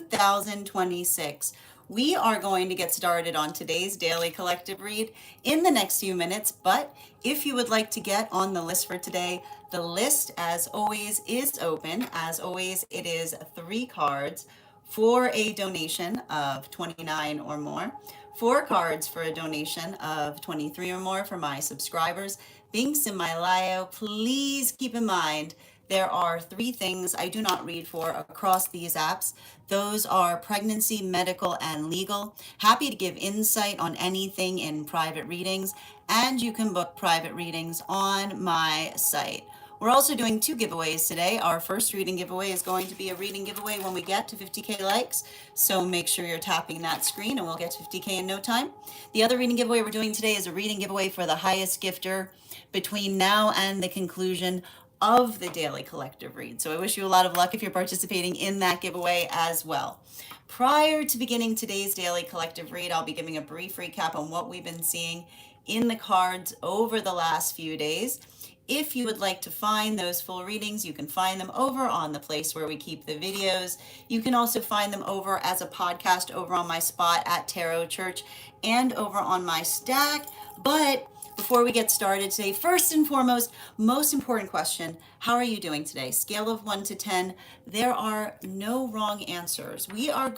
2026. We are going to get started on today's daily collective read in the next few minutes, but if you would like to get on the list for today, the list, as always, is open. As always, it is 3 cards for a donation of 29 or more, 4 cards for a donation of 23 or more for my subscribers. Links in my bio. Please keep in mind there are 3 things I do not read for across these apps. Those are pregnancy, medical, and legal. Happy to give insight on anything in private readings, and you can book private readings on my site. We're also doing 2 giveaways today. Our first reading giveaway is going to be a reading giveaway when we get to 50K likes. So make sure you're tapping that screen and we'll get to 50K in no time. The other reading giveaway we're doing today is a reading giveaway for the highest gifter between now and the conclusion of the daily collective read. So I wish you a lot of luck if you're participating in that giveaway as well. Prior to beginning today's daily collective read, I'll be giving a brief recap on what we've been seeing in the cards over the last few days. If you would like to find those full readings, you can find them over on the place where we keep the videos. You can also find them over as a podcast over on my spot at Tarot Church and over on my stack. But before we get started today, first and foremost, most important question, how are you doing today? Scale of 1 to 10, there are no wrong answers. We are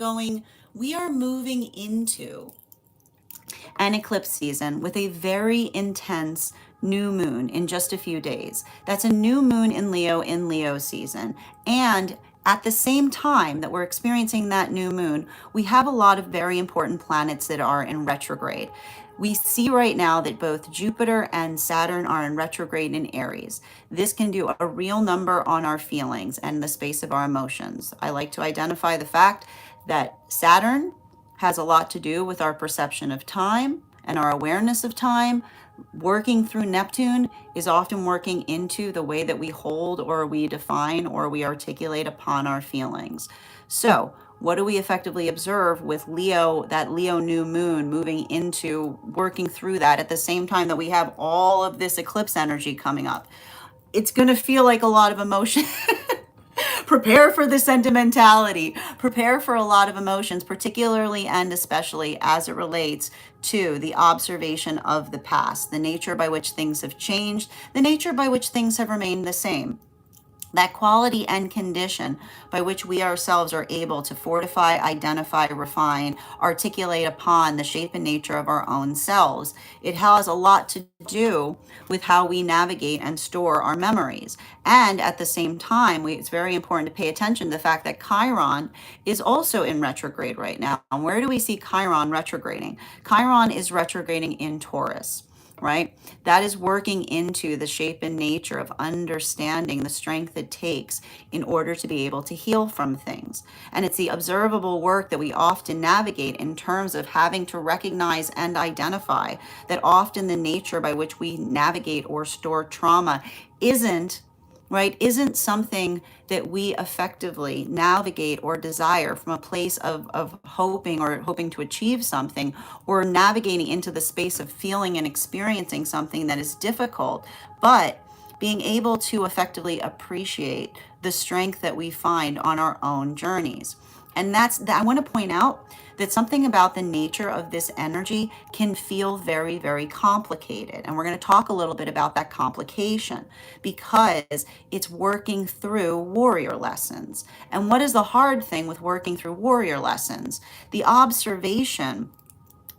moving into an eclipse season with a very intense new moon in just a few days. That's a new moon in Leo season. And at the same time that we're experiencing that new moon, we have a lot of very important planets that are in retrograde. We see right now that both Jupiter and Saturn are in retrograde in Aries. This can do a real number on our feelings and the space of our emotions. I like to identify the fact that Saturn has a lot to do with our perception of time and our awareness of time. Working through Neptune is often working into the way that we hold or we define or we articulate upon our feelings. So what do we effectively observe with Leo, that Leo new moon moving into working through that at the same time that we have all of this eclipse energy coming up? It's going to feel like a lot of emotion. Prepare for the sentimentality. Prepare for a lot of emotions, particularly and especially as it relates to the observation of the past, the nature by which things have changed, the nature by which things have remained the same. That quality and condition by which we ourselves are able to fortify, identify, refine, articulate upon the shape and nature of our own selves. It has a lot to do with how we navigate and store our memories. And at the same time, it's very important to pay attention to the fact that Chiron is also in retrograde right now. And where do we see Chiron retrograding? Chiron is retrograding in Taurus. Right? That is working into the shape and nature of understanding the strength it takes in order to be able to heal from things. And it's the observable work that we often navigate in terms of having to recognize and identify that often the nature by which we navigate or store trauma isn't something that we effectively navigate or desire from a place of hoping to achieve something, or navigating into the space of feeling and experiencing something that is difficult, but being able to effectively appreciate the strength that we find on our own journeys. And I want to point out that something about the nature of this energy can feel very, very complicated. And we're going to talk a little bit about that complication because it's working through warrior lessons. And what is the hard thing with working through warrior lessons? The observation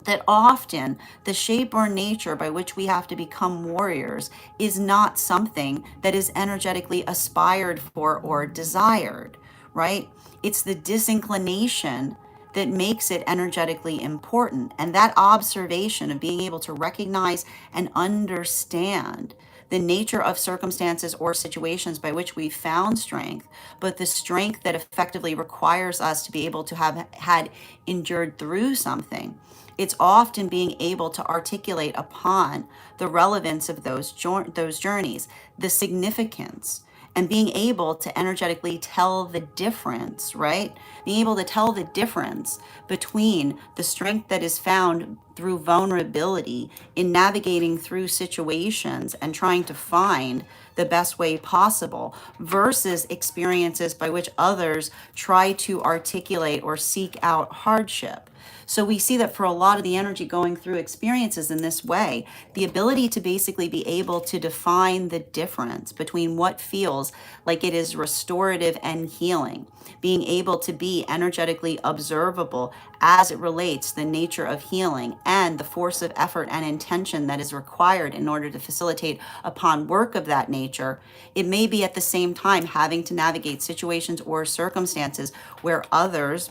that often the shape or nature by which we have to become warriors is not something that is energetically aspired for or desired, right? It's the disinclination that makes it energetically important. And that observation of being able to recognize and understand the nature of circumstances or situations by which we found strength, but the strength that effectively requires us to be able to have had endured through something. It's often being able to articulate upon the relevance of those journeys, the significance, and being able to energetically tell the difference, right? Being able to tell the difference between the strength that is found through vulnerability in navigating through situations and trying to find the best way possible versus experiences by which others try to articulate or seek out hardship. So we see that for a lot of the energy going through experiences in this way, the ability to basically be able to define the difference between what feels like it is restorative and healing, being able to be energetically observable as it relates to the nature of healing and the force of effort and intention that is required in order to facilitate upon work of that nature. It may be at the same time having to navigate situations or circumstances where others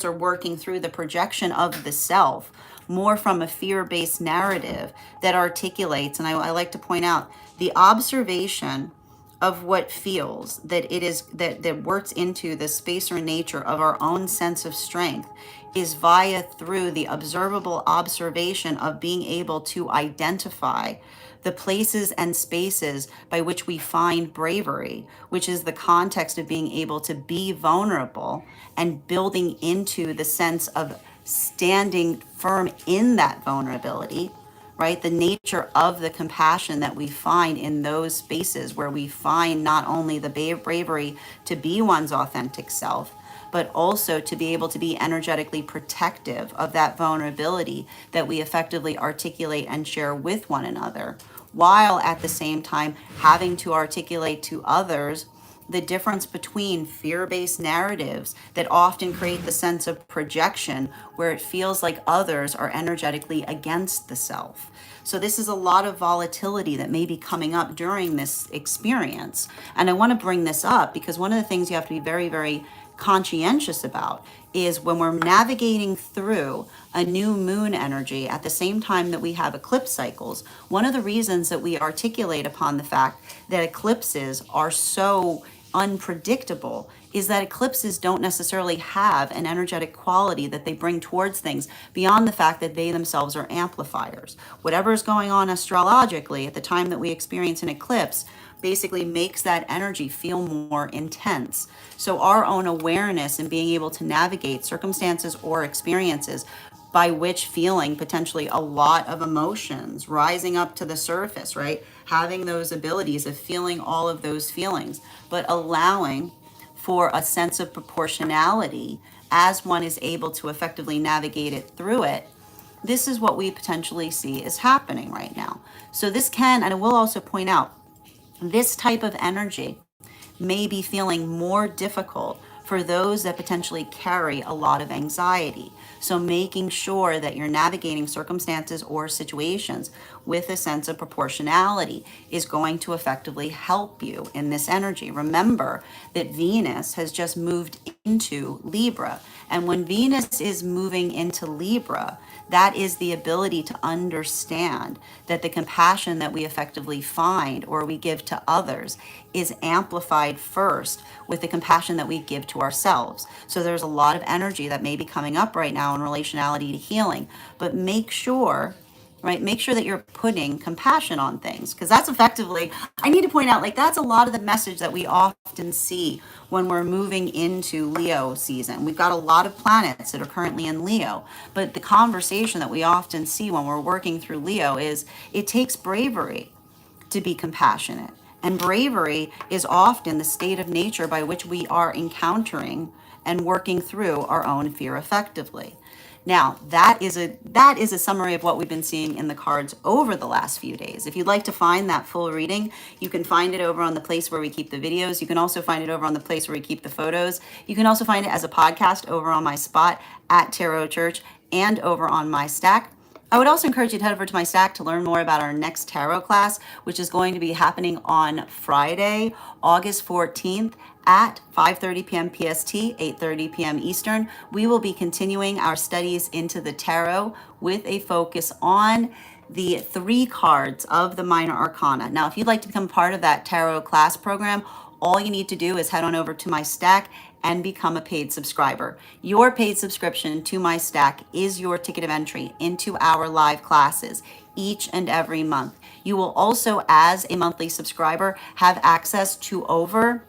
are working through the projection of the self more from a fear-based narrative that articulates, and I like to point out, the observation of what feels, that it is that works into the space or nature of our own sense of strength is via through the observable observation of being able to identify the places and spaces by which we find bravery, which is the context of being able to be vulnerable and building into the sense of standing firm in that vulnerability, right? The nature of the compassion that we find in those spaces where we find not only the bravery to be one's authentic self, but also to be able to be energetically protective of that vulnerability that we effectively articulate and share with one another, while at the same time having to articulate to others the difference between fear-based narratives that often create the sense of projection where it feels like others are energetically against the self. So this is a lot of volatility that may be coming up during this experience. And I want to bring this up because one of the things you have to be very, very conscientious about is when we're navigating through a new moon energy at the same time that we have eclipse cycles. One of the reasons that we articulate upon the fact that eclipses are so unpredictable is that eclipses don't necessarily have an energetic quality that they bring towards things beyond the fact that they themselves are amplifiers. Whatever is going on astrologically at the time that we experience an eclipse basically makes that energy feel more intense. So our own awareness and being able to navigate circumstances or experiences by which feeling potentially a lot of emotions rising up to the surface, right? Having those abilities of feeling all of those feelings, but allowing for a sense of proportionality as one is able to effectively navigate it through it. This is what we potentially see is happening right now. So this can, and I will also point out, this type of energy may be feeling more difficult for those that potentially carry a lot of anxiety. So making sure that you're navigating circumstances or situations with a sense of proportionality is going to effectively help you in this energy. Remember that Venus has just moved into Libra. And when Venus is moving into Libra, that is the ability to understand that the compassion that we effectively find or we give to others is amplified first with the compassion that we give to ourselves. So there's a lot of energy that may be coming up right now in relationality to healing, but make sure, right? Make sure that you're putting compassion on things, because that's effectively, I need to point out, like, that's a lot of the message that we often see when we're moving into Leo season. We've got a lot of planets that are currently in Leo, but the conversation that we often see when we're working through Leo is it takes bravery to be compassionate. And bravery is often the state of nature by which we are encountering and working through our own fear effectively. Now, that is a summary of what we've been seeing in the cards over the last few days. If you'd like to find that full reading, you can find it over on the place where we keep the videos. You can also find it over on the place where we keep the photos. You can also find it as a podcast over on my spot at Tarot Church and over on my stack. I would also encourage you to head over to my stack to learn more about our next tarot class, which is going to be happening on Friday, August 14th at 5:30 p.m. PST, 8:30 p.m. Eastern. We will be continuing our studies into the tarot with a focus on the 3 cards of the Minor Arcana. Now, if you'd like to become part of that tarot class program, all you need to do is head on over to my stack and become a paid subscriber. Your paid subscription to my stack is your ticket of entry into our live classes each and every month. You will also, as a monthly subscriber, have access to over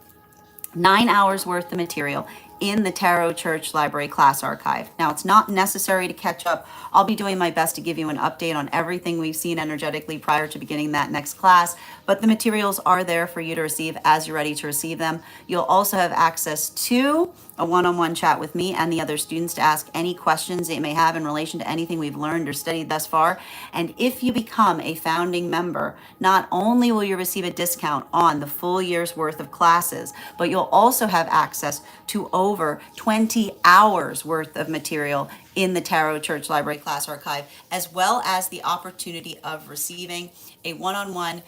9 hours worth of material in the Tarot Church Library class archive. Now, it's not necessary to catch up. I'll be doing my best to give you an update on everything we've seen energetically prior to beginning that next class, but the materials are there for you to receive as you're ready to receive them. You'll also have access to a one-on-one chat with me and the other students to ask any questions that you may have in relation to anything we've learned or studied thus far. And if you become a founding member, not only will you receive a discount on the full year's worth of classes, but you'll also have access to over 20 hours worth of material in the Tarot Church Library class archive, as well as the opportunity of receiving a one-on-one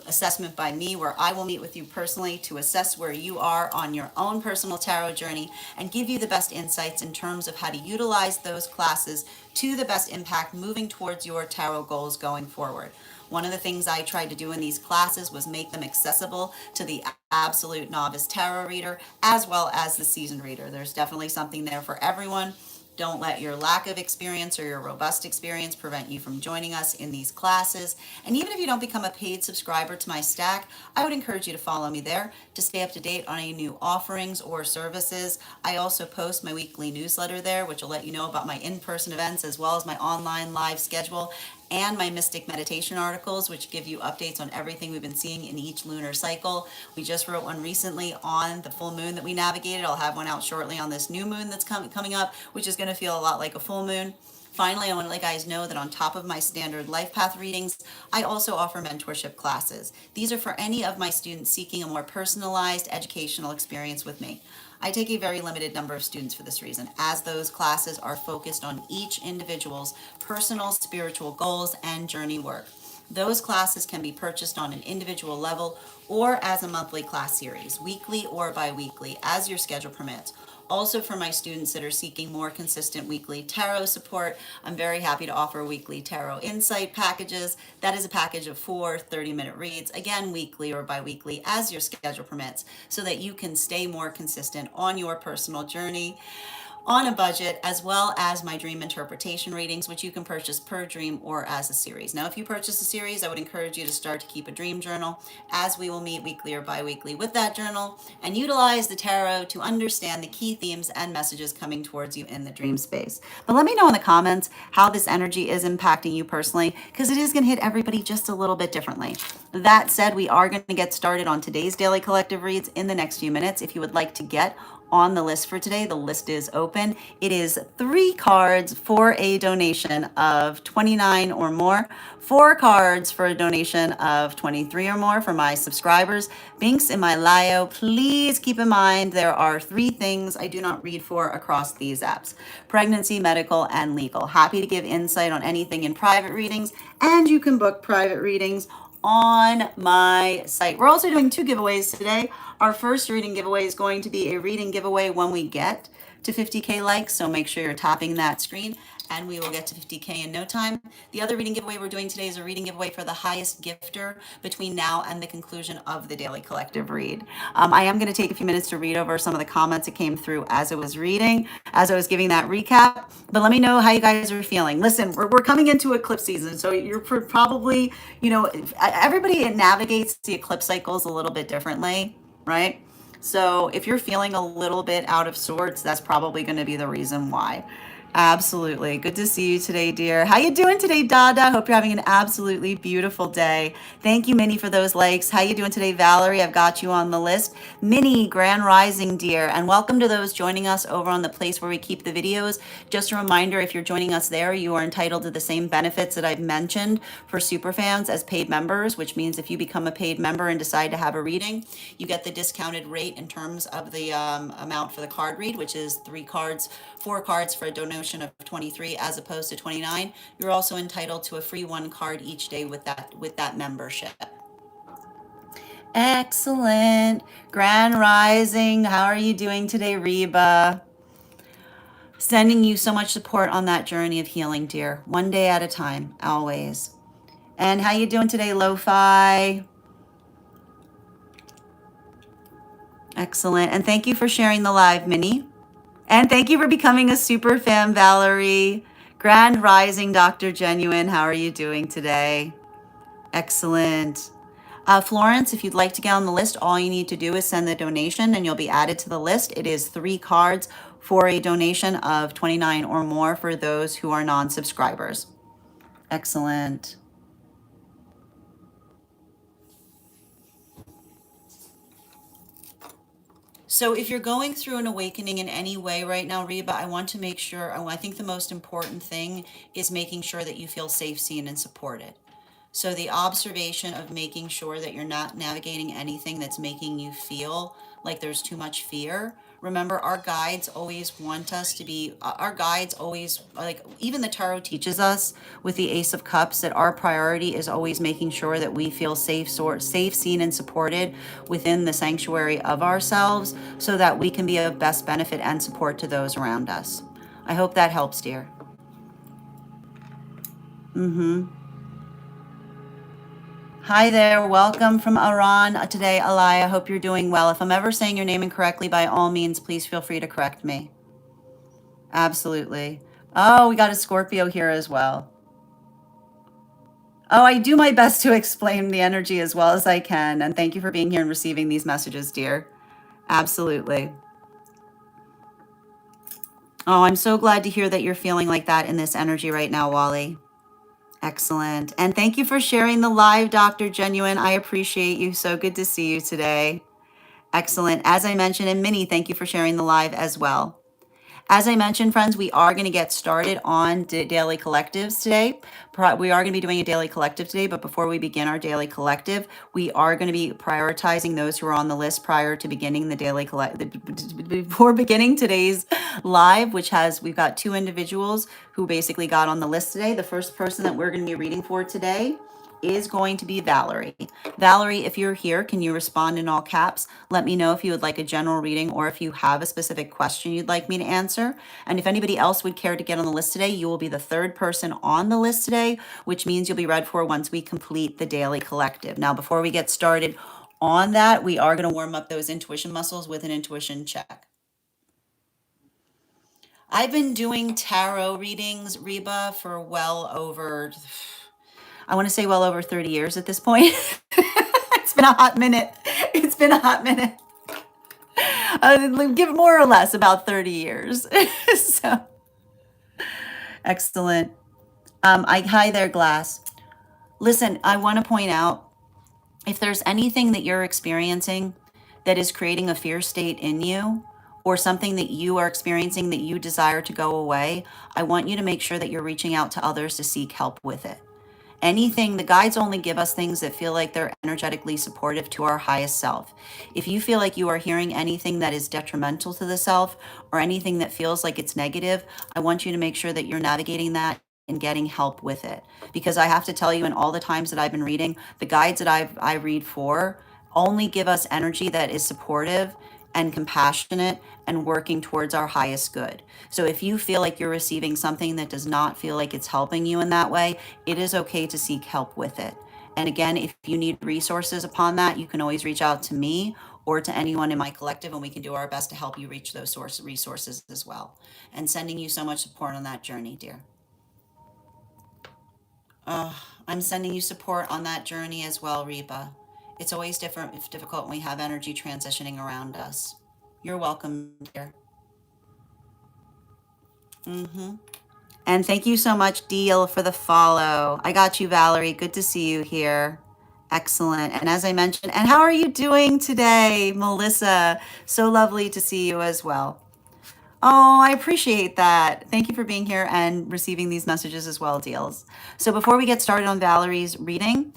assessment by me, where I will meet with you personally to assess where you are on your own personal tarot journey and give you the best insights in terms of how to utilize those classes to the best impact moving towards your tarot goals going forward. One of the things I tried to do in these classes was make them accessible to the absolute novice tarot reader as well as the seasoned reader. There's definitely something there for everyone. Don't let your lack of experience or your robust experience prevent you from joining us in these classes. And even if you don't become a paid subscriber to my stack, I would encourage you to follow me there to stay up to date on any new offerings or services. I also post my weekly newsletter there, which will let you know about my in-person events as well as my online live schedule, and my Mystic Meditation articles, which give you updates on everything we've been seeing in each lunar cycle. We just wrote one recently on the full moon that we navigated. I'll have one out shortly on this new moon that's coming up, which is going to feel a lot like a full moon. Finally, I want to let you guys know that on top of my standard life path readings, I also offer mentorship classes. These are for any of my students seeking a more personalized educational experience with me. I take a very limited number of students for this reason, as those classes are focused on each individual's personal spiritual goals and journey work. Those classes can be purchased on an individual level or as a monthly class series, weekly or bi-weekly, as your schedule permits. Also, for my students that are seeking more consistent weekly tarot support, I'm very happy to offer weekly tarot insight packages. That is a package of 4 30-minute reads, again, weekly or bi-weekly, as your schedule permits, so that you can stay more consistent on your personal journey on a budget, as well as my dream interpretation readings, which you can purchase per dream or as a series. Now, if you purchase a series, I would encourage you to start to keep a dream journal, as we will meet weekly or bi-weekly with that journal and utilize the tarot to understand the key themes and messages coming towards you in the dream space. But let me know in the comments how this energy is impacting you personally, because it is going to hit everybody just a little bit differently. That said, we are going to get started on today's daily collective reads in the next few minutes. If you would like to get on the list for today, the list is open. It is 3 cards for a donation of $29 or more, 4 cards for a donation of $23 or more for my subscribers. Binks in my bio. Please keep in mind there are 3 things I do not read for across these apps: pregnancy, medical, and legal. Happy to give insight on anything in private readings, and you can book private readings on my site. We're also doing 2 giveaways today. Our first reading giveaway is going to be a reading giveaway when we get to 50K likes, so make sure you're tapping that screen and we will get to 50K in no time. The other reading giveaway we're doing today is a reading giveaway for the highest gifter between now and the conclusion of the daily collective read. I am going to take a few minutes to read over some of the comments that came through as I was reading, as I was giving that recap, but let me know how you guys are feeling. Listen, we're coming into eclipse season, so you're probably, everybody navigates the eclipse cycles a little bit differently, right? So if you're feeling a little bit out of sorts, that's probably going to be the reason why. Absolutely. Good to see you today, dear. How you doing today, Dada? Hope you're having an absolutely beautiful day. Thank you, Minnie, for those likes. How you doing today, Valerie? I've got you on the list. Minnie, Grand Rising, dear. And welcome to those joining us over on the place where we keep the videos. Just a reminder, if you're joining us there, you are entitled to the same benefits that I've mentioned for superfans as paid members, which means if you become a paid member and decide to have a reading, you get the discounted rate in terms of the amount for the card read, which is 4 cards for a donation of 23 as opposed to 29. You're also entitled to a free 1 card each day with that membership. Excellent. Grand Rising. How are you doing today, Reba? Sending you so much support on that journey of healing, dear. One day at a time, always. And how you doing today, Lo-Fi? Excellent. And thank you for sharing the live, Minnie. And thank you for becoming a super fan, Valerie. Grand Rising, Dr. Genuine. How are you doing today? Excellent. Florence, if you'd like to get on the list, all you need to do is send the donation and you'll be added to the list. It is 3 cards for a donation of 29 or more for those who are non-subscribers. Excellent. So if you're going through an awakening in any way right now, Reba, I want to make sure, I think the most important thing is making sure that you feel safe, seen, and supported. So the observation of making sure that you're not navigating anything that's making you feel like there's too much fear. Remember, our guides always want us to be, our guides always, like even the tarot teaches us with the Ace of Cups that our priority is always making sure that we feel safe, seen, and supported within the sanctuary of ourselves so that we can be of best benefit and support to those around us. I hope that helps, dear. Hi there, welcome from Iran today, Alai. I hope you're doing well. If I'm ever saying your name incorrectly, by all means, please feel free to correct me. Absolutely. Oh, we got a Scorpio here as well. Oh, I do my best to explain the energy as well as I can. And thank you for being here and receiving these messages, dear. Absolutely. Oh, I'm so glad to hear that you're feeling like that in this energy right now, Wally. Excellent. And thank you for sharing the live, Dr. Genuine. I appreciate you. So good to see you today. Excellent. As I mentioned, and Minnie, thank you for sharing the live as well. As I mentioned, friends, we are going to get started on daily collectives today. We are going to be doing a daily collective today, but before we begin our daily collective, we are going to be prioritizing those who are on the list prior to beginning the daily collective, before beginning today's live, we've got 2 individuals who basically got on the list today. The first person that we're going to be reading for today is going to be Valerie. Valerie, if you're here, can you respond in all caps? Let me know if you would like a general reading or if you have a specific question you'd like me to answer. And if anybody else would care to get on the list today, you will be the 3rd person on the list today, which means you'll be read for once we complete the daily collective. Now, before we get started on that, we are going to warm up those intuition muscles with an intuition check. I've been doing tarot readings, Reba, for well over 30 years at this point. It's been a hot minute. It's been a hot minute. Give more or less about 30 years. So excellent. Hi there, Glass. Listen, I want to point out if there's anything that you're experiencing that is creating a fear state in you, or something that you are experiencing that you desire to go away, I want you to make sure that you're reaching out to others to seek help with it. Anything, the guides only give us things that feel like they're energetically supportive to our highest self. If you feel like you are hearing anything that is detrimental to the self or anything that feels like it's negative, I want you to make sure that you're navigating that and getting help with it. Because I have to tell you, in all the times that I've been reading, the guides that I read for only give us energy that is supportive and compassionate and working towards our highest good. So if you feel like you're receiving something that does not feel like it's helping you in that way, it is okay to seek help with it. And again, if you need resources upon that, you can always reach out to me or to anyone in my collective, and we can do our best to help you reach those resources as well. And sending you so much support on that journey, dear. I'm sending you support on that journey as well, Reba. It's always difficult when we have energy transitioning around us. You're welcome, dear. And thank you so much, Deal, for the follow. I got you, Valerie. Good to see you here. Excellent. And as I mentioned, and how are you doing today, Melissa? So lovely to see you as well. Oh, I appreciate that. Thank you for being here and receiving these messages as well, Deals. So before we get started on Valerie's reading,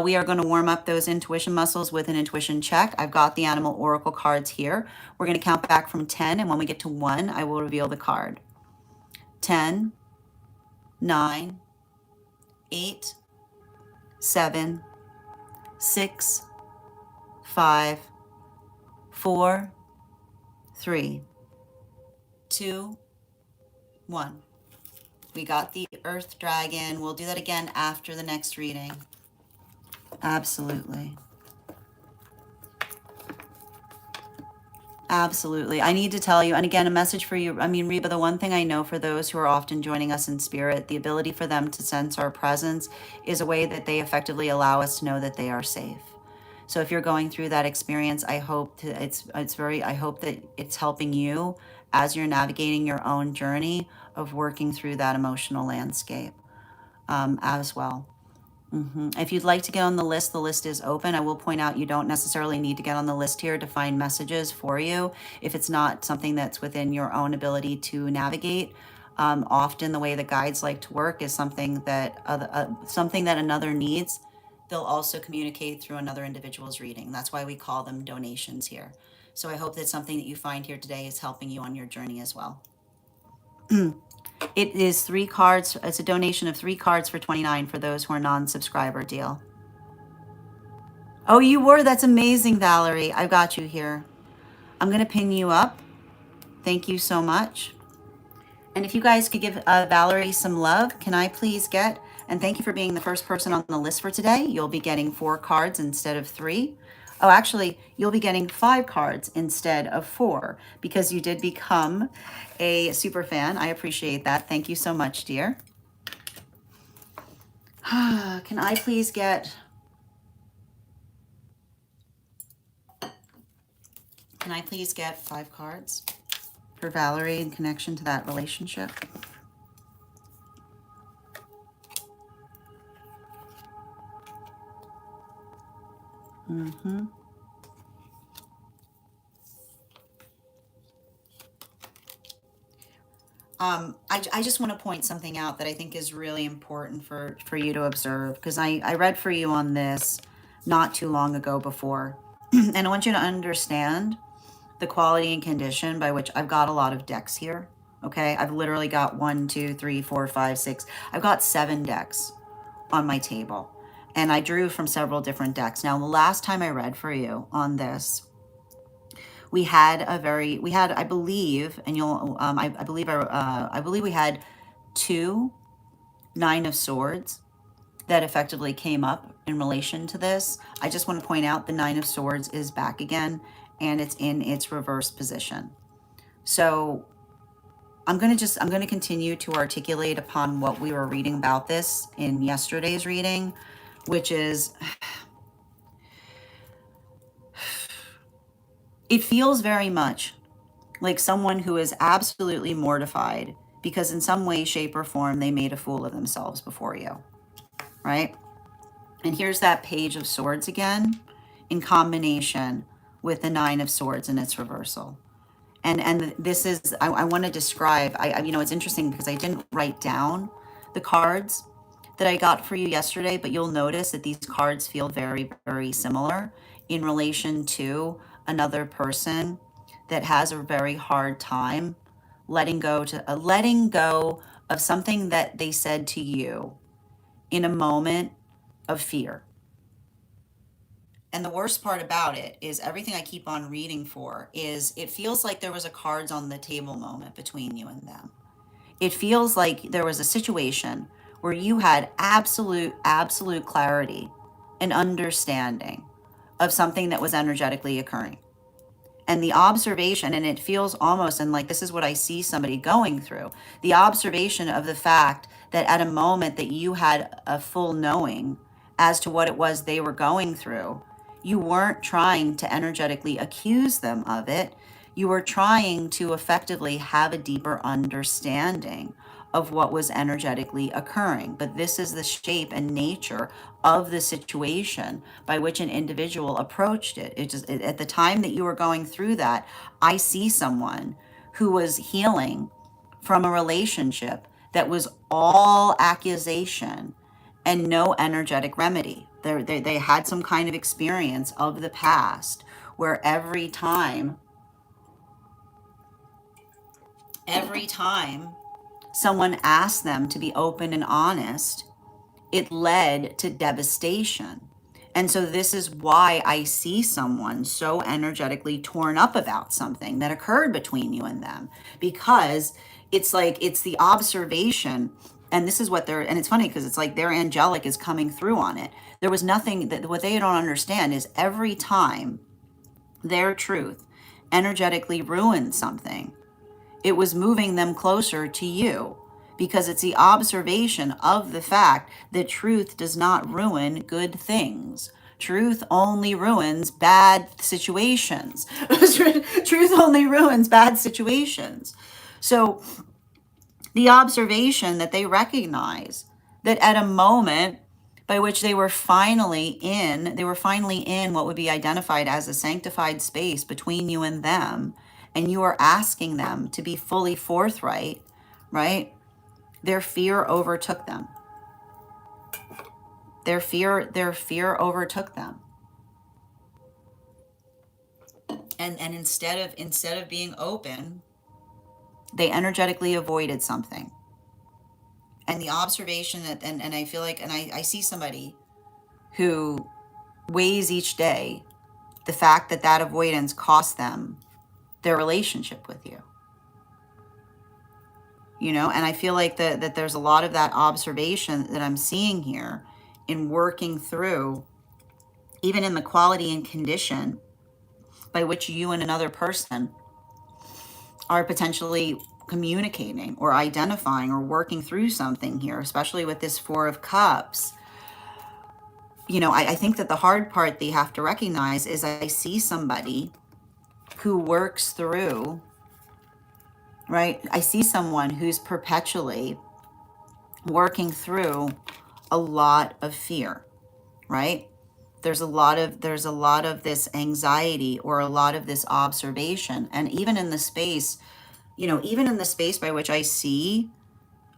we are going to warm up those intuition muscles with an intuition check. I've got the animal oracle cards here. We're going to count back from 10, and when we get to 1, I will reveal the card. 10, 9, 8, 7, 6, 5, 4, 3, 2, 1. We got the Earth Dragon. We'll do that again after the next reading. Absolutely. Absolutely. I need to tell you, and again, a message for you. I mean, Reba, the one thing I know for those who are often joining us in spirit, the ability for them to sense our presence is a way that they effectively allow us to know that they are safe. So if you're going through that experience, I hope I hope that it's helping you as you're navigating your own journey of working through that emotional landscape as well. If you'd like to get on the list is open. I will point out you don't necessarily need to get on the list here to find messages for you if it's not something that's within your own ability to navigate. Often the way the guides like to work is something that another needs. They'll also communicate through another individual's reading. That's why we call them donations here. So I hope that something that you find here today is helping you on your journey as well. It is 3 cards. It's a donation of 3 cards for $29 for those who are non-subscriber deal. Oh, you were? That's amazing, Valerie. I've got you here. I'm going to ping you up. Thank you so much. And if you guys could give Valerie some love, can I please get, and thank you for being the first person on the list for today. You'll be getting 4 cards instead of 3. Oh, actually, you'll be getting 5 cards instead of 4 because you did become a super fan. I appreciate that. Thank you so much, dear. Can I please get 5 cards for Valerie in connection to that relationship? I just want to point something out that I think is really important for you to observe, because I read for you on this not too long ago before. And I want you to understand the quality and condition by which I've got a lot of decks here. Okay, I've literally got 1, 2, 3, 4, 5, 6. I've got 7 decks on my table, and I drew from several different decks. Now, the last time I read for you on this, we had, I believe, and you'll, I believe we had 2 9 of Swords that effectively came up in relation to this. I just want to point out the 9 of Swords is back again, and it's in its reverse position. So I'm going to continue to articulate upon what we were reading about this in yesterday's reading, which is, it feels very much like someone who is absolutely mortified because in some way, shape, or form, they made a fool of themselves before you, right? And here's that Page of Swords again in combination with the 9 of Swords in its reversal. And this is, I want to describe, it's interesting because I didn't write down the cards that I got for you yesterday, but you'll notice that these cards feel very, very similar in relation to another person that has a very hard time letting go of something that they said to you in a moment of fear. And the worst part about it is everything I keep on reading for is it feels like there was a cards on the table moment between you and them. It feels like there was a situation where you had absolute clarity and understanding of something that was energetically occurring. And the observation, and it feels almost, and like this is what I see somebody going through, the observation of the fact that at a moment that you had a full knowing as to what it was they were going through, you weren't trying to energetically accuse them of it. You were trying to effectively have a deeper understanding of what was energetically occurring. But this is the shape and nature of the situation by which an individual approached it. At the time that you were going through that, I see someone who was healing from a relationship that was all accusation and no energetic remedy. They had some kind of experience of the past where every time someone asked them to be open and honest, it led to devastation. And so this is why I see someone so energetically torn up about something that occurred between you and them, because it's like, it's the observation. And this is what and it's funny because it's like their angelic is coming through on it. There was nothing that, what they don't understand is every time their truth energetically ruined something, it was moving them closer to you, because it's the observation of the fact that truth does not ruin good things. Truth only ruins bad situations. Truth only ruins bad situations. So the observation that they recognize that at a moment by which they were finally in what would be identified as a sanctified space between you and you are asking them to be fully forthright, right? Their fear overtook them. Their fear overtook them. And instead of being open, they energetically avoided something. And the observation that, and I feel like, and I see somebody who weighs each day the fact that that avoidance cost them their relationship with you. You know, and I feel like that there's a lot of that observation that I'm seeing here in working through, even in the quality and condition by which you and another person are potentially communicating or identifying or working through something here, especially with this Four of Cups. You know, I think that the hard part that you have to recognize is I see somebody who works through, right? I see someone who's perpetually working through a lot of fear, right? There's a lot of this anxiety or a lot of this observation. And even in the space, you know, even in the space by which I see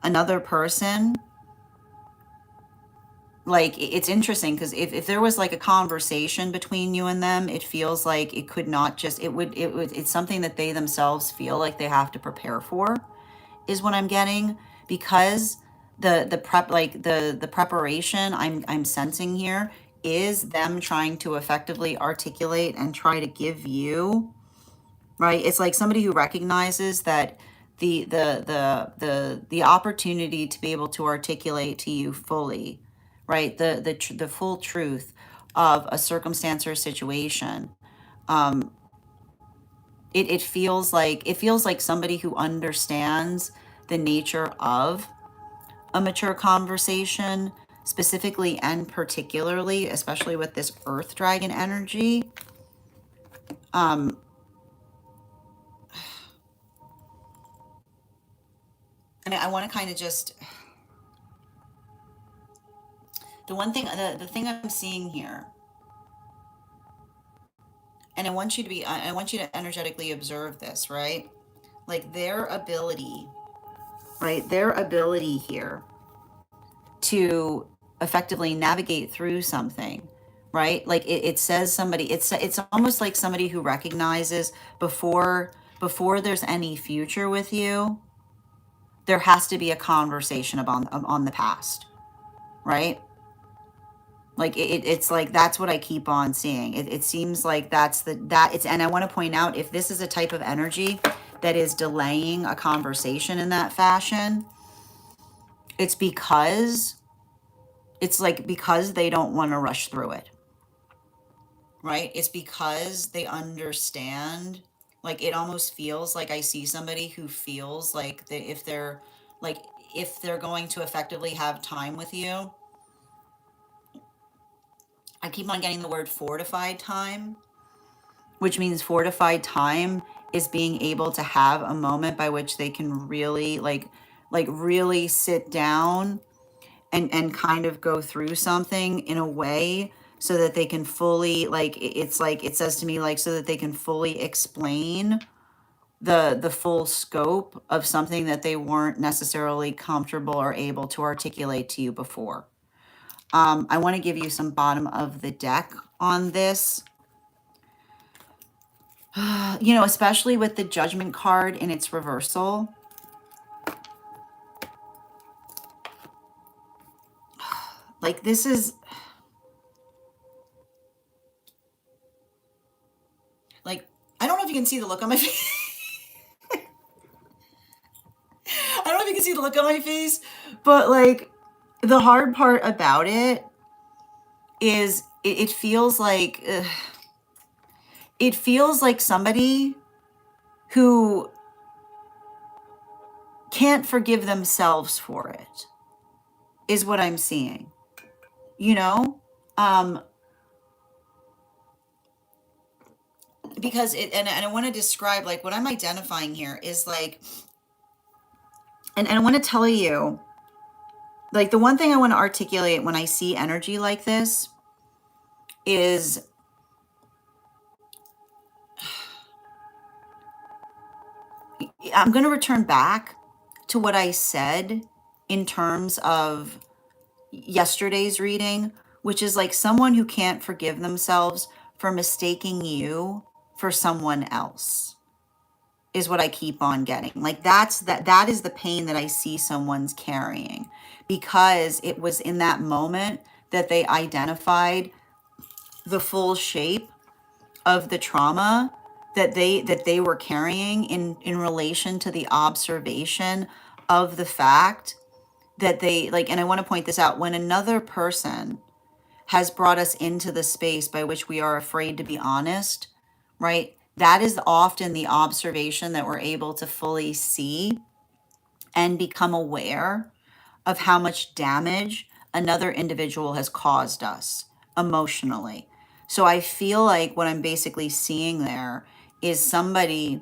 another person, like, it's interesting because if there was like a conversation between you and them, it feels like it could not just, it's something that they themselves feel like they have to prepare for, is what I'm getting, because the prep, like the preparation I'm sensing here is them trying to effectively articulate and try to give you, right? It's like somebody who recognizes that the opportunity to be able to articulate to you fully, right? The full truth of a circumstance or situation. It feels like somebody who understands the nature of a mature conversation, specifically and particularly, especially with this Earth Dragon energy. And I want to kind of just, the thing I'm seeing here, and I want you to energetically observe this, right? Like their ability, right? Their ability here to effectively navigate through something, right? Like it says somebody, it's almost like somebody who recognizes before there's any future with you, there has to be a conversation about on the past, right? Like it's like that's what I keep on seeing. It seems like and I want to point out, if this is a type of energy that is delaying a conversation in that fashion, it's because they don't want to rush through it, right? It's because they understand. Like it almost feels like I see somebody who feels like that like if they're going to effectively have time with you, I keep on getting the word fortified time, which means fortified time is being able to have a moment by which they can really really sit down and kind of go through something in a way so that they can fully, like it says to me, like, so that they can fully explain the full scope of something that they weren't necessarily comfortable or able to articulate to you before. I want to give you some bottom of the deck on this. You know, especially with the Judgment card in its reversal. Like this is like, I don't know if you can see the look on my face. I don't know if you can see the look on my face, but like the hard part about it is it feels like it feels like somebody who can't forgive themselves for it, is what I'm seeing. You know, because and I want to describe like what I'm identifying here is like, and I want to tell you, like the one thing I want to articulate when I see energy like this is I'm going to return back to what I said in terms of yesterday's reading, which is like someone who can't forgive themselves for mistaking you for someone else is what I keep on getting. Like that is the pain that I see someone's carrying, because it was in that moment that they identified the full shape of the trauma that they were carrying in relation to the observation of the fact that they like, and I want to point this out, when another person has brought us into the space by which we are afraid to be honest, right? That is often the observation that we're able to fully see and become aware of how much damage another individual has caused us emotionally. So I feel like what I'm basically seeing there is somebody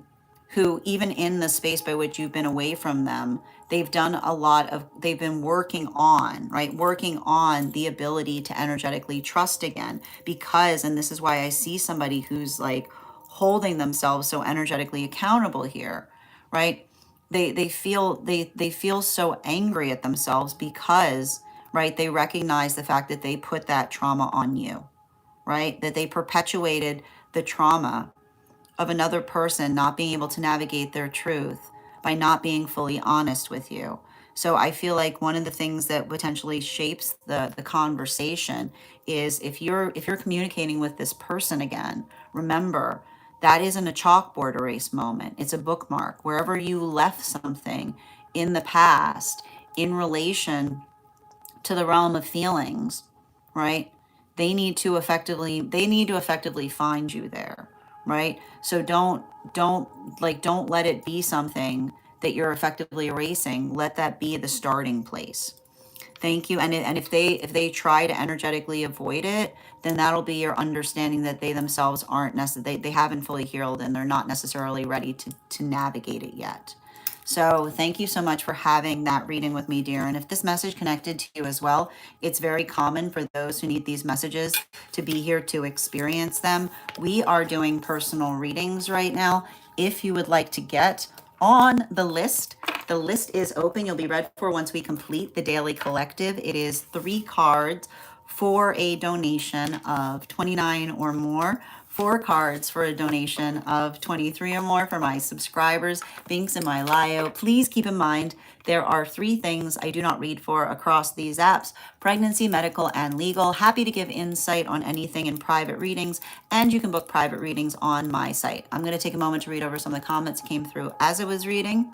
who, even in the space by which you've been away from them, they've been working on, right? Working on the ability to energetically trust again. Because, and this is why I see somebody who's like holding themselves so energetically accountable here, right? They feel so angry at themselves because, right, they recognize the fact that they put that trauma on you, right? That they perpetuated the trauma of another person not being able to navigate their truth by not being fully honest with you. So I feel like one of the things that potentially shapes the conversation is if you're communicating with this person again, remember that isn't a chalkboard erase moment. It's a bookmark. Wherever you left something in the past in relation to the realm of feelings, right? They need to effectively find you there, right? So don't let it be something that you're effectively erasing. Let that be the starting place. Thank you. And if they try to energetically avoid it, then that'll be your understanding that they themselves aren't they haven't fully healed, and they're not necessarily ready to navigate it yet. So thank you so much for having that reading with me, dear. And if this message connected to you as well, it's very common for those who need these messages to be here to experience them. We are doing personal readings right now. If you would like to get on the list is open. You'll be read for once we complete the daily collective. It is 3 cards for a donation of 29 or more. 4 cards for a donation of 23 or more for my subscribers. Links in my bio. Please keep in mind there are 3 things I do not read for across these apps: pregnancy, medical, and legal. Happy to give insight on anything in private readings, and you can book private readings on my site. I'm going to take a moment to read over some of the comments that came through as I was reading.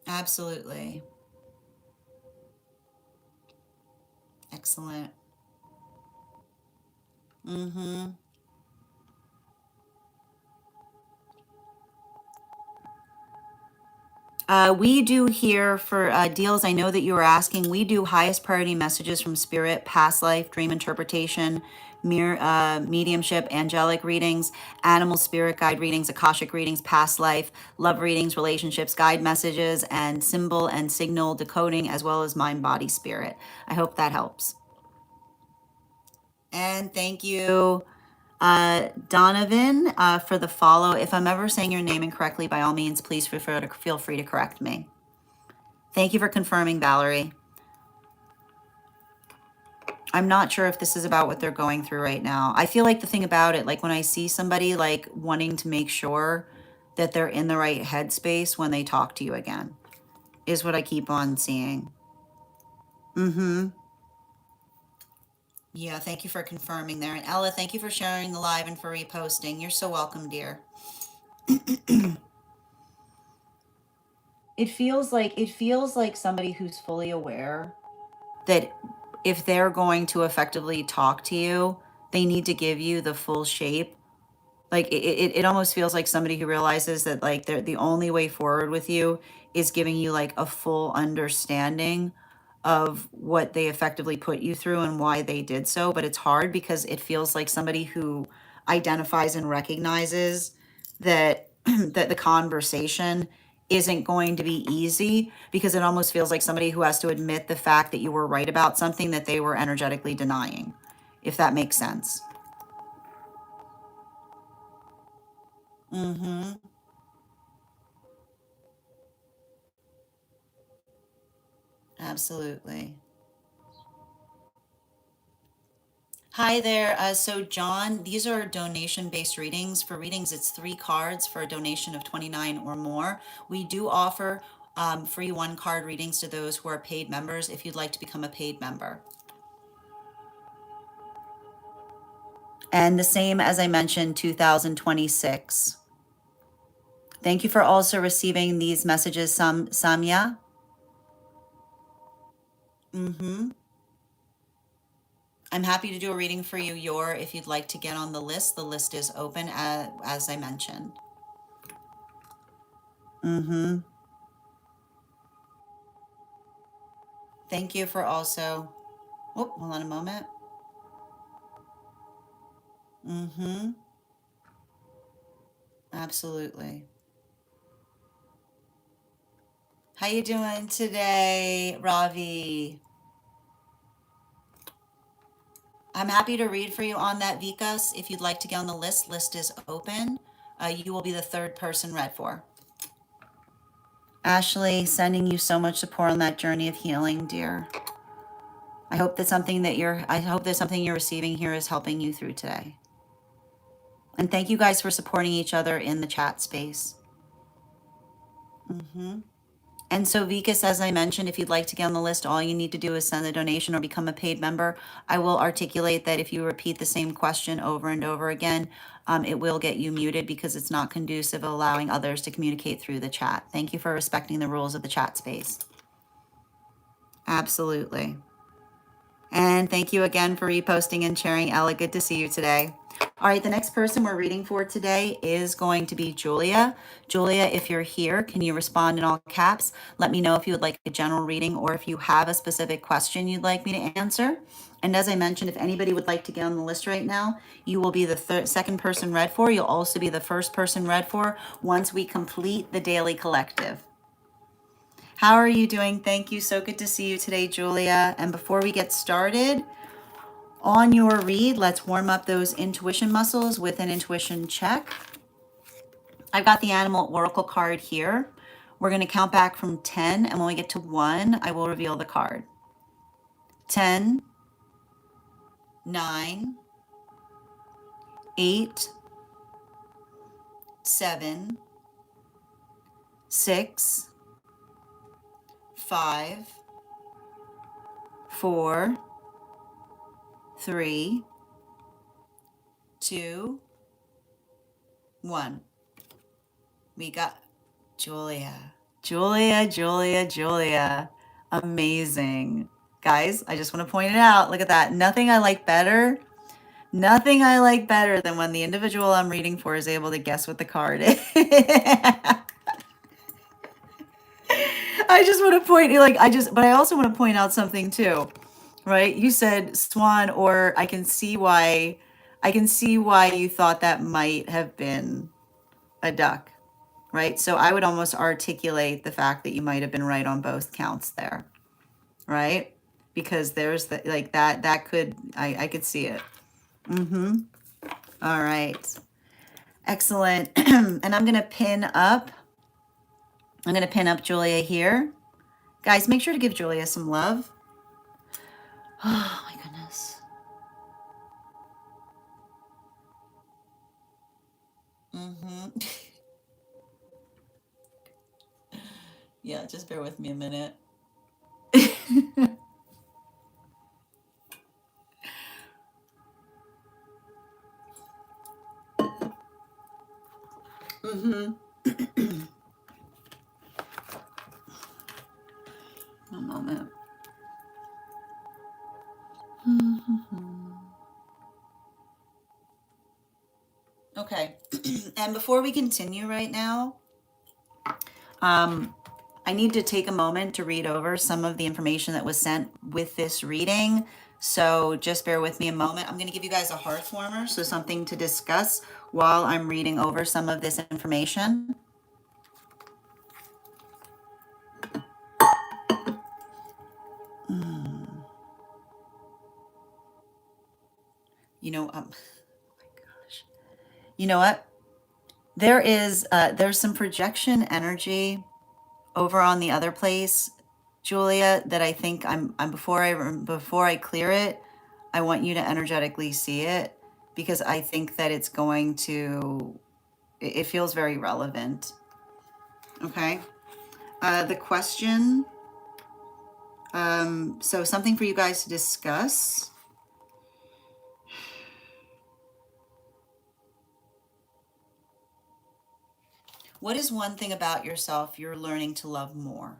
Absolutely. Excellent. We do here for deals. I know that you were asking. We do highest priority messages from spirit, past life, dream interpretation, mediumship, angelic readings, animal spirit guide readings, akashic readings, past life, love readings, relationships, guide messages, and symbol and signal decoding, as well as mind, body, spirit. I hope that helps. And thank you, Donovan, for the follow. If I'm ever saying your name incorrectly, by all means, please feel free to correct me. Thank you for confirming, Valerie. I'm not sure if this is about what they're going through right now. I feel like the thing about it, like when I see somebody like wanting to make sure that they're in the right headspace when they talk to you again, is what I keep on seeing. Yeah, thank you for confirming there. And Ella, thank you for sharing the live and for reposting. You're so welcome, dear. It feels like somebody who's fully aware that if they're going to effectively talk to you, they need to give you the full shape. Like it almost feels like somebody who realizes that like the only way forward with you is giving you like a full understanding of what they effectively put you through and why they did so. But it's hard because it feels like somebody who identifies and recognizes that that the conversation isn't going to be easy, because it almost feels like somebody who has to admit the fact that you were right about something that they were energetically denying, if that makes sense. Mm-hmm. Absolutely. Hi there. So, John, these are donation-based readings. For readings, it's 3 cards for a donation of 29 or more. We do offer free 1-card readings to those who are paid members if you'd like to become a paid member. And the same as I mentioned, 2026. Thank you for also receiving these messages, Samya. Mm-hmm. I'm happy to do a reading for you, if you'd like to get on the list. The list is open, as I mentioned. Mm-hmm. Thank you for also... Oh, hold on a moment. Mm-hmm. Absolutely. How you doing today, Ravi? I'm happy to read for you on that, Vikas. If you'd like to get on the list, list is open. You will be the 3rd person read for. Ashley, sending you so much support on that journey of healing, dear. I hope that something you're receiving here is helping you through today. And thank you guys for supporting each other in the chat space. Mm-hmm. And so, Vikas, as I mentioned, if you'd like to get on the list, all you need to do is send a donation or become a paid member. I will articulate that if you repeat the same question over and over again, it will get you muted because it's not conducive of allowing others to communicate through the chat. Thank you for respecting the rules of the chat space. Absolutely. And thank you again for reposting and sharing, Ella. Good to see you today. All right, the next person we're reading for today is going to be Julia. Julia, if you're here, can you respond in all caps? Let me know if you would like a general reading or if you have a specific question you'd like me to answer. And as I mentioned, if anybody would like to get on the list right now, you will be the 2nd person read for. You'll also be the 1st person read for once we complete the daily collective. How are you doing? Thank you. So good to see you today, Julia. And before we get started on your read, let's warm up those intuition muscles with an intuition check. I've got the Animal Oracle card here. We're going to count back from 10, and when we get to 1, I will reveal the card. 10, 9, 8, 7, 6, 5, 4, 3, 2, 1. We got Julia. Julia. Amazing. Guys, I just want to point it out. Look at that. Nothing I like better than when the individual I'm reading for is able to guess what the card is. I just want to point, but I also want to point out something too, right? You said swan, or I can see why you thought that might have been a duck, right? So I would almost articulate the fact that you might have been right on both counts there, right? Because there's that could, I could see it. Mm-hmm. All right. Excellent. And I'm going to pin up Julia here. Guys, make sure to give Julia some love. Oh my goodness. Mm-hmm. Yeah, just bear with me a minute. Mm-hmm. A moment. Mm-hmm. Okay. And before we continue right now, I need to take a moment to read over some of the information that was sent with this reading. So just bear with me a moment. I'm going to give you guys a hearth warmer, so something to discuss while I'm reading over some of this information. You know, oh my gosh. You know what? There's some projection energy over on the other place, Julia, that I think I'm before I clear it, I want you to energetically see it, because I think that it's going to, it feels very relevant. Okay. The question, so something for you guys to discuss. What is one thing about yourself you're learning to love more?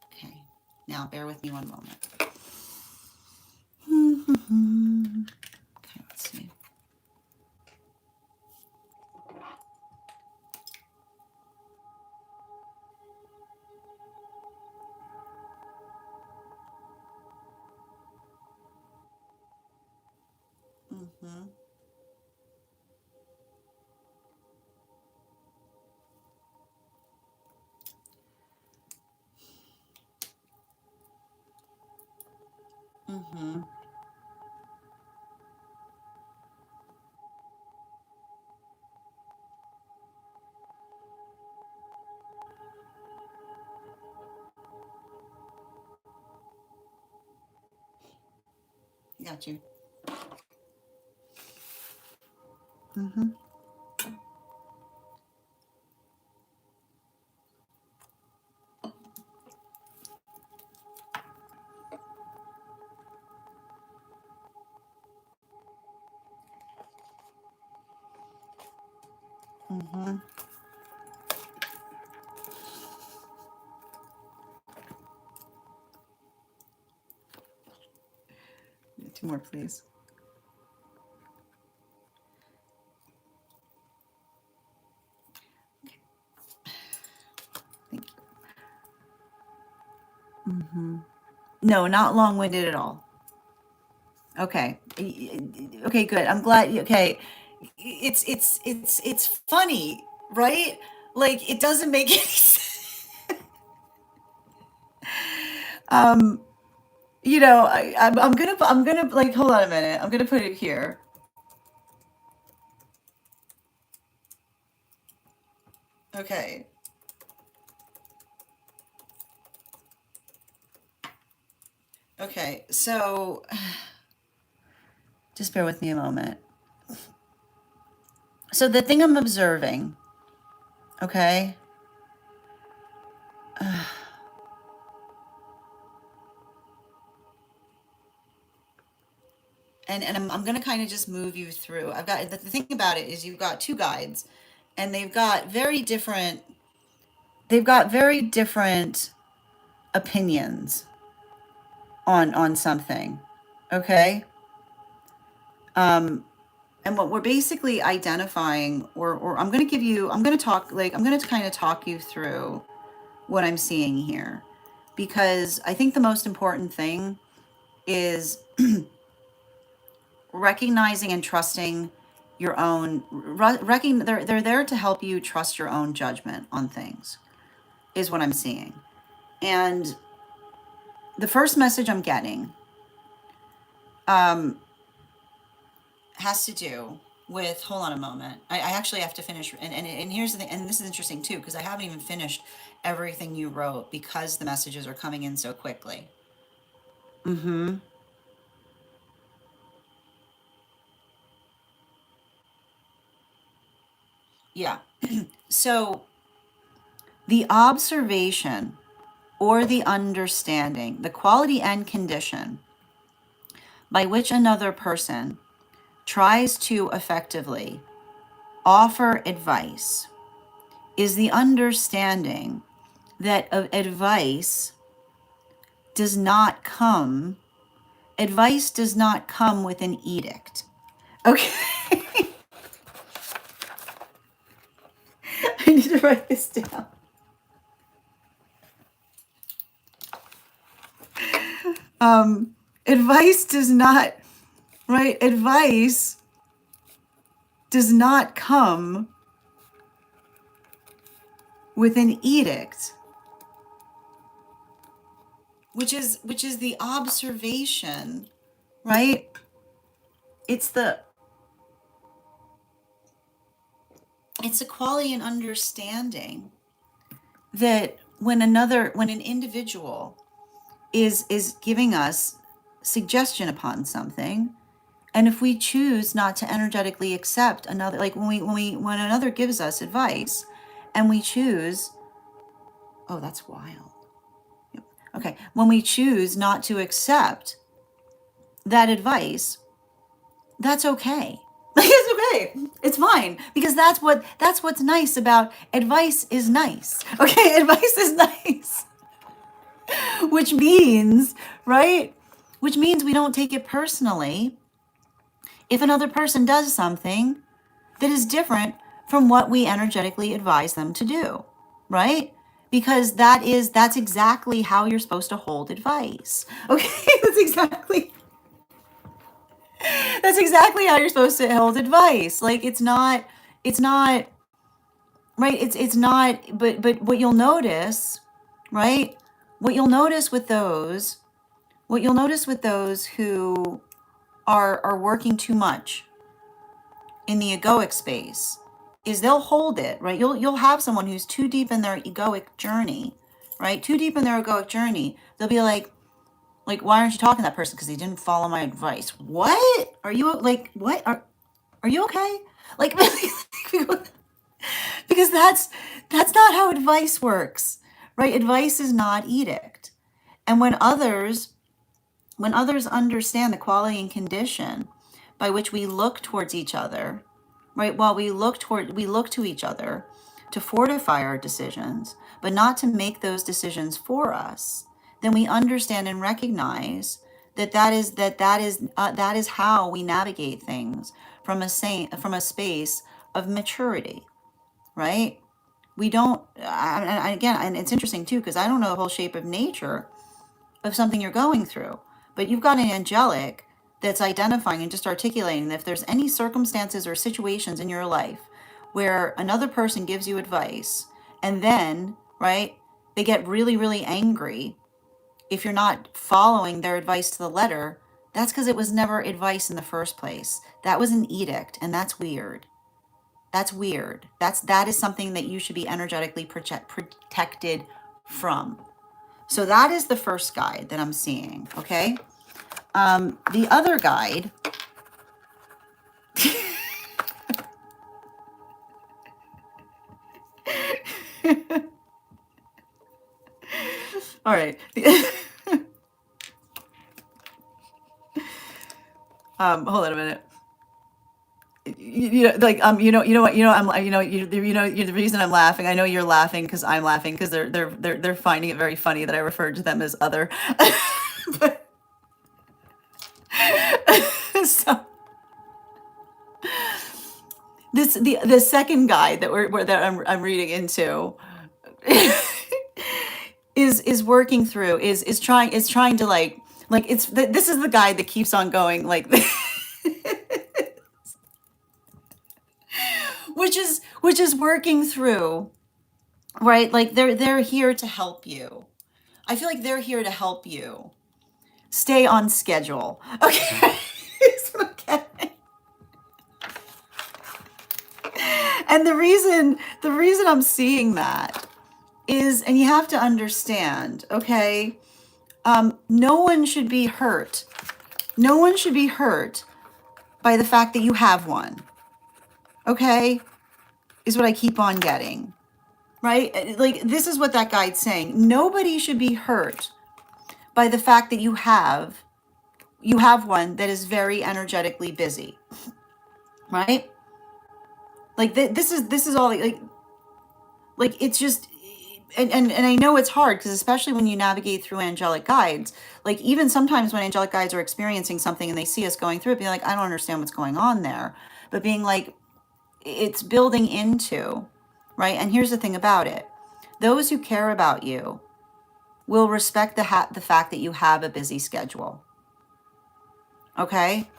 Okay. Now bear with me one moment. Okay, let's see. Mm-hmm. Mm-hmm. Got you. Mm-hmm. Mm-hmm. Two more, please. Thank you. Mm-hmm. No, not long-winded at all. Okay. Okay, good. I'm glad. Okay. It's funny, right? Like it doesn't make any sense. Um, I'm gonna like hold on a minute. I'm gonna put it here. Okay. Okay. So just bear with me a moment. So the thing I'm observing, okay? And I'm going to kind of just move you through. I've got the thing about it is you've got two guides, and they've got very different opinions on something. Okay? And what we're basically identifying, or I'm going to kind of talk you through what I'm seeing here, because I think the most important thing is recognizing and trusting your own they're there to help you trust your own judgment on things, is what I'm seeing. And the first message I'm getting has to do with, hold on a moment, I actually have to finish, and here's the thing, and this is interesting too, because I haven't even finished everything you wrote because the messages are coming in so quickly. Mm-hmm. Yeah. So the observation or the understanding, the quality and condition by which another person tries to effectively offer advice is the understanding that advice does not come with an edict. Okay. I need to write this down. Advice does not, right? Advice does not come with an edict, which is the observation, right? It's the quality and understanding that when an individual is giving us suggestion upon something, and if we choose not to energetically accept another, like when another gives us advice and we choose, oh, that's wild. Yep. Okay, when we choose not to accept that advice, that's okay. It's okay. It's fine, because that's what's nice about advice is nice. Okay, advice is nice. Which means, right? Which means we don't take it personally if another person does something that is different from what we energetically advise them to do, right? Because that's exactly how you're supposed to hold advice. Okay, that's exactly how you're supposed to hold advice. Like it's not right, it's not, but what you'll notice, right? What you'll notice with those who are working too much in the egoic space is they'll hold it, right? You'll have someone who's too deep in their egoic journey, right? Too deep in their egoic journey. They'll be like, why aren't you talking to that person? Because he didn't follow my advice. What? Are you like, what? Are you okay? Like, because that's not how advice works, right? Advice is not edict. And when others understand the quality and condition by which we look towards each other, right? While we look to each other to fortify our decisions, but not to make those decisions for us, then we understand and recognize that is how we navigate things from a space of maturity, right? We don't, again, and it's interesting too, because I don't know the whole shape of nature of something you're going through, but you've got an angelic that's identifying and just articulating that if there's any circumstances or situations in your life where another person gives you advice and then, right, they get really, really angry if you're not following their advice to the letter, that's because it was never advice in the first place. That was an edict, and that's weird. That's weird. That is something that you should be energetically protected from. So that is the first guide that I'm seeing, okay? The other guide all right. Hold on a minute. The reason I'm laughing. I know you're laughing because I'm laughing because they're finding it very funny that I referred to them as other. But, so the second guide that I'm reading into is working through is trying to like this is the guide that keeps on going like which is working through, right? Like they're here to help you. I feel like they're here to help you stay on schedule. Okay. Okay. And the reason I'm seeing that is, and you have to understand, okay, no one should be hurt. No one should be hurt by the fact that you have one. Okay, is what I keep on getting, right? Like this is what that guide's saying. Nobody should be hurt by the fact that you have one that is very energetically busy, right? Like this is all like it's just, and I know it's hard because especially when you navigate through angelic guides, like even sometimes when angelic guides are experiencing something and they see us going through it, being like, I don't understand what's going on there, but being like, it's building into, right? And here's the thing about it. Those who care about you will respect the fact that you have a busy schedule. Okay?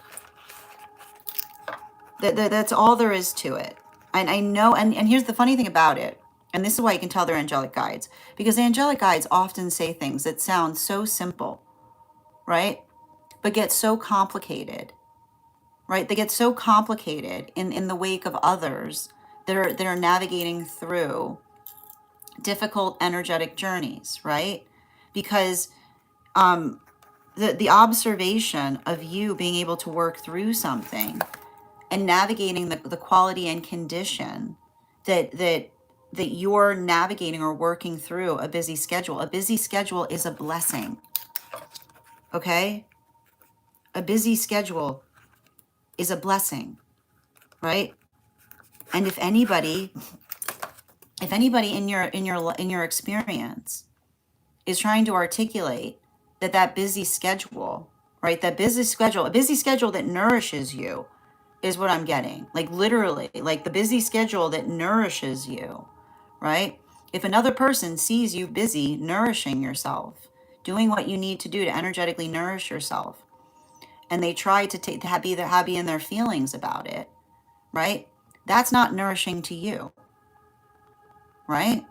That's all there is to it. And I know, and here's the funny thing about it, and this is why you can tell they're angelic guides, because the angelic guides often say things that sound so simple, right? But get so complicated, right? They get so complicated in the wake of others that are navigating through difficult energetic journeys, right? Because the observation of you being able to work through something and navigating the quality and condition that you're navigating or working through a busy schedule. A busy schedule is a blessing. Okay? A busy schedule is a blessing, right? And if anybody in your experience is trying to articulate that busy schedule, right? That busy schedule, a busy schedule that nourishes you is what I'm getting. Like literally, like the busy schedule that nourishes you, right? If another person sees you busy nourishing yourself, doing what you need to do to energetically nourish yourself, and they try to be happy in their feelings about it, right? That's not nourishing to you, right?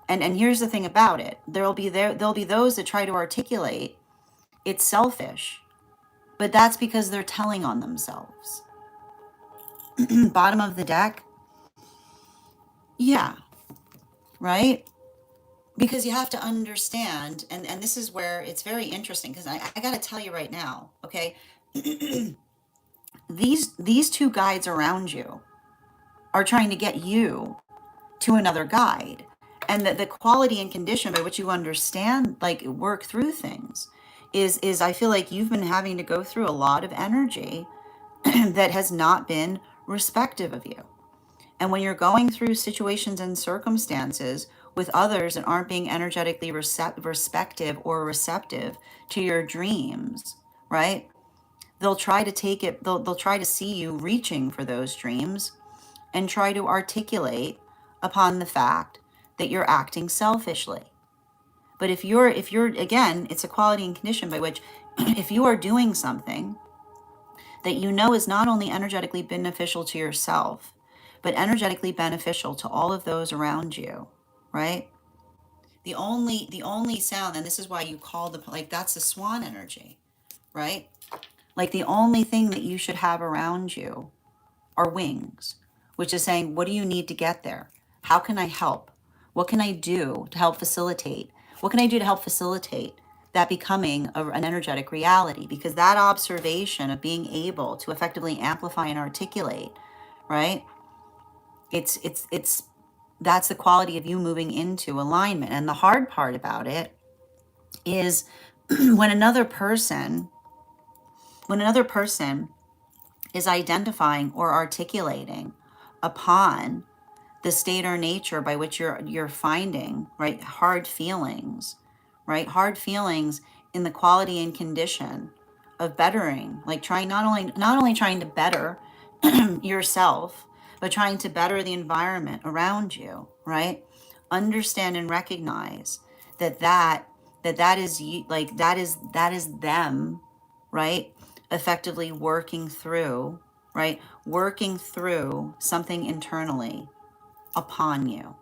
And here's the thing about it. There'll be those that try to articulate it's selfish, but that's because they're telling on themselves. Bottom of the deck. Yeah, right? Because you have to understand, and this is where it's very interesting, because I got to tell you right now, okay? These two guides around you are trying to get you to another guide. And the quality and condition by which you understand, like work through things, is I feel like you've been having to go through a lot of energy that has not been respective of you. And when you're going through situations and circumstances with others that aren't being energetically respective or receptive to your dreams, right? They'll try to take it, they'll try to see you reaching for those dreams and try to articulate upon the fact that you're acting selfishly. But if you're again, it's a quality and condition by which if you are doing something that you know is not only energetically beneficial to yourself, but energetically beneficial to all of those around you, right? The only sound, and this is why you call that's the swan energy, right? Like the only thing that you should have around you are wings, which is saying, what do you need to get there? How can I help? What can I do to help facilitate? What can I do to help facilitate that becoming an energetic reality? Because that observation of being able to effectively amplify and articulate, right? It's that's the quality of you moving into alignment. And the hard part about it is when another person is identifying or articulating upon the state or nature by which you're finding, right, hard feelings, right? Hard feelings in the quality and condition of bettering, like trying not only trying to better yourself, but trying to better the environment around you, right? Understand and recognize that is you, like that is them, right? Effectively working through, right? Working through something internally upon you.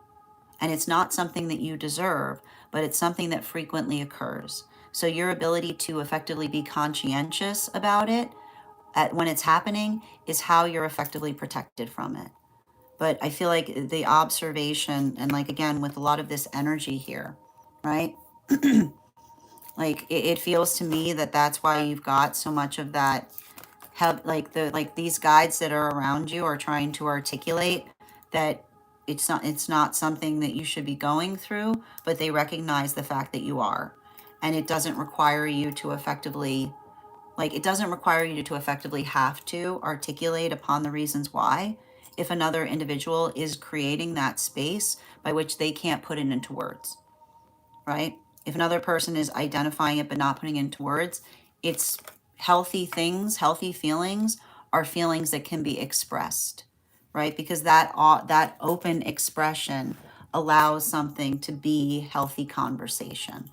And it's not something that you deserve, but it's something that frequently occurs. So your ability to effectively be conscientious about it when it's happening is how you're effectively protected from it. But I feel like the observation, and like again with a lot of this energy here, right? Like it feels to me that that's why you've got so much of that. Have like these guides that are around you are trying to articulate that it's not something that you should be going through, but they recognize the fact that you are, and it doesn't require you to effectively have to articulate upon the reasons why, if another individual is creating that space by which they can't put it into words, right? If another person is identifying it but not putting it into words, it's healthy feelings are feelings that can be expressed, right? Because that that open expression allows something to be healthy conversation.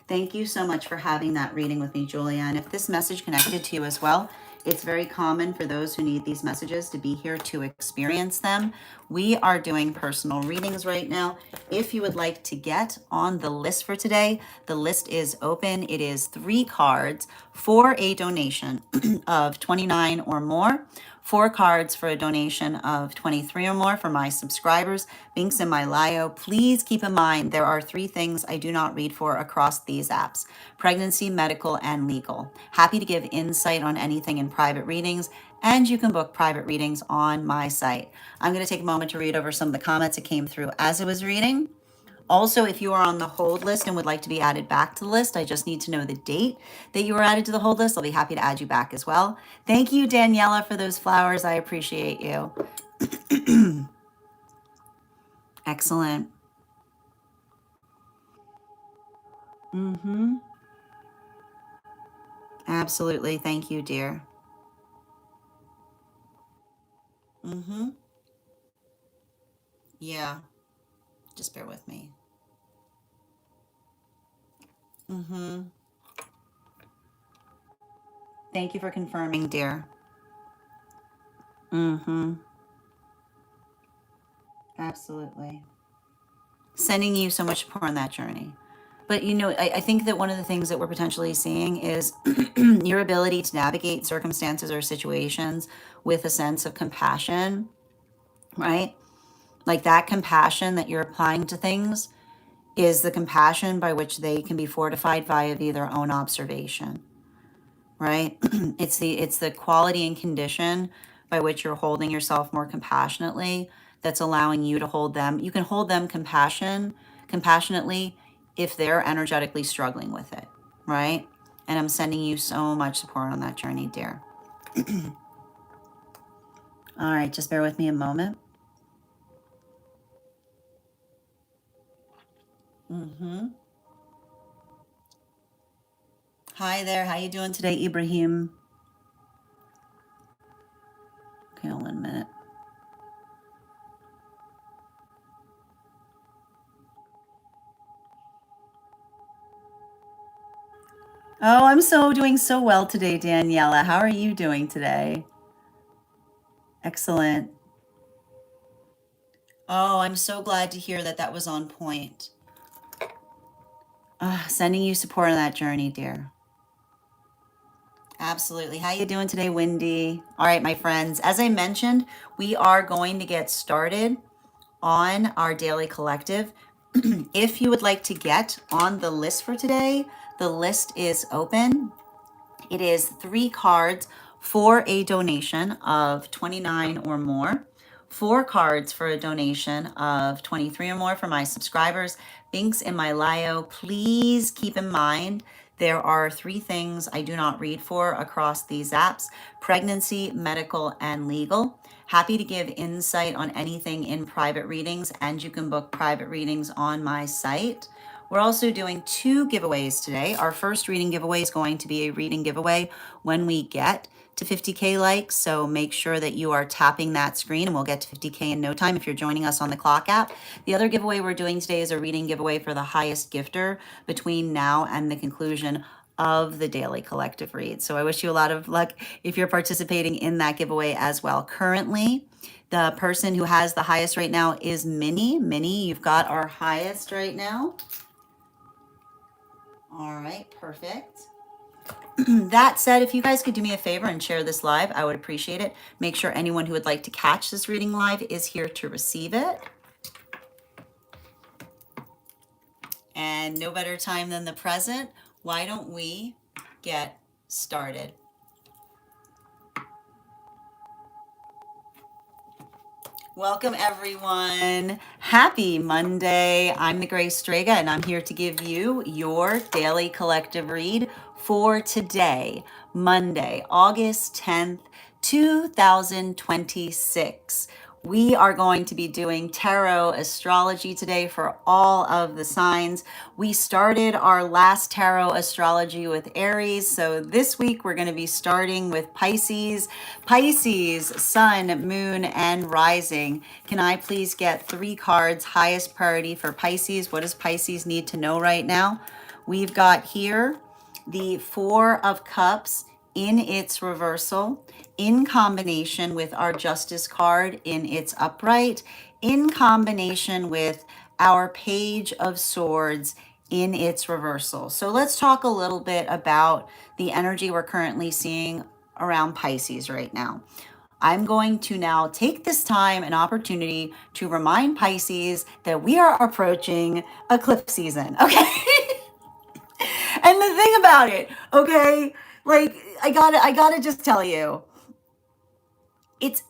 Thank you so much for having that reading with me, Julia. And if this message connected to you as well, it's very common for those who need these messages to be here to experience them. We are doing personal readings right now. If you would like to get on the list for today, the list is open. It is 3 cards for a donation of 29 or more. 4 cards for a donation of 23 or more for my subscribers. Links in my bio. Please keep in mind there are 3 things I do not read for across these apps: pregnancy, medical, and legal. Happy to give insight on anything in private readings, and you can book private readings on my site. I'm going to take a moment to read over some of the comments that came through as I was reading. Also, if you are on the hold list and would like to be added back to the list, I just need to know the date that you were added to the hold list. I'll be happy to add you back as well. Thank you, Daniela, for those flowers. I appreciate you. Excellent. Mm-hmm. Absolutely. Thank you, dear. Mm-hmm. Yeah. Just bear with me. Mm-hmm. Thank you for confirming, dear. Mm-hmm. Absolutely. Sending you so much support on that journey. But you know, I think that one of the things that we're potentially seeing is your ability to navigate circumstances or situations with a sense of compassion, right? Like that compassion that you're applying to things is the compassion by which they can be fortified via their own observation, right? It's the quality and condition by which you're holding yourself more compassionately that's allowing you to hold them. You can hold them compassionately if they're energetically struggling with it, right? And I'm sending you so much support on that journey, dear. All right, just bear with me a moment. Mm-hmm. Hi there, how you doing today, Ibrahim? Okay, hold on a minute. Oh, I'm doing so well today, Daniela. How are you doing today? Excellent. Oh, I'm so glad to hear that that was on point. Sending you support on that journey, dear. Absolutely. How you doing today, Wendy? All right, my friends. As I mentioned, we are going to get started on our daily collective. If you would like to get on the list for today, the list is open. It is 3 cards for a donation of 29 or more. 4 cards for a donation of 23 or more for my subscribers. Links in my bio. Please keep in mind there are 3 things I do not read for across these apps: pregnancy, medical, and legal. Happy to give insight on anything in private readings, and you can book private readings on my site. We're also doing 2 giveaways today. Our first reading giveaway is going to be a reading giveaway when we get to 50K likes. So make sure that you are tapping that screen and we'll get to 50K in no time if you're joining us on the clock app. The other giveaway we're doing today is a reading giveaway for the highest gifter between now and the conclusion of the daily collective read. So I wish you a lot of luck if you're participating in that giveaway as well. Currently, the person who has the highest right now is Minnie. Minnie, you've got our highest right now. All right, perfect. That said, if you guys could do me a favor and share this live, I would appreciate it. Make sure anyone who would like to catch this reading live is here to receive it. And no better time than the present. Why don't we get started? Welcome, everyone. Happy Monday. I'm the Grace Strega, and I'm here to give you your daily collective read for today, Monday, August 10th, 2026. We are going to be doing tarot astrology today for all of the signs. We started our last tarot astrology with Aries. So this week we're going to be starting with Pisces. Pisces, sun, moon, and rising. Can I please get 3 cards, highest priority for Pisces? What does Pisces need to know right now? We've got here the 4 of Cups in its reversal, in combination with our Justice card in its upright, in combination with our Page of Swords in its reversal. So let's talk a little bit about the energy we're currently seeing around Pisces right now. I'm going to now take this time and opportunity to remind Pisces that we are approaching eclipse season, okay? And the thing about it, okay, like I gotta just tell you, it's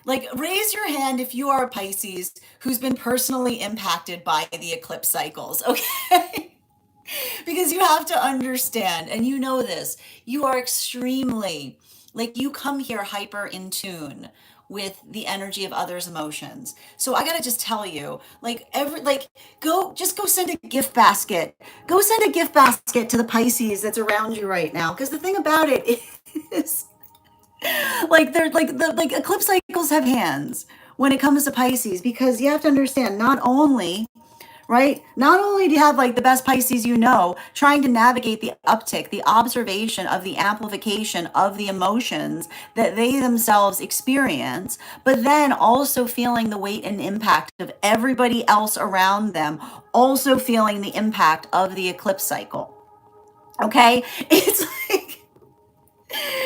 like raise your hand if you are a Pisces who's been personally impacted by the eclipse cycles, okay? Because you have to understand, and you know this, you are extremely, like you come here hyper in tune with the energy of others' emotions. So I gotta just tell you, go send a gift basket. Go send a gift basket to the Pisces that's around you right now. Because the thing about it is, like they're like eclipse cycles have hands when it comes to Pisces, because you have to understand, not only, right? Not only do you have like the best Pisces you know, trying to navigate the uptick, the observation of the amplification of the emotions that they themselves experience, but then also feeling the weight and impact of everybody else around them, also feeling the impact of the eclipse cycle. Okay?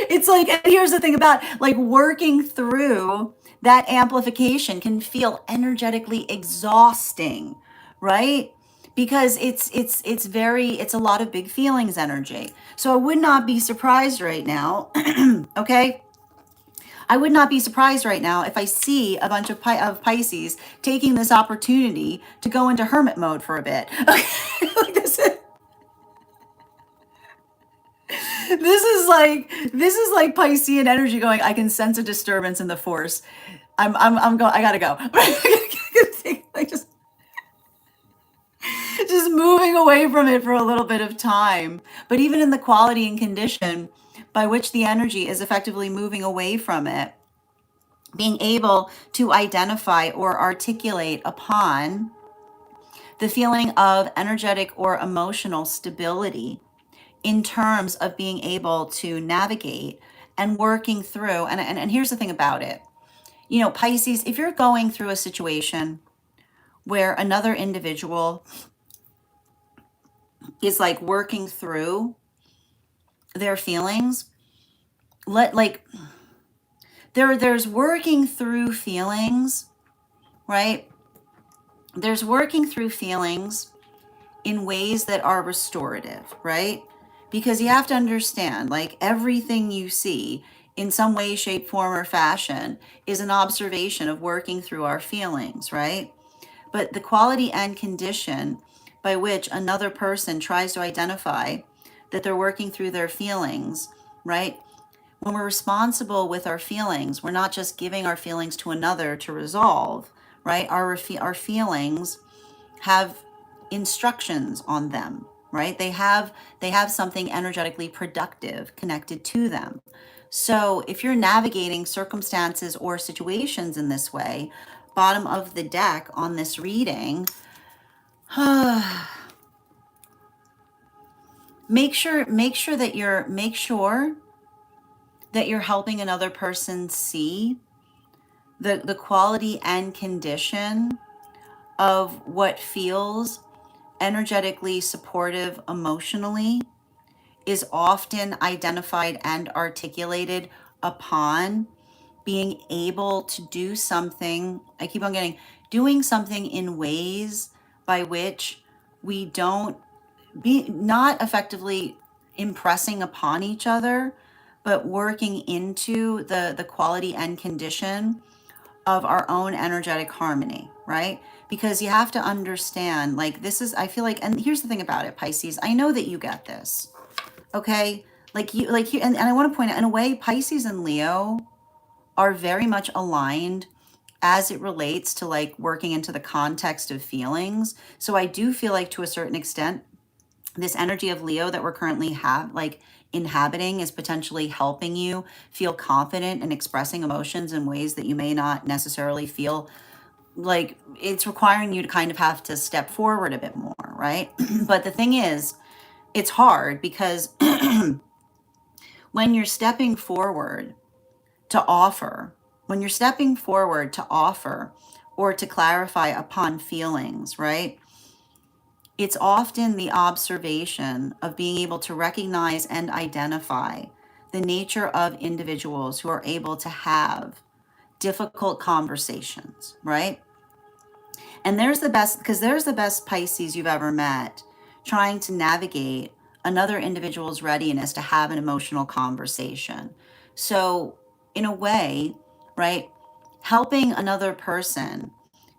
It's like, and here's the thing about like working through that amplification can feel energetically exhausting, right? Because it's a lot of big feelings energy. So I would not be surprised right now, okay? I would not be surprised right now if I see a bunch of, of Pisces taking this opportunity to go into hermit mode for a bit. Okay, like this is like Piscean energy going, I can sense a disturbance in the force. I'm going, I gotta go. Like just moving away from it for a little bit of time. But even in the quality and condition by which the energy is effectively moving away from it, being able to identify or articulate upon the feeling of energetic or emotional stability in terms of being able to navigate and working through. And here's the thing about it. You know, Pisces, if you're going through a situation where another individual is like working through their feelings, there's working through feelings, right? There's working through feelings in ways that are restorative, right? Because you have to understand, like everything you see in some way, shape, form, or fashion is an observation of working through our feelings, right? But the quality and condition by which another person tries to identify that they're working through their feelings, right? When we're responsible with our feelings, we're not just giving our feelings to another to resolve, right? Our feelings have instructions on them, right? They have something energetically productive connected to them. So if you're navigating circumstances or situations in this way, bottom of the deck on this reading, make sure that you're helping another person see the quality and condition of what feels energetically supportive emotionally is often identified and articulated upon being able to do something. I keep on getting doing something in ways by which we don't be not effectively impressing upon each other, but working into the quality and condition of our own energetic harmony, right? Because you have to understand, like, this is, I feel like, and here's the thing about it, Pisces, I know that you get this, okay? And I want to point out, in a way, Pisces and Leo are very much aligned as it relates to like working into the context of feelings. So I do feel like to a certain extent, this energy of Leo that we're currently inhabiting is potentially helping you feel confident in expressing emotions in ways that you may not necessarily feel like. It's requiring you to kind of have to step forward a bit more, right? But the thing is, it's hard because when you're stepping forward to offer, when you're stepping forward to offer or to clarify upon feelings, right? It's often the observation of being able to recognize and identify the nature of individuals who are able to have difficult conversations, right? And there's the best, because there's the best Pisces you've ever met trying to navigate another individual's readiness to have an emotional conversation. So, in a way, right, helping another person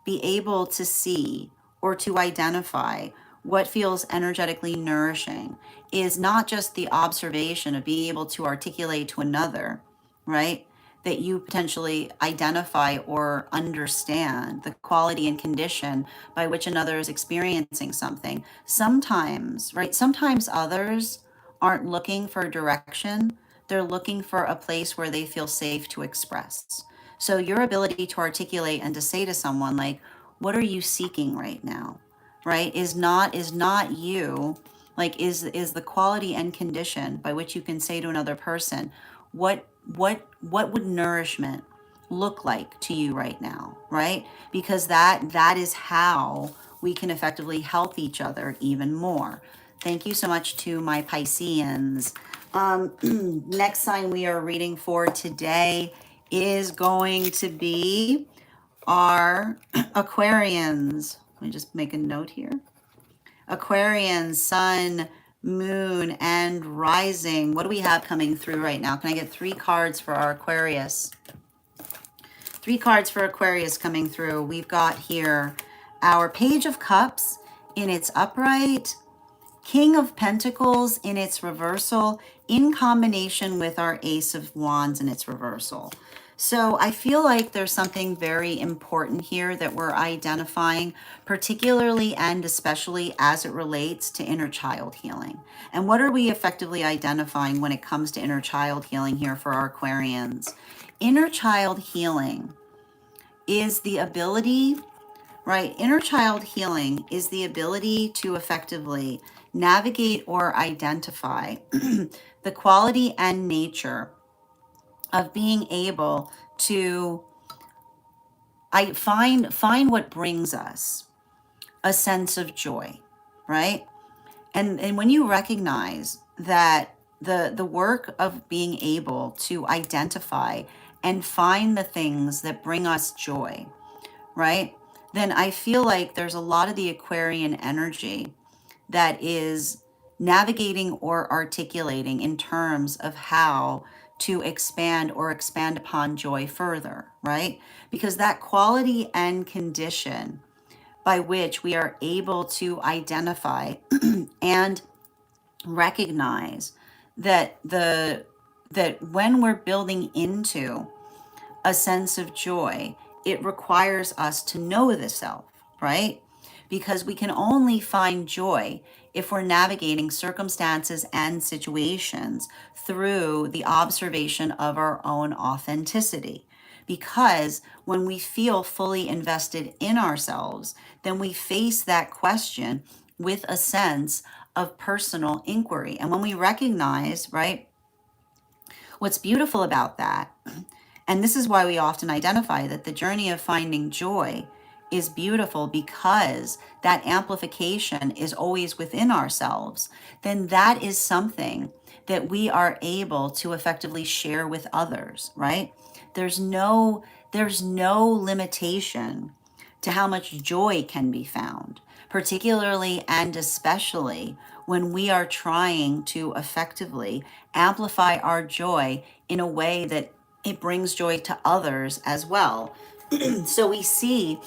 be able to see or to identify what feels energetically nourishing is not just the observation of being able to articulate to another, right? That you potentially identify or understand the quality and condition by which another is experiencing something. Sometimes, right? Sometimes others aren't looking for direction, they're looking for a place where they feel safe to express. So your ability to articulate and to say to someone like, what are you seeking right now? Right? Is not you, like is the quality and condition by which you can say to another person, what would nourishment look like to you right now, right? Because that is how we can effectively help each other even more. Thank you so much to my Pisceans. Next sign we are reading for today is going to be our Aquarians. Let me just make a note here. Aquarians, sun, moon, and rising. What do we have coming through right now? Can I get 3 cards for our Aquarius? 3 cards for Aquarius coming through. We've got here our Page of Cups in its upright, King of Pentacles in its reversal, in combination with our Ace of Wands in its reversal. So I feel like there's something very important here that we're identifying, particularly and especially as it relates to inner child healing. And what are we effectively identifying when it comes to inner child healing here for our Aquarians? Inner child healing is the ability, right? Inner child healing is the ability to effectively navigate or identify the quality and nature of being able to find what brings us a sense of joy, right? And when you recognize that the work of being able to identify and find the things that bring us joy, right? Then I feel like there's a lot of the Aquarian energy that is navigating or articulating in terms of how to expand or expand upon joy further, right? Because that quality and condition by which we are able to identify and recognize that that when we're building into a sense of joy, it requires us to know the self, right? Because we can only find joy if we're navigating circumstances and situations through the observation of our own authenticity. Because when we feel fully invested in ourselves, then we face that question with a sense of personal inquiry. And when we recognize, right, what's beautiful about that, and this is why we often identify that the journey of finding joy is beautiful because that amplification is always within ourselves, then that is something that we are able to effectively share with others, right? There's no limitation to how much joy can be found, particularly and especially when we are trying to effectively amplify our joy in a way that it brings joy to others as well. So we see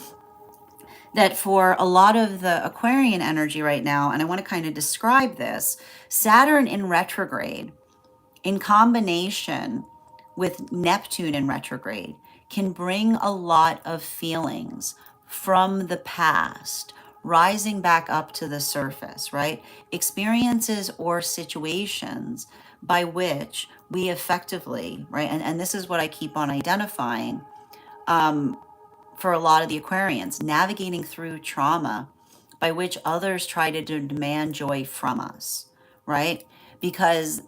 that for a lot of the Aquarian energy right now, and I want to kind of describe this, Saturn in retrograde in combination with Neptune in retrograde can bring a lot of feelings from the past rising back up to the surface, right? Experiences or situations by which we effectively, right? And this is what I keep on identifying for a lot of the Aquarians, navigating through trauma by which others try to demand joy from us, right? Because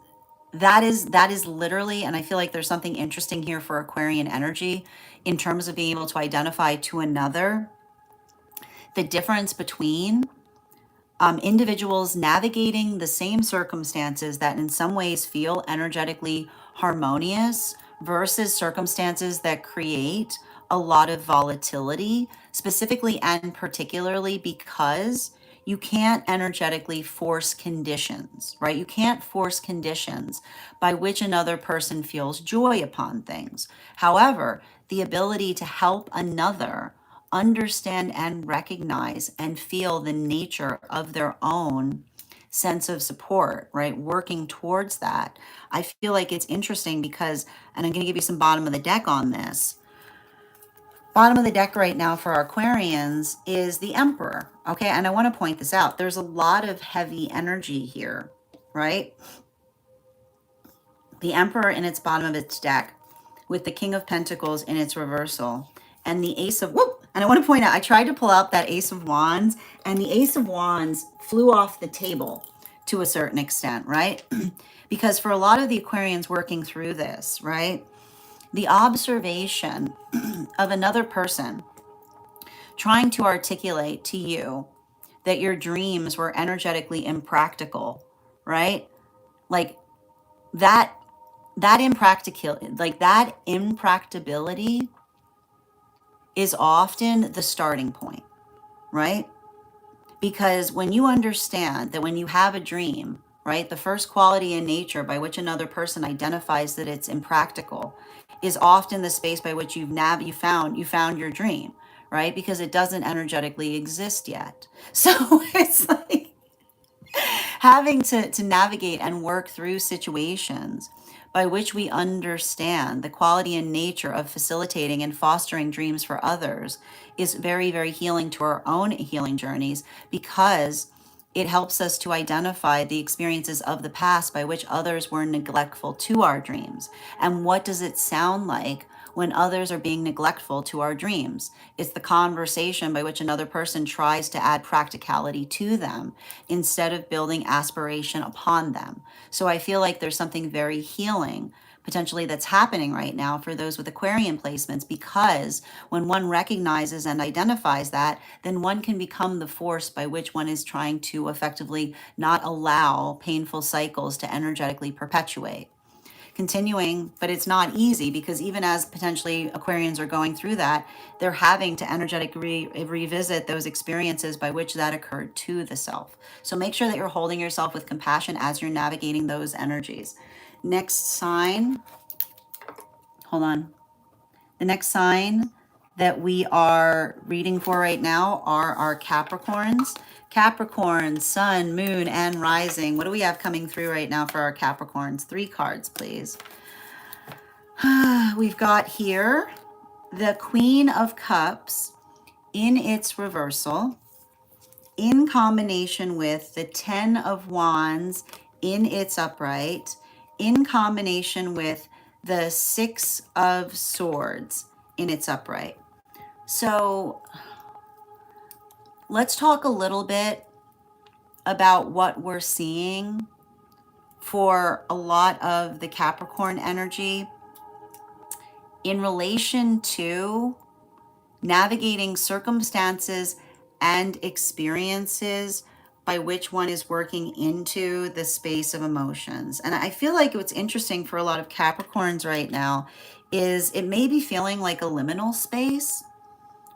that is literally, and I feel like there's something interesting here for Aquarian energy in terms of being able to identify to another the difference between individuals navigating the same circumstances that in some ways feel energetically harmonious versus circumstances that create a lot of volatility, specifically and particularly because you can't energetically force conditions, right? You can't force conditions by which another person feels joy upon things. However, the ability to help another understand and recognize and feel the nature of their own sense of support, right? Working towards that. I feel like it's interesting because, and I'm going to give you some bottom of the deck on this. Bottom of the deck right now for our Aquarians is the Emperor. Okay. And I want to point this out. There's a lot of heavy energy here, right? The Emperor in its bottom of its deck with the King of Pentacles in its reversal and the Ace of, whoop, and I want to point out, I tried to pull out that Ace of Wands and the Ace of Wands flew off the table to a certain extent, right? Because for a lot of the Aquarians working through this, right, the observation of another person trying to articulate to you that your dreams were energetically impractical, right? Like that impracticability is often the starting point, right? Because when you understand that when you have a dream, right, the first quality in nature by which another person identifies that it's impractical is often the space by which you found your dream, right? Because it doesn't energetically exist yet. So it's like having to navigate and work through situations by which we understand the quality and nature of facilitating and fostering dreams for others is very, very healing to our own healing journeys because it helps us to identify the experiences of the past by which others were neglectful to our dreams. And what does it sound like when others are being neglectful to our dreams? It's the conversation by which another person tries to add practicality to them instead of building aspiration upon them. So I feel like there's something very healing potentially that's happening right now for those with Aquarian placements, because when one recognizes and identifies that, then one can become the force by which one is trying to effectively not allow painful cycles to energetically perpetuate. Continuing, but it's not easy because even as potentially Aquarians are going through that, they're having to energetically revisit those experiences by which that occurred to the self. So make sure that you're holding yourself with compassion as you're navigating those energies. Next sign, hold on. The next sign that we are reading for right now are our Capricorns. Capricorn, Sun, Moon, and Rising. What do we have coming through right now for our Capricorns? 3 cards, please. We've got here the Queen of Cups in its reversal in combination with the 10 of Wands in its upright, in combination with the 6 of Swords in its upright. So let's talk a little bit about what we're seeing for a lot of the Capricorn energy in relation to navigating circumstances and experiences by which one is working into the space of emotions. And I feel like what's interesting for a lot of Capricorns right now is it may be feeling like a liminal space,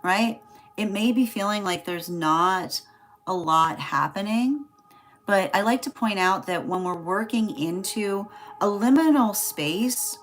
right? It may be feeling like there's not a lot happening. But I like to point out that when we're working into a liminal space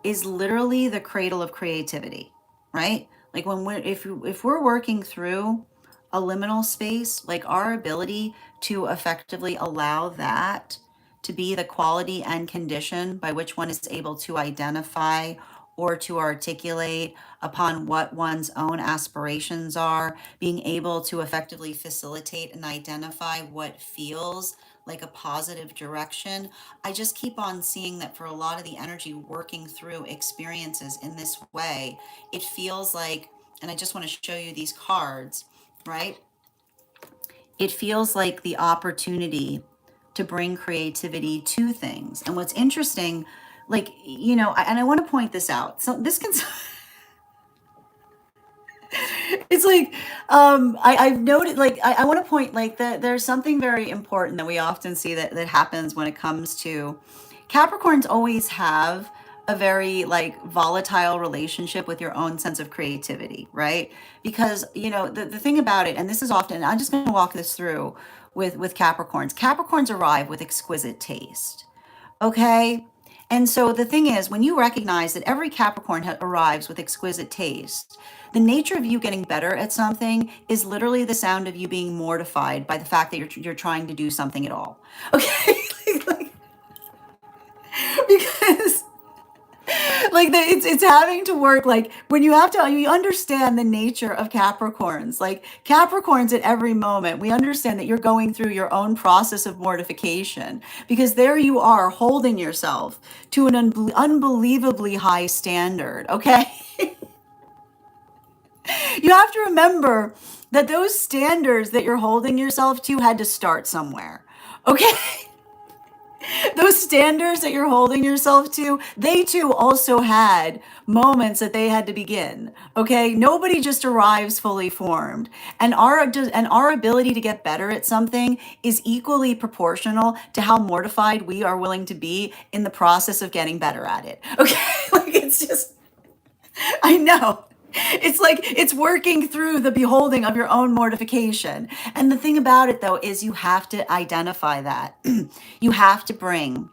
is literally the cradle of creativity, right? Like when if we're working through a liminal space, like our ability to effectively allow that to be the quality and condition by which one is able to identify or to articulate upon what one's own aspirations are, being able to effectively facilitate and identify what feels like a positive direction. I just keep on seeing that for a lot of the energy working through experiences in this way, it feels like, and I just want to show you these cards, right? It feels like the opportunity to bring creativity to things. And what's interesting, like, and I want to point this out. So this can, it's like, I've noted, like, I want to point, like, that there's something very important that we often see that happens when it comes to Capricorns always have a very like volatile relationship with your own sense of creativity, right? Because the thing about it, and this is often, I'm just going to walk this through with Capricorns. Capricorns arrive with exquisite taste. Okay. And so the thing is, when you recognize that every Capricorn arrives with exquisite taste, the nature of you getting better at something is literally the sound of you being mortified by the fact that you're trying to do something at all. Okay. Like, because like it's having to work, like when you understand the nature of Capricorns, like Capricorns at every moment we understand that you're going through your own process of mortification, because there you are holding yourself to an unbelievably high standard. Okay. You have to remember that those standards that you're holding yourself to had to start somewhere. Okay. Those standards that you're holding yourself to, they too also had moments that they had to begin. Okay, nobody just arrives fully formed, and our ability to get better at something is equally proportional to how mortified we are willing to be in the process of getting better at it. Okay, like it's just, I know. It's like it's working through the beholding of your own mortification. And the thing about it, though, is you have to identify that. You have to bring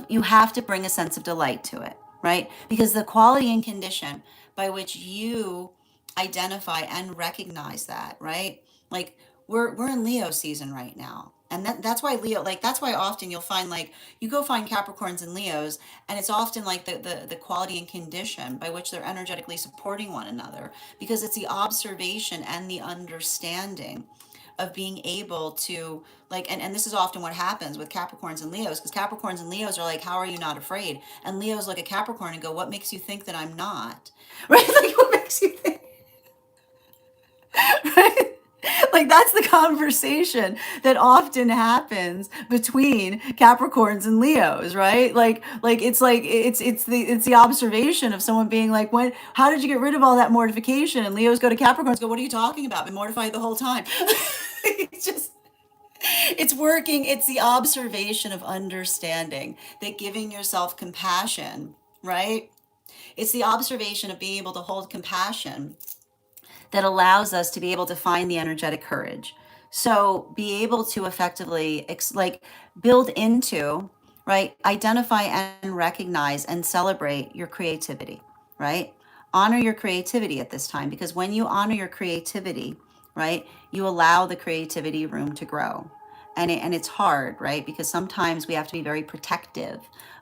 you have to bring a sense of delight to it, right? Because the quality and condition by which you identify and recognize that, right? Like we're in Leo season right now. And that's why Leo, like that's why often you'll find, like, you go find Capricorns and Leos, and it's often like the quality and condition by which they're energetically supporting one another, because it's the observation and the understanding of being able to, like, and this is often what happens with Capricorns and Leos, because Capricorns and Leos are like, how are you not afraid? And Leos look at Capricorn and go, what makes you think that I'm not? Right? Like, what makes you think? Right? Like that's the conversation that often happens between Capricorns and Leos, right? Like it's the observation of someone being like, when how did you get rid of all that mortification? And Leos go to Capricorns, go, what are you talking about? Been mortified the whole time. It's just, it's working. It's the observation of understanding that giving yourself compassion, right? It's the observation of being able to hold compassion that allows us to be able to find the energetic courage. So be able to effectively like build into, right? Identify and recognize and celebrate your creativity, right? Honor your creativity at this time, because when you honor your creativity, right, you allow the creativity room to grow. And it's hard, right? Because sometimes we have to be very protective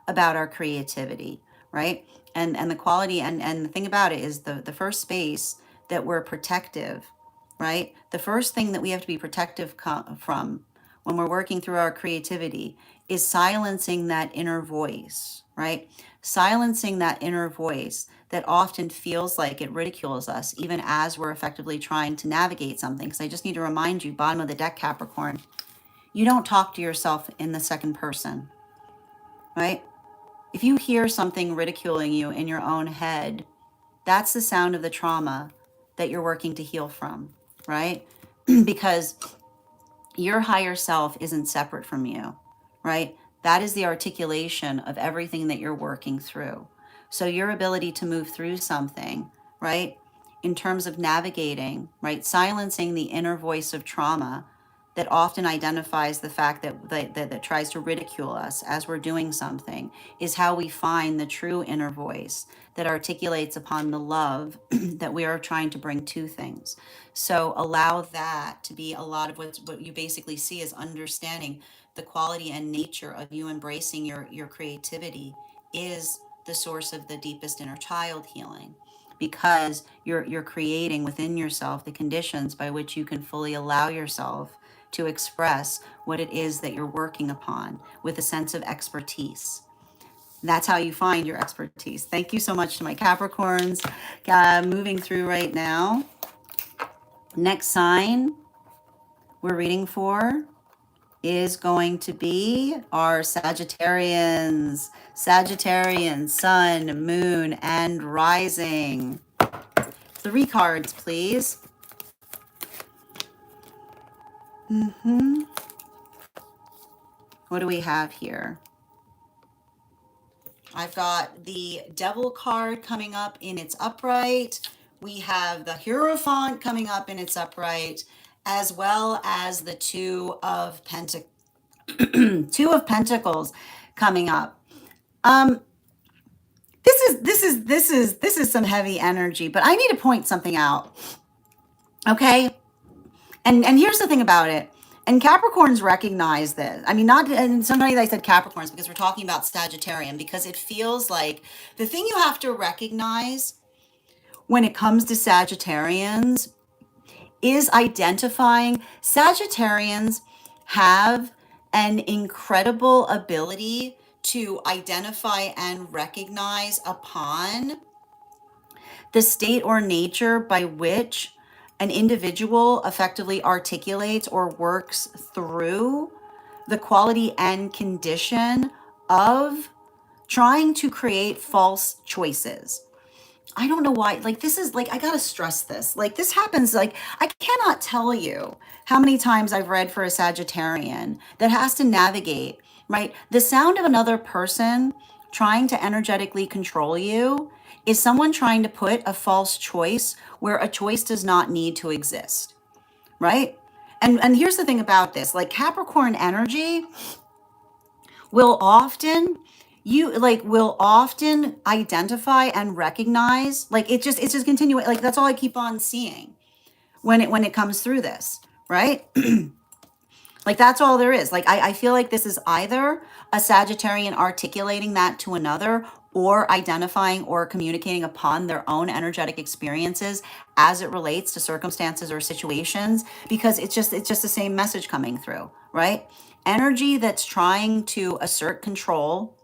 about our creativity, right? And the quality and the thing about it is the first space that we're protective, right? The first thing that we have to be protective from when we're working through our creativity is silencing that inner voice, right? Silencing that inner voice that often feels like it ridicules us, even as we're effectively trying to navigate something. Because I just need to remind you, bottom of the deck, Capricorn, you don't talk to yourself in the second person, right? If you hear something ridiculing you in your own head, that's the sound of the trauma that you're working to heal from, right? Because your higher self isn't separate from you, right? That is the articulation of everything that you're working through. So your ability to move through something, right, in terms of navigating, right, silencing the inner voice of trauma that often identifies the fact that tries to ridicule us as we're doing something, is how we find the true inner voice that articulates upon the love that we are trying to bring to things. So allow that to be a lot of what you basically see as understanding the quality and nature of you embracing your creativity is the source of the deepest inner child healing, because you're creating within yourself the conditions by which you can fully allow yourself to express what it is that you're working upon with a sense of expertise. That's how you find your expertise. Thank you so much to my Capricorns. Moving through right now. Next sign we're reading for is going to be our Sagittarians. Sagittarians, sun, moon, and rising. 3 cards, please. What do we have here? I've got the Devil card coming up in its upright. We have the Hierophant coming up in its upright, as well as the Two of Pentacles coming up. This is some heavy energy, but I need to point something out. Okay? And here's the thing about it. And Capricorns recognize this. I mean, not, and sometimes I said Capricorns because we're talking about Sagittarian, because it feels like the thing you have to recognize when it comes to Sagittarians is identifying. Sagittarians have an incredible ability to identify and recognize upon the state or nature by which an individual effectively articulates or works through the quality and condition of trying to create false choices. I don't know why, like, this is like, I gotta stress this. Like, this happens, like, I cannot tell you how many times I've read for a Sagittarian that has to navigate, right? The sound of another person trying to energetically control you is someone trying to put a false choice where a choice does not need to exist, right? And here's the thing about this, like, Capricorn energy will often identify and recognize, like, it's just continuing, like, that's all I keep on seeing when it comes through this, right? Like, that's all there is. Like, I feel like this is either a Sagittarian articulating that to another, or identifying or communicating upon their own energetic experiences as it relates to circumstances or situations, because it's just the same message coming through, right? Energy that's trying to assert control,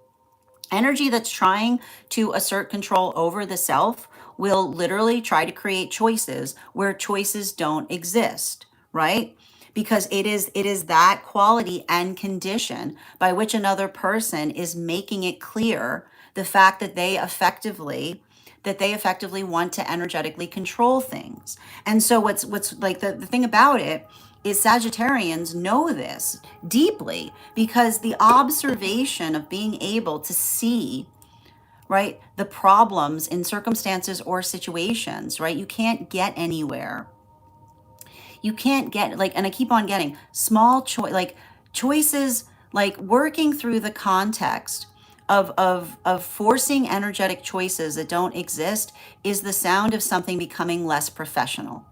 energy that's trying to assert control over the self will literally try to create choices where choices don't exist, right? Because it is that quality and condition by which another person is making it clear the fact that they effectively want to energetically control things. And so what's like the thing about it is Sagittarians know this deeply, because the observation of being able to see, right, the problems in circumstances or situations, right? You can't get anywhere. You can't get, like, and I keep on getting small choices, like working through the context of forcing energetic choices that don't exist is the sound of something becoming less professional,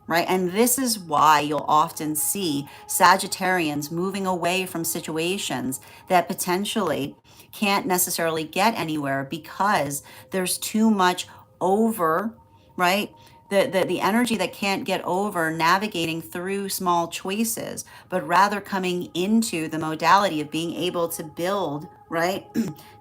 right? And this is why you'll often see Sagittarians moving away from situations that potentially can't necessarily get anywhere, because there's too much over, right? The energy that can't get over navigating through small choices, but rather coming into the modality of being able to build, right?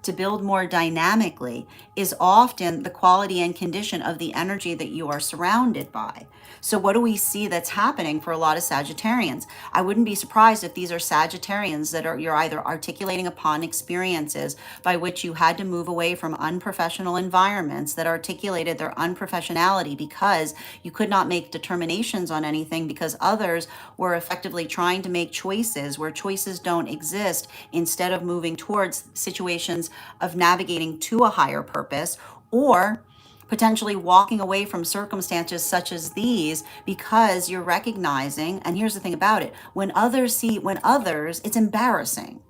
To build more dynamically is often the quality and condition of the energy that you are surrounded by. So what do we see that's happening for a lot of Sagittarians? I wouldn't be surprised if these are Sagittarians that you're either articulating upon experiences by which you had to move away from unprofessional environments that articulated their unprofessionality, because you could not make determinations on anything, because others were effectively trying to make choices where choices don't exist, instead of moving towards situations of navigating to a higher purpose, or potentially walking away from circumstances such as these, because you're recognizing, and here's the thing about it, when others, it's embarrassing,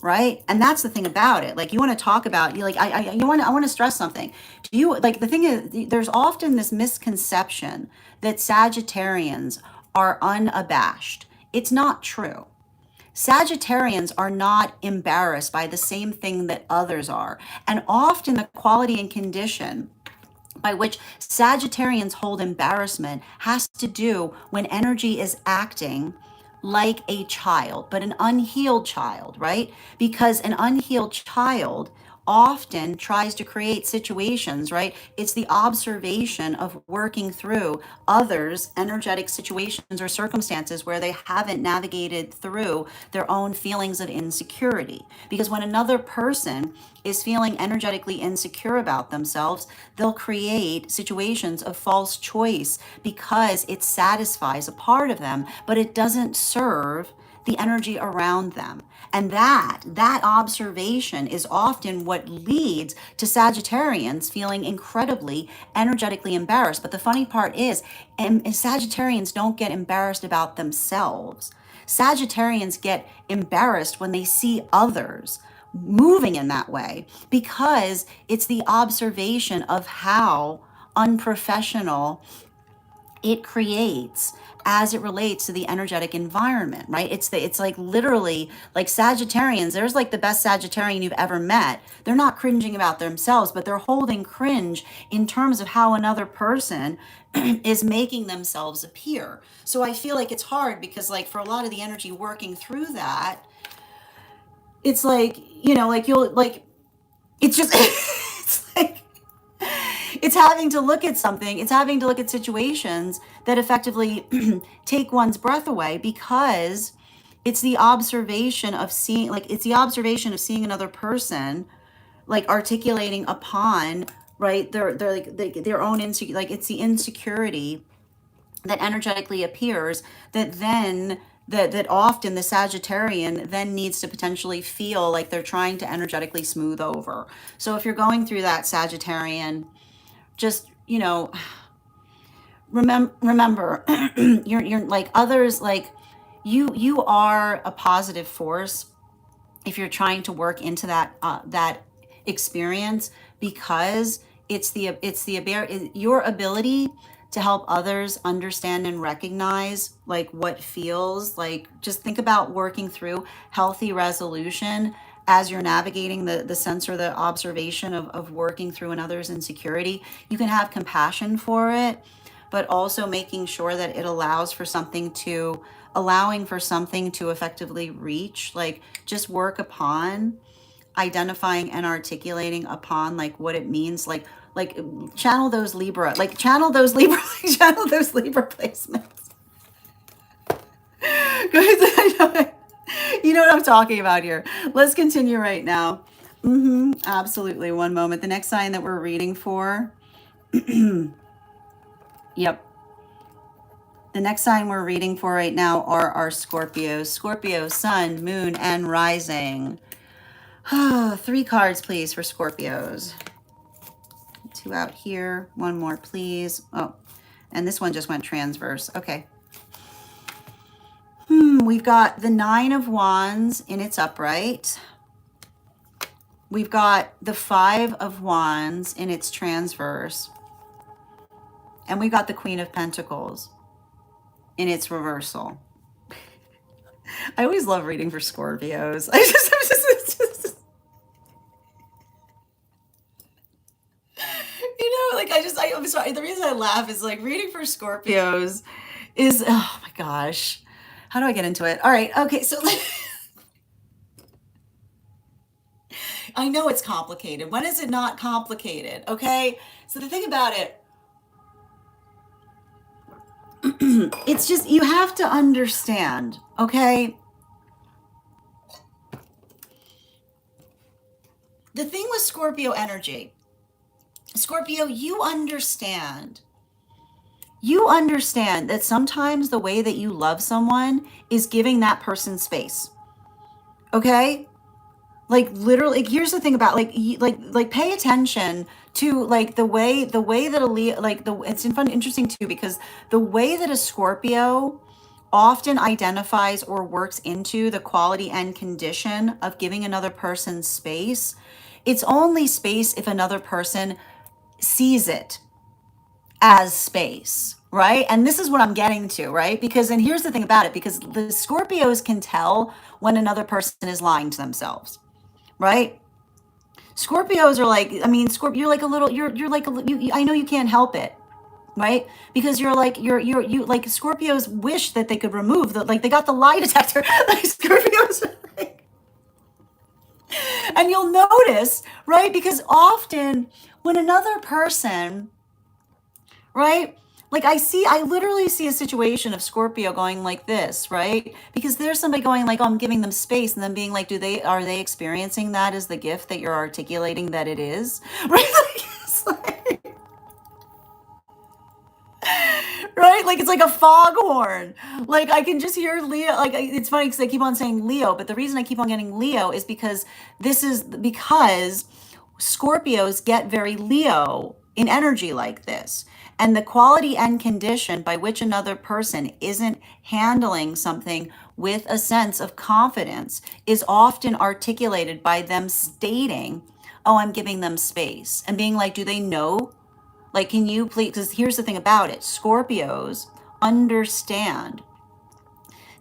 right? And that's the thing about it. Like, you want to talk about, you like, I want to stress something. Do you, like, the thing is, there's often this misconception that Sagittarians are unabashed. It's not true. Sagittarians are not embarrassed by the same thing that others are. And often the quality and condition by which Sagittarians hold embarrassment has to do when energy is acting like a child, but an unhealed child, right? Because an unhealed child often tries to create situations, right? It's the observation of working through others' energetic situations or circumstances where they haven't navigated through their own feelings of insecurity. Because when another person is feeling energetically insecure about themselves, they'll create situations of false choice because it satisfies a part of them, but it doesn't serve the energy around them. And that observation is often what leads to Sagittarians feeling incredibly energetically embarrassed. But the funny part is, Sagittarians don't get embarrassed about themselves. Sagittarians get embarrassed when they see others moving in that way because it's the observation of how unprofessional it creates as it relates to the energetic environment, right? It's like literally like Sagittarians, there's like the best Sagittarian you've ever met. They're not cringing about themselves, but they're holding cringe in terms of how another person is making themselves appear. So I feel like it's hard because like for a lot of the energy working through that, it's like, like you'll like it's just it's like it's having to look at something, it's having to look at situations that effectively take one's breath away because it's the observation of seeing another person like articulating upon, right, their own insecurity, like it's the insecurity that energetically appears that then that often the Sagittarian then needs to potentially feel like they're trying to energetically smooth over. So if you're going through that, Sagittarian, just remember you're like others, like you are a positive force if you're trying to work into that experience, because your ability to help others understand and recognize like what feels like, just think about working through healthy resolution as you're navigating the sense or the observation of working through another's insecurity. You can have compassion for it, but also making sure that it allowing for something to effectively reach, like just work upon identifying and articulating upon like what it means, like channel those Libra, channel those Libra placements. Guys, you know what I'm talking about here. Let's continue right now. Absolutely. One moment. The next sign that we're reading for. Yep. The next sign we're reading for right now are our Scorpios. Scorpio, sun, moon, and rising. 3 cards, please, for Scorpios. 2 out here. 1 more, please. Oh, and this one just went transverse. Okay. We've got the 9 of Wands in its upright. We've got the 5 of Wands in its transverse. And we've got the Queen of Pentacles in its reversal. I always love reading for Scorpios. I'm sorry. The reason I laugh is like reading for Scorpios is, oh my gosh. How do I get into it? All right. Okay. So I know it's complicated. When is it not complicated? Okay. So the thing about it, it's just, you have to understand, okay? The thing with Scorpio energy, Scorpio, you understand that sometimes the way that you love someone is giving that person space. Okay? Like literally, here's the thing about like pay attention to like the way that it's interesting too, because the way that a Scorpio often identifies or works into the quality and condition of giving another person space, it's only space if another person sees it as space. right? And this is what I'm getting to, right? Because, and here's the thing about it, because the Scorpios can tell when another person is lying to themselves, right? Scorpios are like, I mean, Scorpio, you're like a little, you're like, I know you can't help it, right? Because you're like, you like Scorpios wish that they could remove the, like they got the lie detector, like Scorpios, are like, and you'll notice, right? Because often when another person, right? Like I literally see a situation of Scorpio going like this, right? Because there's somebody going like, oh, I'm giving them space, and then being like, are they experiencing that as the gift that you're articulating that it is? Right? Like, it's like, right? Like it's like a foghorn. Like I can just hear Leo. Like it's funny because I keep on saying Leo, but the reason I keep on getting Leo is because Scorpios get very Leo in energy like this. And the quality and condition by which another person isn't handling something with a sense of confidence is often articulated by them stating, oh, I'm giving them space. And being like, do they know? Like, can you please? Because here's the thing about it, Scorpios understand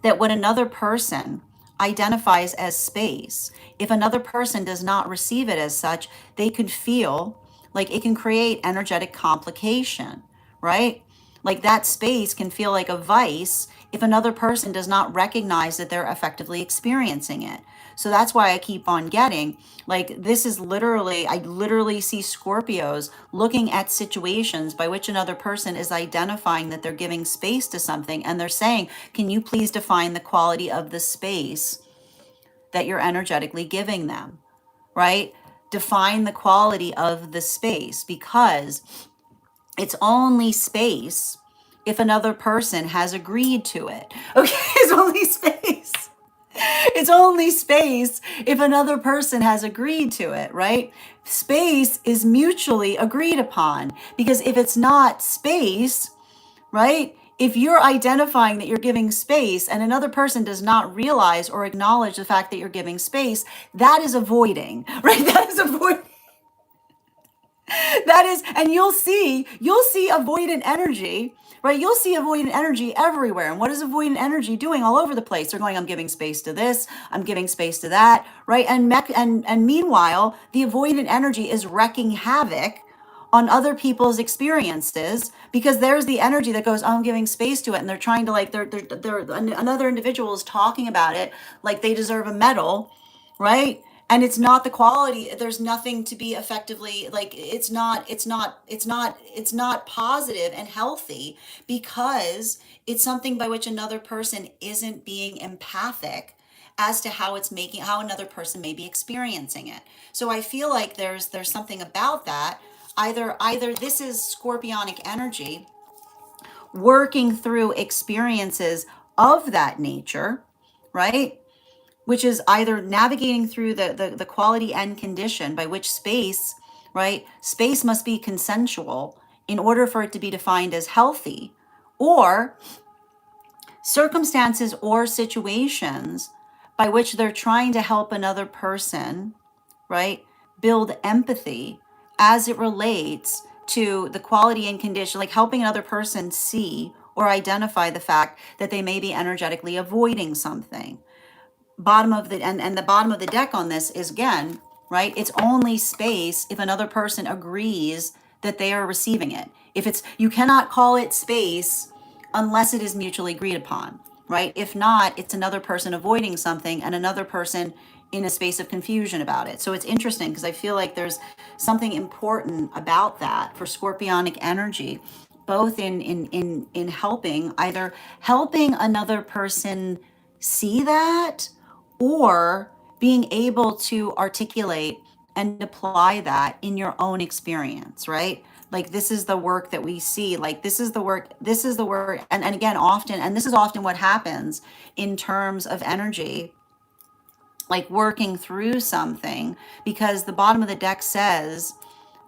that when another person identifies as space, if another person does not receive it as such, they could feel like it can create energetic complication, right? Like that space can feel like a vice if another person does not recognize that they're effectively experiencing it. So that's why I keep on getting like this is literally, I literally see Scorpios looking at situations by which another person is identifying that they're giving space to something and they're saying, can you please define the quality of the space that you're energetically giving them, right? Define the quality of the space because it's only space if another person has agreed to it. Okay, it's only space. It's only space if another person has agreed to it, right? Space is mutually agreed upon because if it's not space, right? If you're identifying that you're giving space and another person does not realize or acknowledge the fact that you're giving space, that is avoiding, right? That is avoiding. That is, and you'll see avoidant energy, right? You'll see avoidant energy everywhere. And what is avoidant energy doing all over the place? They're going, I'm giving space to this, I'm giving space to that, right? And meanwhile, the avoidant energy is wreaking havoc on other people's experiences because there's the energy that goes, oh, I'm giving space to it, and they're trying to like another individual is talking about it like they deserve a medal, right? And it's not the quality, there's nothing to be effectively like it's not positive and healthy because it's something by which another person isn't being empathic as to how another person may be experiencing it. So I feel like there's something about that. Either this is scorpionic energy working through experiences of that nature, right? Which is either navigating through the quality and condition by which space, right? Space must be consensual in order for it to be defined as healthy, or circumstances or situations by which they're trying to help another person, right? Build empathy as it relates to the quality and condition, like helping another person see or identify the fact that they may be energetically avoiding something. Bottom of the and the bottom of the deck on this is again, right? It's only space if another person agrees that they are receiving it. If it's, you cannot call it space unless it is mutually agreed upon, right? If not, it's another person avoiding something and another person in a space of confusion about it. So it's interesting because I feel like there's something important about that for scorpionic energy, both in helping, either helping another person see that or being able to articulate and apply that in your own experience, right? Like this is the work that we see, like this is the work, and again often, and this is often what happens in terms of energy, like working through something, because the bottom of the deck says,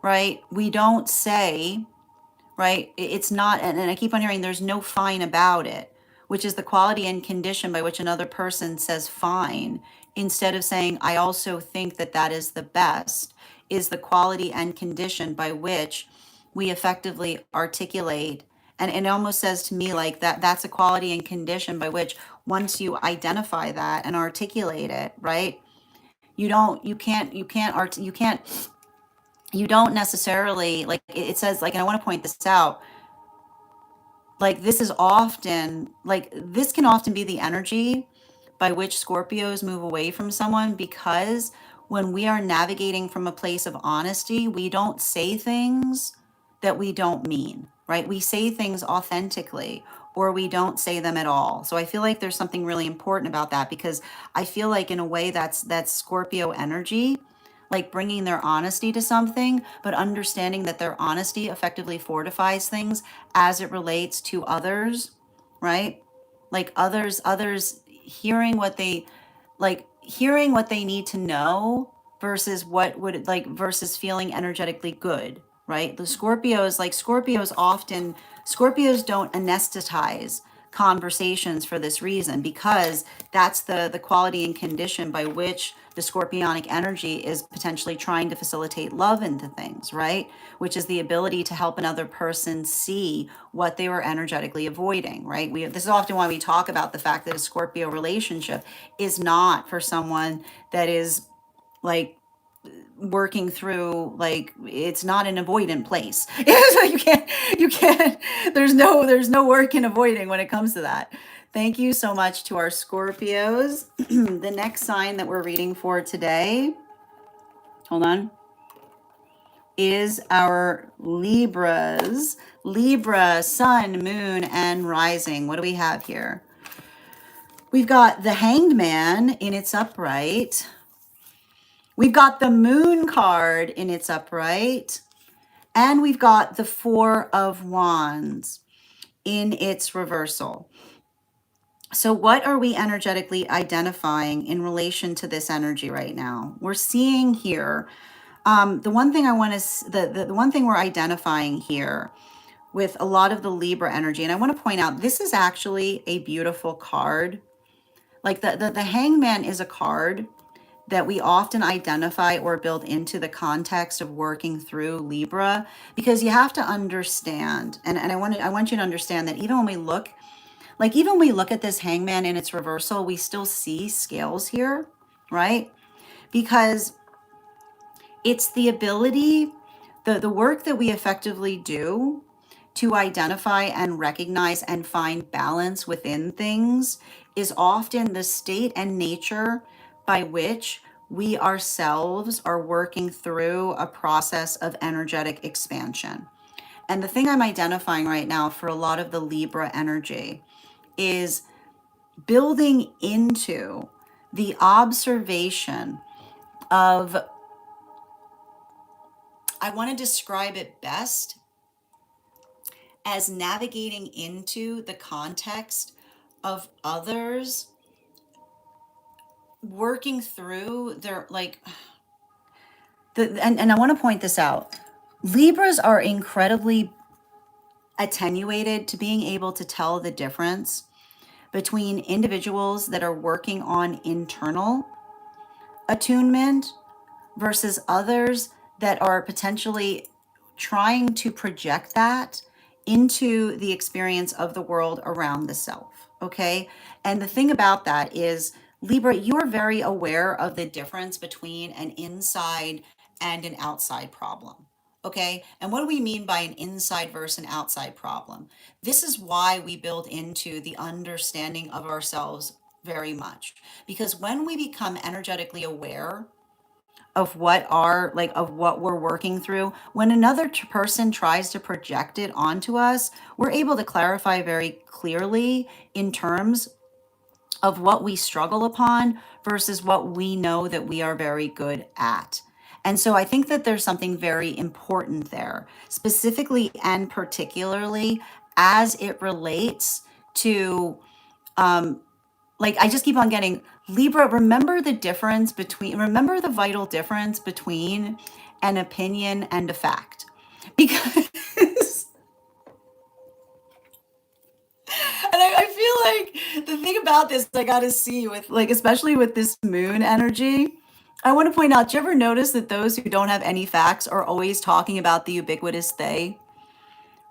right, we don't say, right? It's not, and I keep on hearing there's no fine about it, which is the quality and condition by which another person says fine, instead of saying, I also think that that is the best, is the quality and condition by which we effectively articulate And it almost says to me like that's a quality and condition by which once you identify that and articulate it, right? You can't, you don't necessarily, like it says, like, and I want to point this out, like this is often, like this can often be the energy by which Scorpios move away from someone, because when we are navigating from a place of honesty, we don't say things that we don't mean, right? We say things authentically, or we don't say them at all. So I feel like there's something really important about that, because I feel like in a way that's Scorpio energy, like bringing their honesty to something, but understanding that their honesty effectively fortifies things as it relates to others, right? Like others hearing what they, like hearing what they need to know versus what would, like, versus feeling energetically good, right? The Scorpios, like Scorpios often, Scorpios don't anesthetize conversations for this reason, because that's the quality and condition by which the scorpionic energy is potentially trying to facilitate love into things, right? Which is the ability to help another person see what they were energetically avoiding, right? This is often why we talk about the fact that a Scorpio relationship is not for someone that is like working through, like it's not an avoidant place. So you can't there's no work in avoiding when it comes to that. Thank you so much to our Scorpios. The next sign that we're reading for today, hold on, is our Libras. Libra, sun, moon, and rising. What do we have here? We've got the Hanged Man in its upright. We've got the Moon card in its upright. And we've got the Four of Wands in its reversal. So what are we energetically identifying in relation to this energy right now? We're seeing here, the one thing I want to, the one thing we're identifying here with a lot of the Libra energy, and I want to point out, this is actually a beautiful card. Like the Hangman is a card that we often identify or build into the context of working through Libra, because you have to understand, and I want you to understand that even when we look, like even when we look at this Hangman in its reversal, we still see scales here, right? Because it's the ability, the work that we effectively do to identify and recognize and find balance within things is often the state and nature by which we ourselves are working through a process of energetic expansion. And the thing I'm identifying right now for a lot of the Libra energy is building into the observation of, I want to describe it best as navigating into the context of others working through their, like, and I want to point this out. Libras are incredibly attenuated to being able to tell the difference between individuals that are working on internal attunement versus others that are potentially trying to project that into the experience of the world around the self. Okay. And the thing about that is, Libra, you're very aware of the difference between an inside and an outside problem. Okay. And what do we mean by an inside versus an outside problem? This is why we build into the understanding of ourselves very much. Because when we become energetically aware of of what we're working through, when another person tries to project it onto us, we're able to clarify very clearly in terms of what we struggle upon versus what we know that we are very good at. And so I think that there's something very important there, specifically and particularly as it relates to, like, I just keep on getting, Libra, remember remember the vital difference between an opinion and a fact. Because, and I feel like the thing about this, I got to see with, like, especially with this moon energy, I want to point out, do you ever notice that those who don't have any facts are always talking about the ubiquitous they,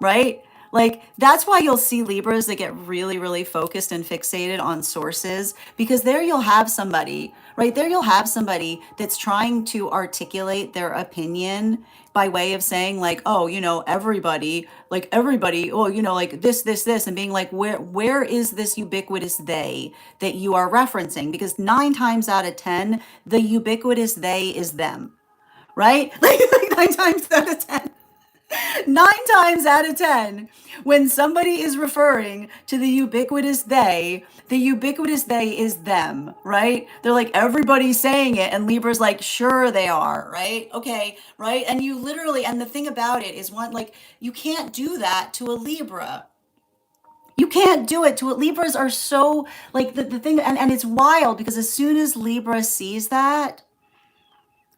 right? Like, that's why you'll see Libras that get really, really focused and fixated on sources, because there you'll have somebody, right? There you'll have somebody that's trying to articulate their opinion by way of saying, like, oh, everybody, oh, like this, and being like, where is this ubiquitous they that you are referencing? Because 9 times out of 10, the ubiquitous they is them, right? Like 9 times out of 10. 9 times out of 10, when somebody is referring to the ubiquitous they is them, right? They're like, everybody's saying it, and Libra's like, sure they are, right? Okay, right? And you literally, and the thing about it is, one, like, you can't do that to a Libra. You can't do it to it. Libras are so, like, the thing, and it's wild because as soon as Libra sees that,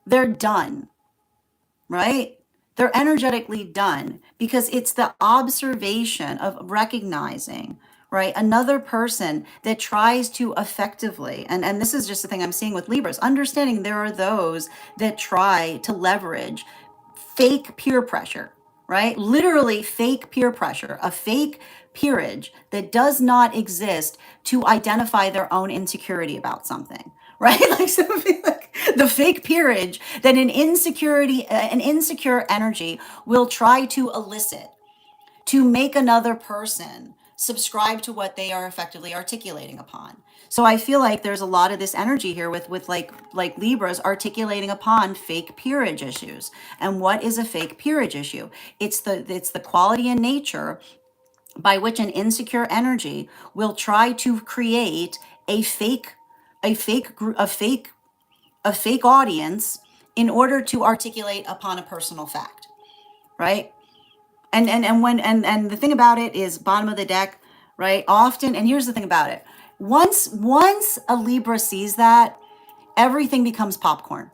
they're done, right? They're energetically done because it's the observation of recognizing, right, another person that tries to effectively, and this is just the thing I'm seeing with Libras, understanding there are those that try to leverage fake peer pressure, right? Literally fake peer pressure, a fake peerage that does not exist to identify their own insecurity about something, right? Like, something like the fake peerage that an insecure energy will try to elicit to make another person subscribe to what they are effectively articulating upon. So I feel like there's a lot of this energy here with like Libras articulating upon fake peerage issues. And what is a fake peerage issue? It's the quality and nature by which an insecure energy will try to create a fake audience in order to articulate upon a personal fact, right? And the thing about it is, bottom of the deck, right? Often, and here's the thing about it. Once a Libra sees that, everything becomes popcorn.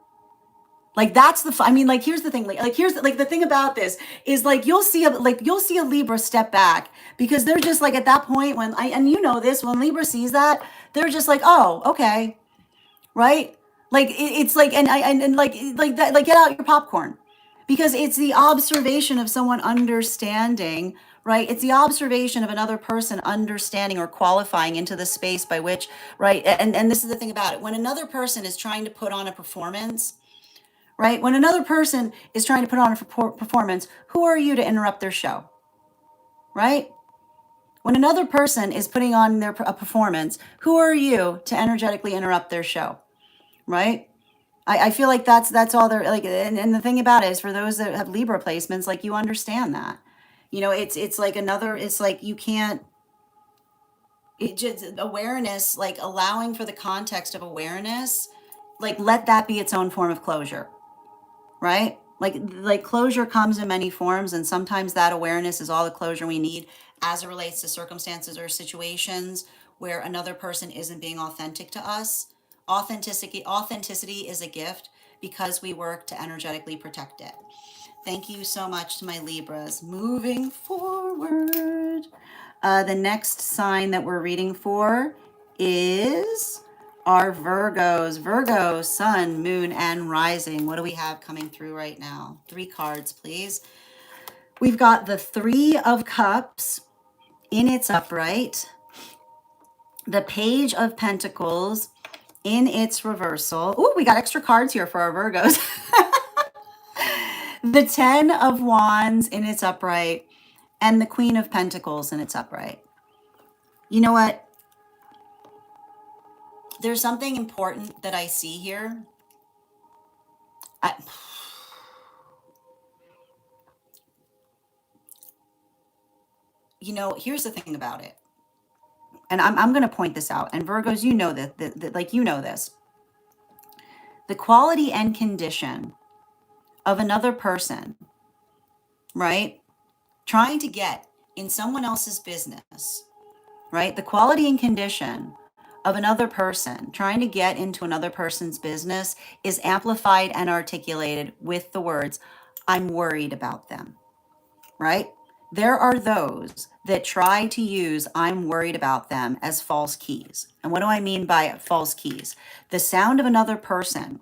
Like, that's I mean, like, here's the thing. Like here's like the thing about this is, like, you'll see a Libra step back because they're just like, at that point, when and you know this, when Libra sees that, they're just like, oh, okay, right? Like, it's like, and like that, like, get out your popcorn, because it's the observation of someone understanding, right? It's the observation of another person understanding or qualifying into the space by which, right? And this is the thing about it. When another person is trying to put on a performance, right? When another person is trying to put on a performance, who are you to interrupt their show, right? When another person is putting on a performance, who are you to energetically interrupt their show, right? I feel like that's all they're like, and the thing about it is, for those that have Libra placements, like, you understand that, it's like it's like, you can't, it just, awareness, like, allowing for the context of awareness, like, let that be its own form of closure, right? Like closure comes in many forms, and sometimes that awareness is all the closure we need as it relates to circumstances or situations where another person isn't being authentic to us. Authenticity is a gift because we work to energetically protect it. Thank you so much to my Libras. Moving forward, the next sign that we're reading for is our Virgos. Virgo, sun, moon, and rising. What do we have coming through right now? 3 cards, please. We've got the 3 of Cups in its upright, the Page of Pentacles in its reversal. Ooh, we got extra cards here for our Virgos. The 10 of Wands in its upright, and the Queen of Pentacles in its upright. You know what? There's something important that I see here. Here's the thing about it. And I'm going to point this out. And Virgos, you know that, like, you know this. The quality and condition of another person, right? Trying to get in someone else's business, right? The quality and condition of another person trying to get into another person's business is amplified and articulated with the words, I'm worried about them, right? There are those that try to use I'm worried about them as false keys. And what do I mean by false keys? The sound of another person,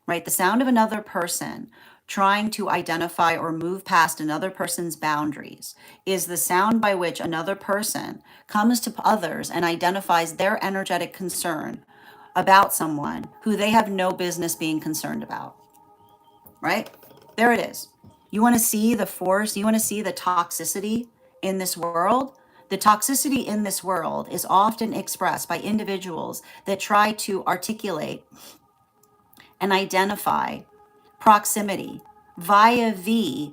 right? The sound of another person trying to identify or move past another person's boundaries is the sound by which another person comes to others and identifies their energetic concern about someone who they have no business being concerned about, right? There it is. You want to see the force, you want to see the toxicity in this world? The toxicity in this world is often expressed by individuals that try to articulate and identify proximity via the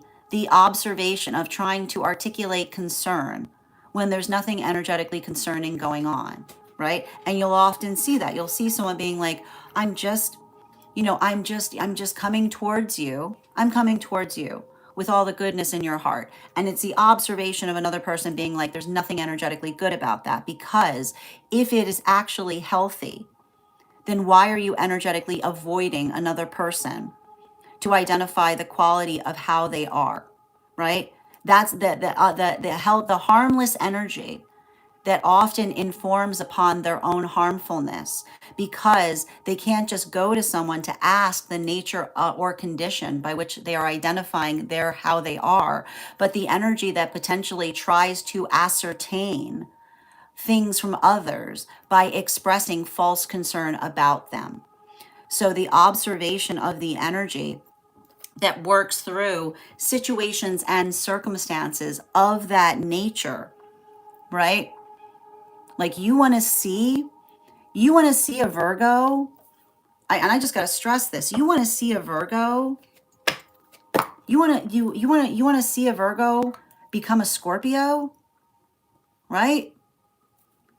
observation of trying to articulate concern when there's nothing energetically concerning going on, right? And you'll often see that. You'll see someone being like, I'm just coming towards you. I'm coming towards you with all the goodness in your heart. And it's the observation of another person being like, there's nothing energetically good about that, because if it is actually healthy, then why are you energetically avoiding another person to identify the quality of how they are, right? That's the harmless energy that often informs upon their own harmfulness, because they can't just go to someone to ask the nature or condition by which they are identifying their how they are, but the energy that potentially tries to ascertain things from others by expressing false concern about them. So the observation of the energy that works through situations and circumstances of that nature, right? Like you want to see a Virgo. And I just got to stress this. You want to see a Virgo. You want to see a Virgo become a Scorpio, right?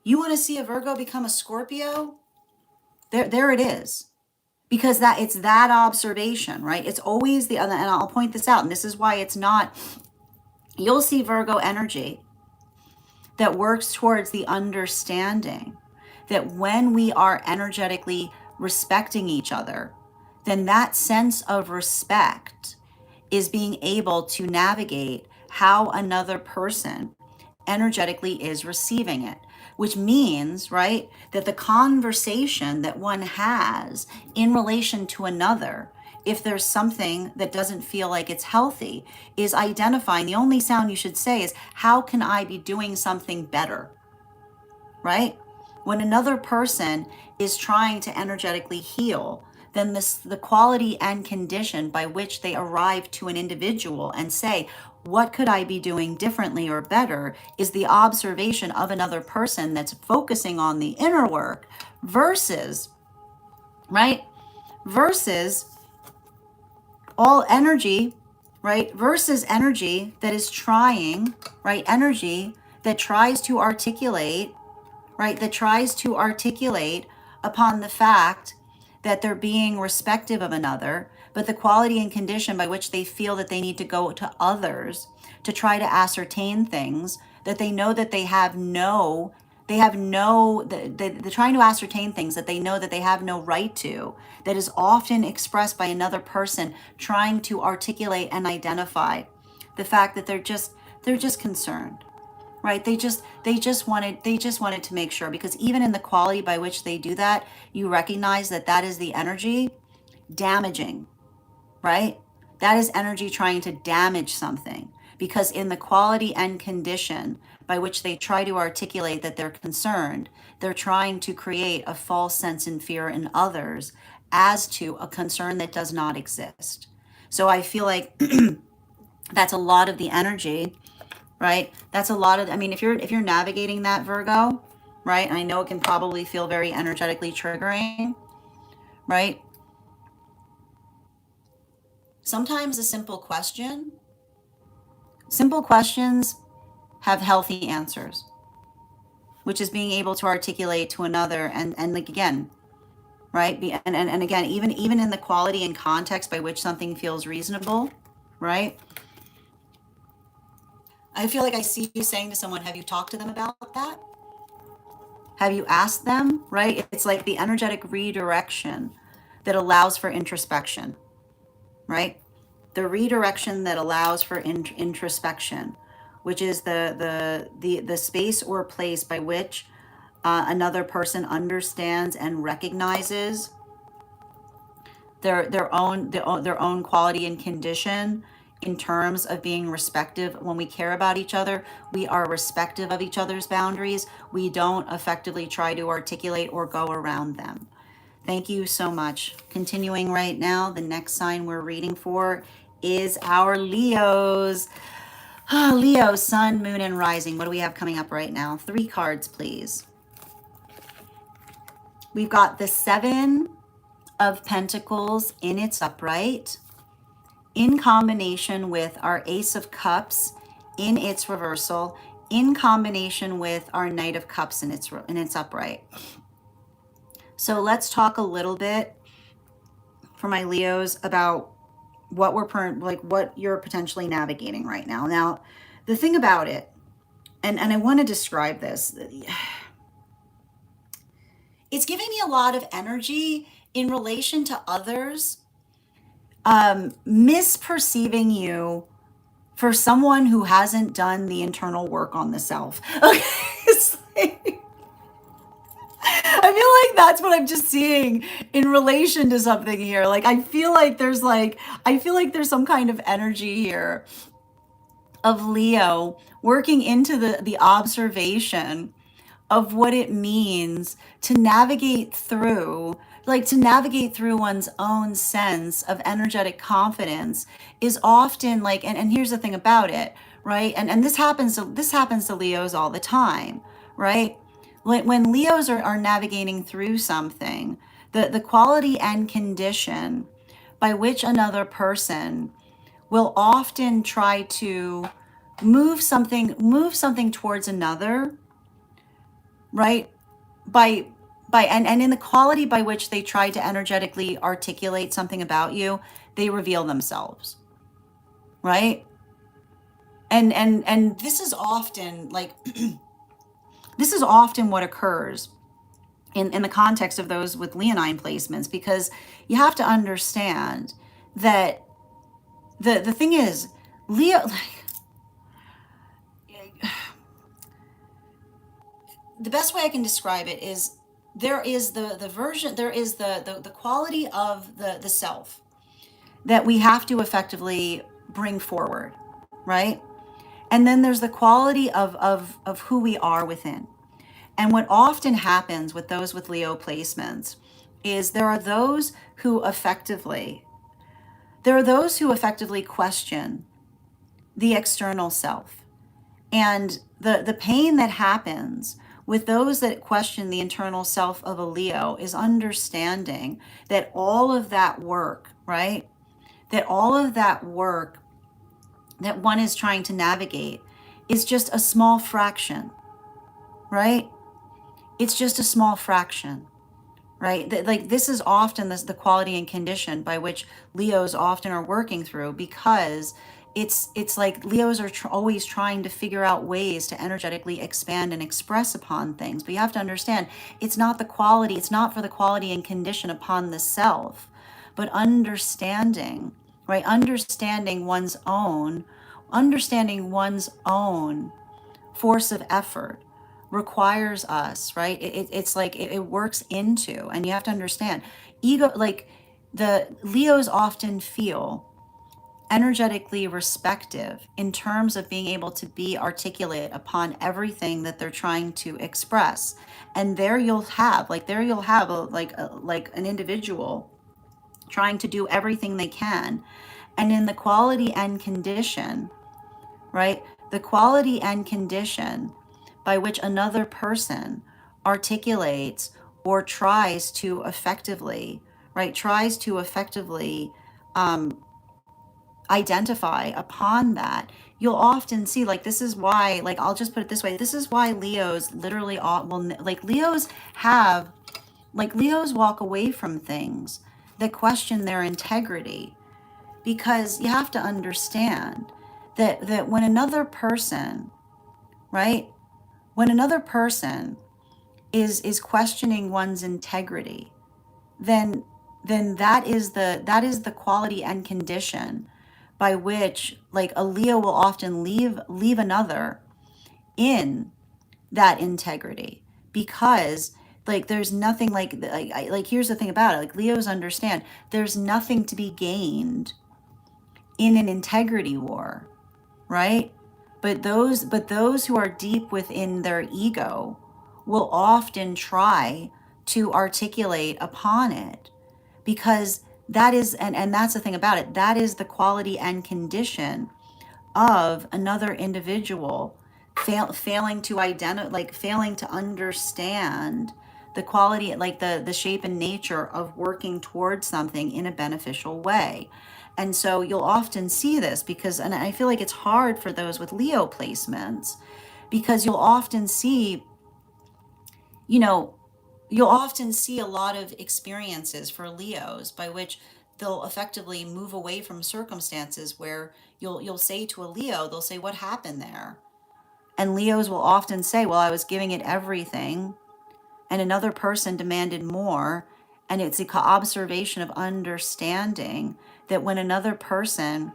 You want to see a Virgo become a Scorpio? There it is. Because that it's that observation, right? It's always the other, and I'll point this out, and this is why it's not, you'll see Virgo energy that works towards the understanding that when we are energetically respecting each other, then that sense of respect is being able to navigate how another person energetically is receiving it, which means, right, that the conversation that one has in relation to another, if there's something that doesn't feel like it's healthy, is identifying. The only sound you should say is, how can I be doing something better, right? When another person is trying to energetically heal, then the quality and condition by which they arrive to an individual and say, what could I be doing differently or better, is the observation of another person that's focusing on the inner work versus, right? Versus all energy, right? Versus energy that is trying, right? Energy that tries to articulate, right? That tries to articulate upon the fact that they're being respectful of another, but the quality and condition by which they feel that they need to go to others to try to ascertain things that they know that they're trying to ascertain things that they know that they have no right to, that is often expressed by another person trying to articulate and identify the fact that they're just concerned, right? They just wanted to make sure, because even in the quality by which they do that, you recognize that that is the energy damaging, right? That is energy trying to damage something, because in the quality and condition by which they try to articulate that they're concerned, they're trying to create a false sense and fear in others as to a concern that does not exist. So I feel like that's a lot of the energy, right? That's a lot of, I mean, if you're navigating that, Virgo, right? And I know it can probably feel very energetically triggering, right? Sometimes simple questions have healthy answers, which is being able to articulate to another and like, again, right? And again, even in the quality and context by which something feels reasonable, right? I feel like I see you saying to someone, have you talked to them about that? Have you asked them, right? It's like the energetic redirection that allows for introspection, right? The redirection that allows for introspection, which is the space or place by which another person understands and recognizes their own quality and condition in terms of being respective. When we care about each other, we are respective of each other's boundaries. We don't effectively try to articulate or go around them. Thank you so much. Continuing right now, the next sign we're reading for is our Leos. Leo, sun, moon, and rising. What do we have coming up right now? 3 cards, please. We've got the 7 of Pentacles in its upright, in combination with our Ace of Cups in its reversal, in combination with our Knight of Cups in its upright. So let's talk a little bit for my Leos about what what you're potentially navigating right now. Now, the thing about it, and I want to describe this, it's giving me a lot of energy in relation to others misperceiving you for someone who hasn't done the internal work on the self. Okay, it's like, I feel like that's what I'm just seeing in relation to something here. Like I feel like there's some kind of energy here of Leo working into the observation of what it means to navigate through one's own sense of energetic confidence is often like, and here's the thing about it, right? And this happens to Leos all the time, right? When Leos are navigating through something, the quality and condition by which another person will often try to move something towards another, right? And in the quality by which they try to energetically articulate something about you, they reveal themselves, right? And this is often like this is often what occurs in the context of those with Leonine placements, because you have to understand that the thing is, Leo, the best way I can describe it is there is the quality of the self that we have to effectively bring forward, right? And then there's the quality of who we are within. And what often happens with those with Leo placements is there are those who effectively question the external self. And the pain that happens with those that question the internal self of a Leo is understanding that all of that work, right? That all of that work that one is trying to navigate is just a small fraction, right? It's just a small fraction, right? Like this is often the quality and condition by which Leos often are working through, because it's like Leos are always trying to figure out ways to energetically expand and express upon things. But you have to understand, it's not for the quality and condition upon the self, but understanding, right? Understanding one's own force of effort requires us, right? It's like it works into, and you have to understand, ego, like the Leos often feel energetically respective in terms of being able to be articulate upon everything that they're trying to express. And there you'll have an individual trying to do everything they can. And in the quality and condition, right? The quality and condition by which another person articulates or tries to effectively identify upon that, you'll often see, like, this is why, like, I'll just put it this way, this is why Leos literally Leos walk away from things that question their integrity, because you have to understand that when another person, right, when another person is questioning one's integrity, then that is the quality and condition by which, like, a Leo will often leave another in that integrity, because like there's nothing like here's the thing about it. Like Leos understand there's nothing to be gained in an integrity war, right? But those who are deep within their ego will often try to articulate upon it, because that is, and that's the thing about it, that is the quality and condition of another individual failing to identify, like failing to understand the quality, like the shape and nature of working towards something in a beneficial way. And so you'll often see this because, and I feel like it's hard for those with Leo placements, because you'll often see, you know, you'll often see a lot of experiences for Leos by which they'll effectively move away from circumstances where you'll say to a Leo, they'll say, "What happened there?" And Leos will often say, "Well, I was giving it everything, and another person demanded more." And it's the observation of understanding that when another person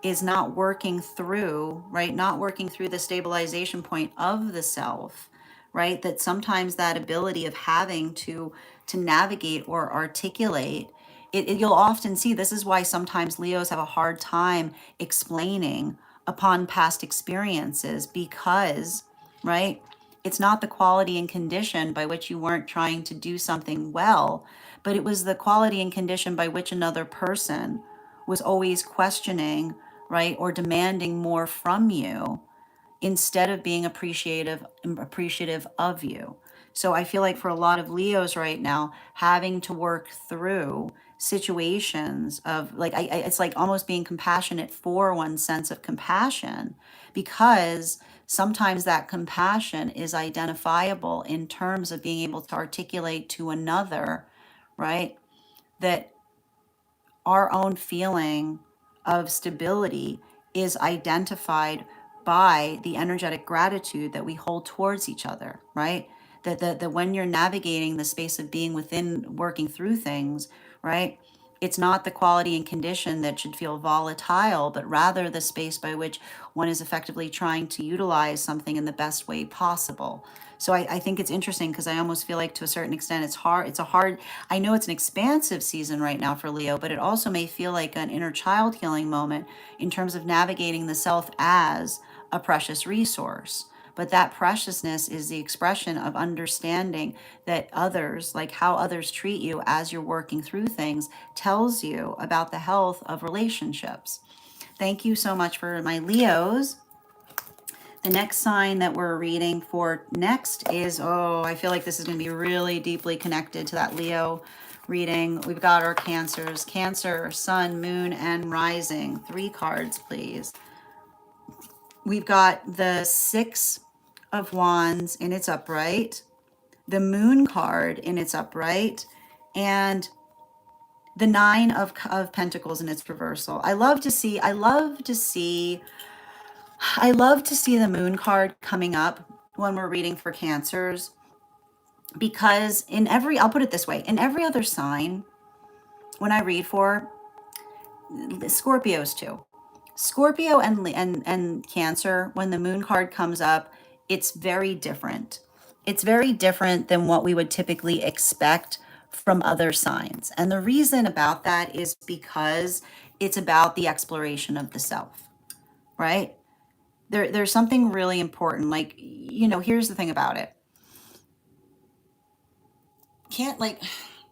is not working through, right, not working through the stabilization point of the self, right, that sometimes that ability of having to navigate or articulate you'll often see, this is why sometimes Leos have a hard time explaining upon past experiences, because, right, it's not the quality and condition by which you weren't trying to do something well, but it was the quality and condition by which another person was always questioning, right, or demanding more from you instead of being appreciative of you. So I feel like for a lot of Leos right now, having to work through situations of like it's like almost being compassionate for one's sense of compassion, because sometimes that compassion is identifiable in terms of being able to articulate to another, right, that our own feeling of stability is identified by the energetic gratitude that we hold towards each other, right? That when you're navigating the space of being within, working through things, right? It's not the quality and condition that should feel volatile, but rather the space by which one is effectively trying to utilize something in the best way possible. So I think it's interesting because I almost feel like to a certain extent it's hard. I know it's an expansive season right now for Leo, but it also may feel like an inner child healing moment in terms of navigating the self as a precious resource. But that preciousness is the expression of understanding that others, like how others treat you as you're working through things, tells you about the health of relationships. Thank you so much for my Leos. The next sign that we're reading for next is, oh, I feel like this is going to be really deeply connected to that Leo reading. We've got our Cancers. Cancer, Sun, Moon, and Rising. 3 cards, please. We've got the 6 of Wands in its upright, the Moon card in its upright, and the 9 of Pentacles in its reversal. I love to see the Moon card coming up when we're reading for Cancers, because I'll put it this way, in every other sign, when I read for Scorpios too, Scorpio and Cancer, when the Moon card comes up, it's very different. It's very different than what we would typically expect from other signs. And the reason about that is because it's about the exploration of the self, right? There's something really important. Like, here's the thing about it.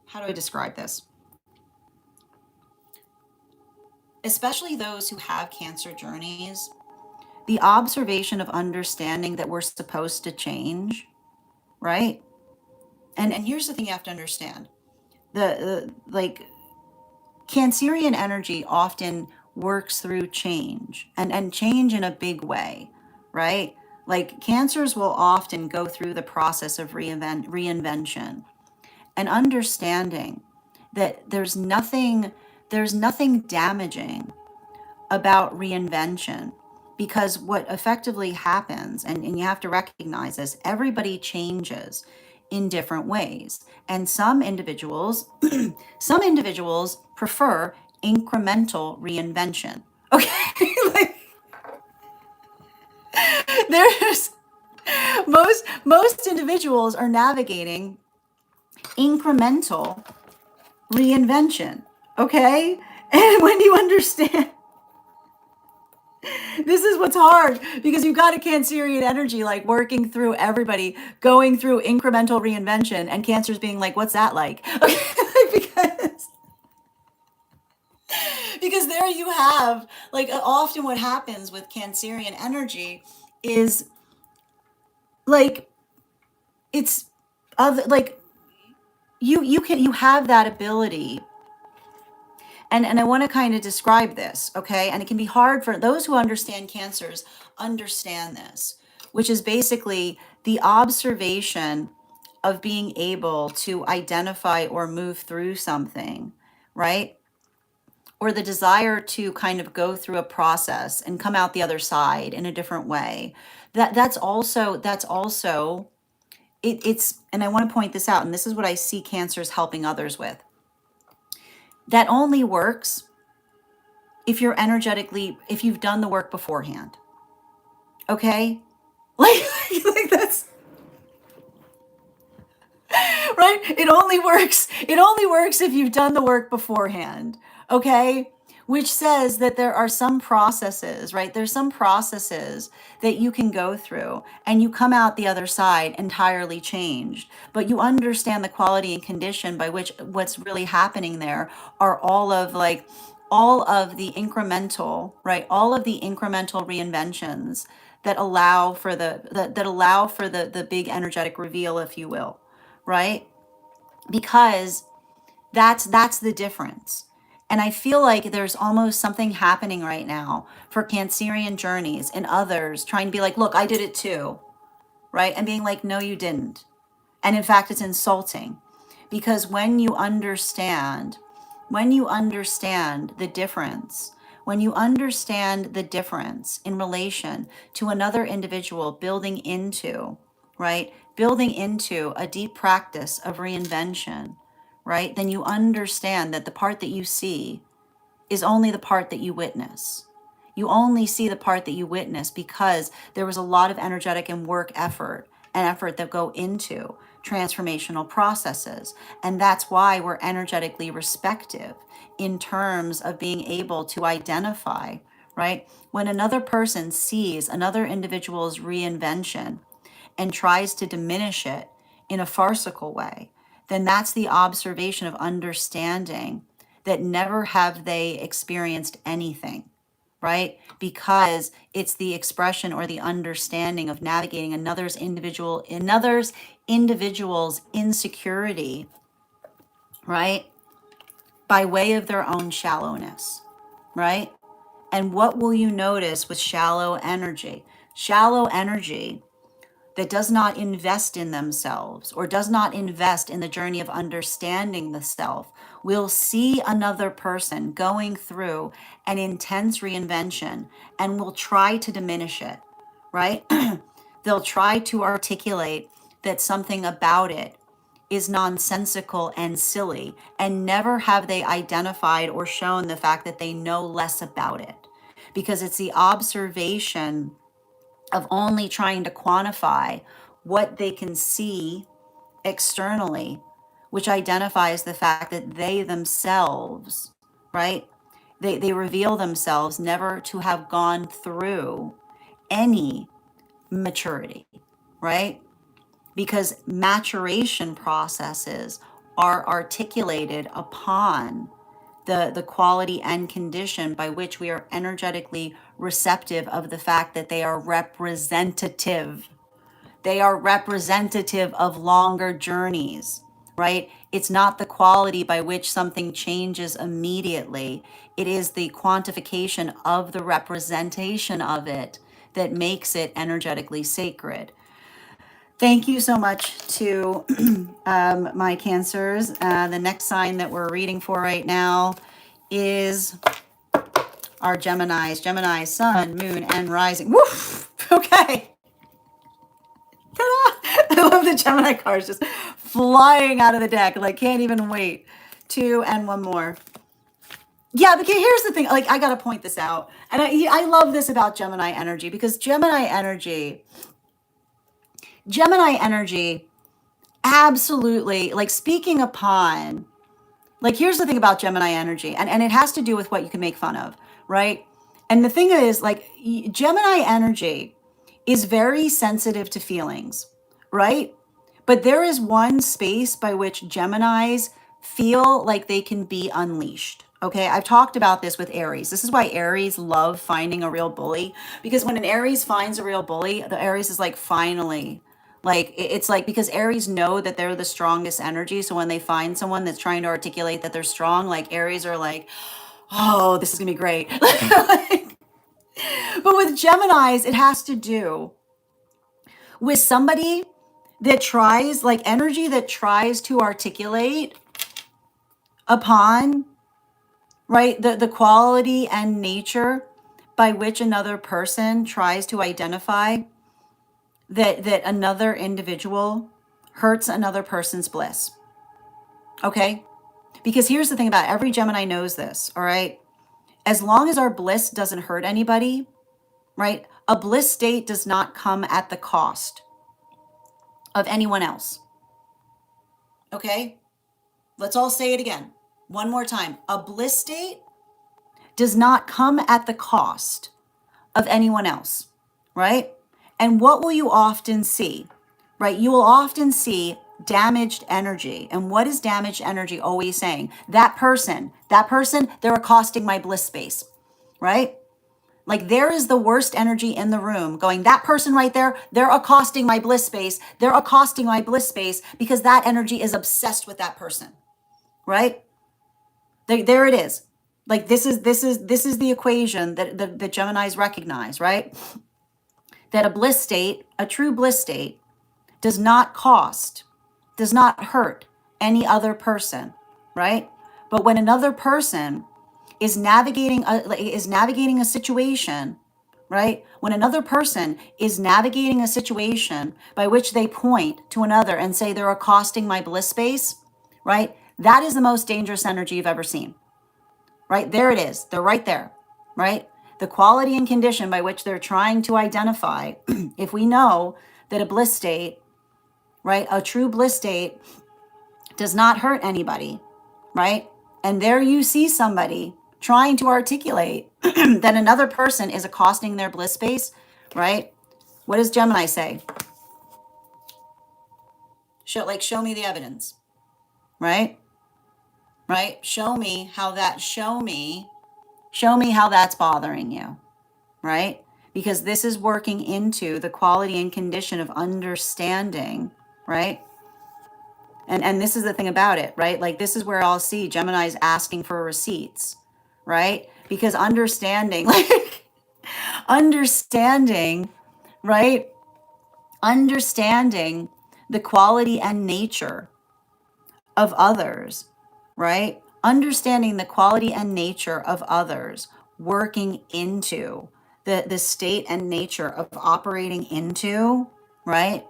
How do I describe this? Especially those who have Cancer journeys, the observation of understanding that we're supposed to change, right? And here's the thing you have to understand. The Cancerian energy often works through change, and change in a big way, right? Like Cancers will often go through the process of reinvention and understanding that there's nothing damaging about reinvention, because what effectively happens, and you have to recognize this, everybody changes in different ways. And some individuals prefer incremental reinvention. Okay. Like, there's most individuals are navigating incremental reinvention. Okay? And when you understand, this is what's hard because you've got a Cancerian energy like working through everybody, going through incremental reinvention, and Cancer's being like, what's that like? Okay, because there you have like often what happens with Cancerian energy is like it's other like you have that ability. And I want to kind of describe this, okay? And it can be hard for those who understand cancers, understand this, which is basically the observation of being able to identify or move through something, right? Or the desire to kind of go through a process and come out the other side in a different way. That's also it's and I want to point this out, and this is what I see cancers helping others with. That only works if you're energetically, if you've done the work beforehand. Okay? Like, like that's right. It only works if you've done the work beforehand. Okay? Which says that there are some processes, right? There's some processes that you can go through and you come out the other side entirely changed. But you understand the quality and condition by which what's really happening there are all of the incremental, right? All of the incremental reinventions that allow for that allow for the big energetic reveal, if you will, right? Because that's the difference. And I feel like there's almost something happening right now for Cancerian journeys and others trying to be like, look, I did it too, right? And being like, no, you didn't. And in fact, it's insulting because when you understand the difference, when you understand the difference in relation to another individual building into, right? Building into a deep practice of reinvention, right? Then you understand that the part that you see is only the part that you witness. You only see the part that you witness because there was a lot of energetic and work effort that go into transformational processes. And that's why we're energetically respective in terms of being able to identify, right? When another person sees another individual's reinvention and tries to diminish it in a farcical way, then that's the observation of understanding that never have they experienced anything, right? Because it's the expression or the understanding of navigating another's individual's insecurity, right? By way of their own shallowness, right? And what will you notice with shallow energy? Shallow energy that does not invest in themselves or does not invest in the journey of understanding the self will see another person going through an intense reinvention and will try to diminish it, right? They'll try to articulate that something about it is nonsensical and silly, and never have they identified or shown the fact that they know less about it, because it's the observation of only trying to quantify what they can see externally, which identifies the fact that they themselves, right? They reveal themselves never to have gone through any maturity, right? Because maturation processes are articulated upon the quality and condition by which we are energetically receptive of the fact that they are representative. They are representative of longer journeys, right? It's not the quality by which something changes immediately. It is the quantification of the representation of it that makes it energetically sacred. Thank you so much to my Cancers. The next sign that we're reading for right now is our Geminis. Gemini, Sun, Moon, and Rising. Woof! Okay. Ta-da! I love the Gemini cards just flying out of the deck. Like, can't even wait. Two and one more. Yeah, but here's the thing. Like, I got to point this out. And I love this about Gemini energy because Gemini energy absolutely, like speaking upon, like here's the thing about Gemini energy, and it has to do with what you can make fun of, right? And the thing is, like, Gemini energy is very sensitive to feelings, right? But there is one space by which Geminis feel like they can be unleashed. Okay, I've talked about this with Aries. This is why Aries love finding a real bully, because when an Aries finds a real bully, the Aries is like, finally. Like it's like, because Aries know that they're the strongest energy. So when they find someone that's trying to articulate that they're strong, like Aries are like, oh, this is gonna be great. But with Geminis, it has to do with somebody that tries, like energy that tries to articulate upon, right, the quality and nature by which another person tries to identify that another individual hurts another person's bliss. Okay? Because here's the thing about it, every Gemini knows this, all right? As long as our bliss doesn't hurt anybody, right? A bliss state does not come at the cost of anyone else. Okay? Let's all say it again. One more time. A bliss state does not come at the cost of anyone else, right? And what will you often see, right? You will often see damaged energy. And what is damaged energy always saying? That person, they're accosting my bliss space, right? Like there is the worst energy in the room going, that person right there, they're accosting my bliss space. They're accosting my bliss space because that energy is obsessed with that person, right? There it is. Like this is the equation that the Geminis recognize, right? That a bliss state, a true bliss state, does not hurt any other person, right? But when another person is navigating a situation, right? When another person is navigating a situation by which they point to another and say they're accosting my bliss space, right? That is the most dangerous energy you've ever seen. Right? There it is. They're right there, right? The quality and condition by which they're trying to identify, if we know that a bliss state, right, a true bliss state does not hurt anybody, right? And there you see somebody trying to articulate that another person is accosting their bliss space, right? What does Gemini say? Show me the evidence, right? Right? Show me how that's bothering you, right? Because this is working into the quality and condition of understanding, right? And this is the thing about it, right? Like this is where I'll see Gemini's asking for receipts, right? Because understanding, like understanding, right? Understanding the quality and nature of others, right? Understanding the quality and nature of others, working into the state and nature of operating into, right?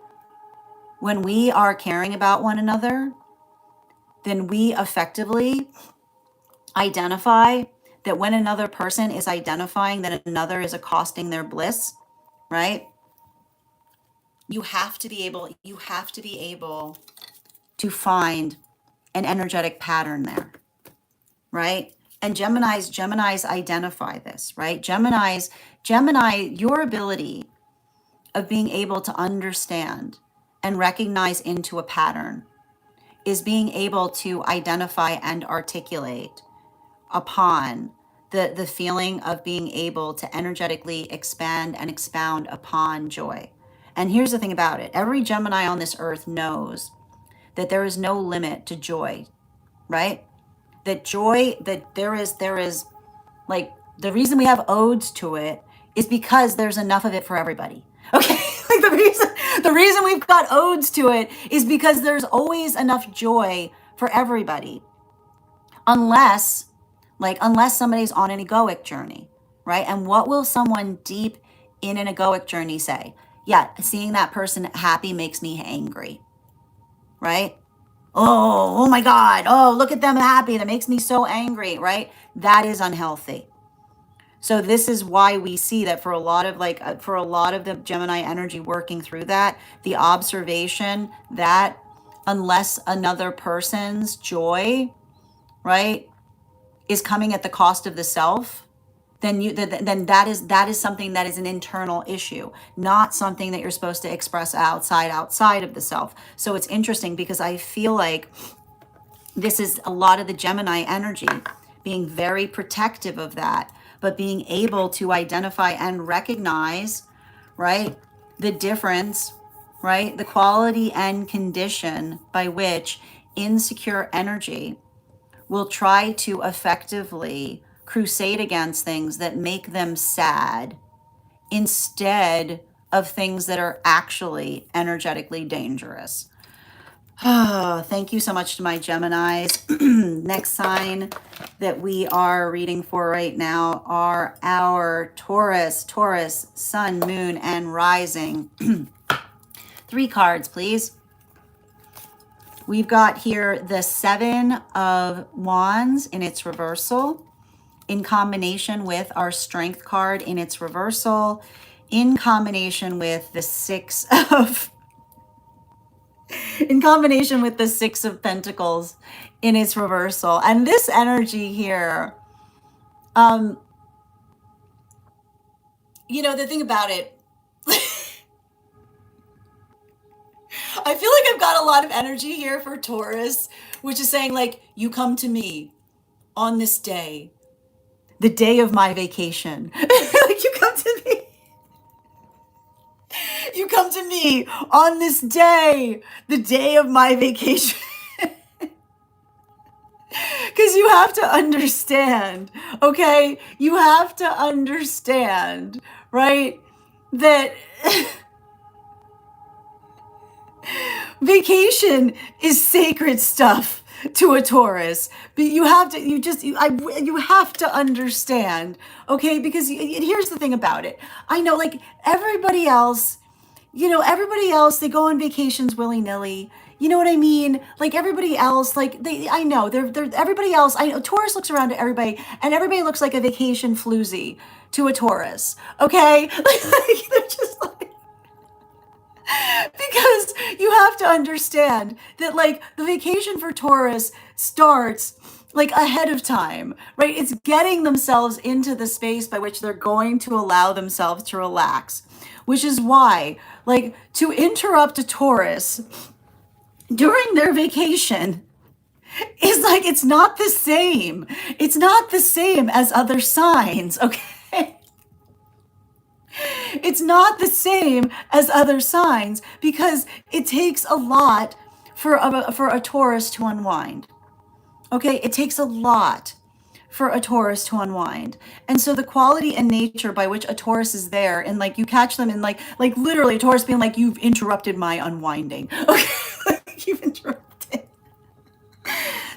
When we are caring about one another, then we effectively identify that when another person is identifying that another is accosting their bliss, right? You have to be able to find an energetic pattern there, right? And Geminis identify this, right? Gemini, your ability of being able to understand and recognize into a pattern is being able to identify and articulate upon the feeling of being able to energetically expand and expound upon joy. And here's the thing about it. Every Gemini on this earth knows that there is no limit to joy, right? That joy, that there is like the reason we have odes to it is because there's enough of it for everybody. Okay? Like the reason we've got odes to it is because there's always enough joy for everybody. Unless somebody's on an egoic journey, right? And what will someone deep in an egoic journey say? Yeah, seeing that person happy makes me angry, right? Oh my God. Oh, look at them happy. That makes me so angry, right? That is unhealthy. So this is why we see that for a lot of the Gemini energy working through that, the observation that unless another person's joy, right, is coming at the cost of the self, then that is something that is an internal issue, not something that you're supposed to express outside of the self. So it's interesting because I feel like this is a lot of the Gemini energy, being very protective of that, but being able to identify and recognize, right, the difference, right, the quality and condition by which insecure energy will try to effectively crusade against things that make them sad instead of things that are actually energetically dangerous. Oh, thank you so much to my Geminis. Next sign that we are reading for right now are our Taurus, Sun, Moon, and Rising. 3 cards, please. We've got here the 7 of Wands in its reversal, in combination with our Strength card in its reversal, in combination with the 6 of Pentacles in its reversal. And this energy here, the thing about it, I feel like I've got a lot of energy here for Taurus, which is saying, like, you come to me on this day, the day of my vacation. Like, you come to me. You come to me on this day, the day of my vacation. Because you have to understand, okay? You have to understand, right? That vacation is sacred stuff to a Taurus. But you have to understand, okay? Because here's the thing about it. I know, like, everybody else, they go on vacations willy-nilly. You know what I mean? Like, everybody else, like, everybody else, I know, Taurus looks around to everybody, and everybody looks like a vacation floozy to a Taurus, okay? Like they're just like, because you have to understand that, like, the vacation for Taurus starts, like, ahead of time, right? It's getting themselves into the space by which they're going to allow themselves to relax, which is why, like, to interrupt a Taurus during their vacation is like, it's not the same. It's not the same as other signs, okay? It's not the same as other signs because it takes a lot for a Taurus to unwind. Okay, it takes a lot for a Taurus to unwind. And so the quality and nature by which a Taurus is there, and, like, you catch them in, like literally a Taurus being like, you've interrupted my unwinding. Okay, you've interrupted.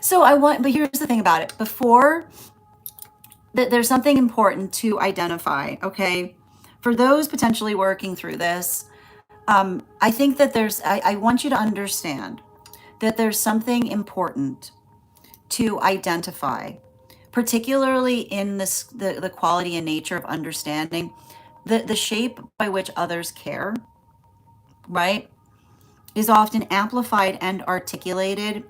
So but here's the thing about it. Before, there's something important to identify, okay? For those potentially working through this, I think that I want you to understand that there's something important to identify, particularly in the quality and nature of understanding the shape by which others care, right, is often amplified and articulated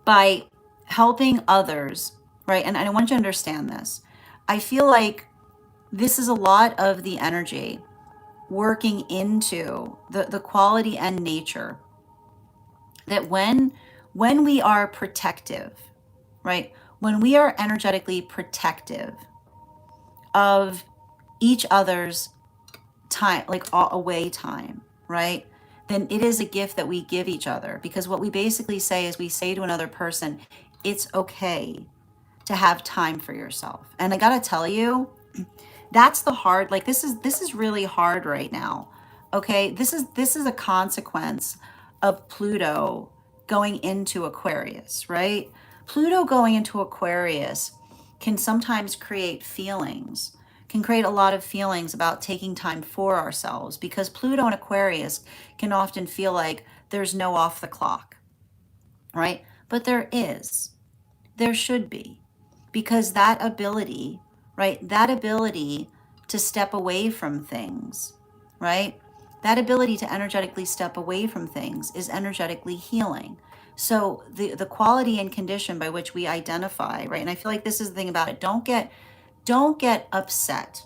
by helping others, right? And I want you to understand this. I feel like this is a lot of the energy working into the quality and nature that when we are protective, right? When we are energetically protective of each other's time, like away time, right? Then it is a gift that we give each other, because what we basically say is we say to another person, it's okay to have time for yourself. And I gotta tell you, that's the hard, like, this is really hard right now. Okay, this is a consequence of Pluto going into Aquarius, right? Pluto going into Aquarius can sometimes create feelings, can create a lot of feelings about taking time for ourselves, because Pluto in Aquarius can often feel like there's no off the clock, right? But there should be, because that ability, right? That ability to step away from things, right? That ability to energetically step away from things is energetically healing. So the quality and condition by which we identify, right? And I feel like this is the thing about it. Don't get upset.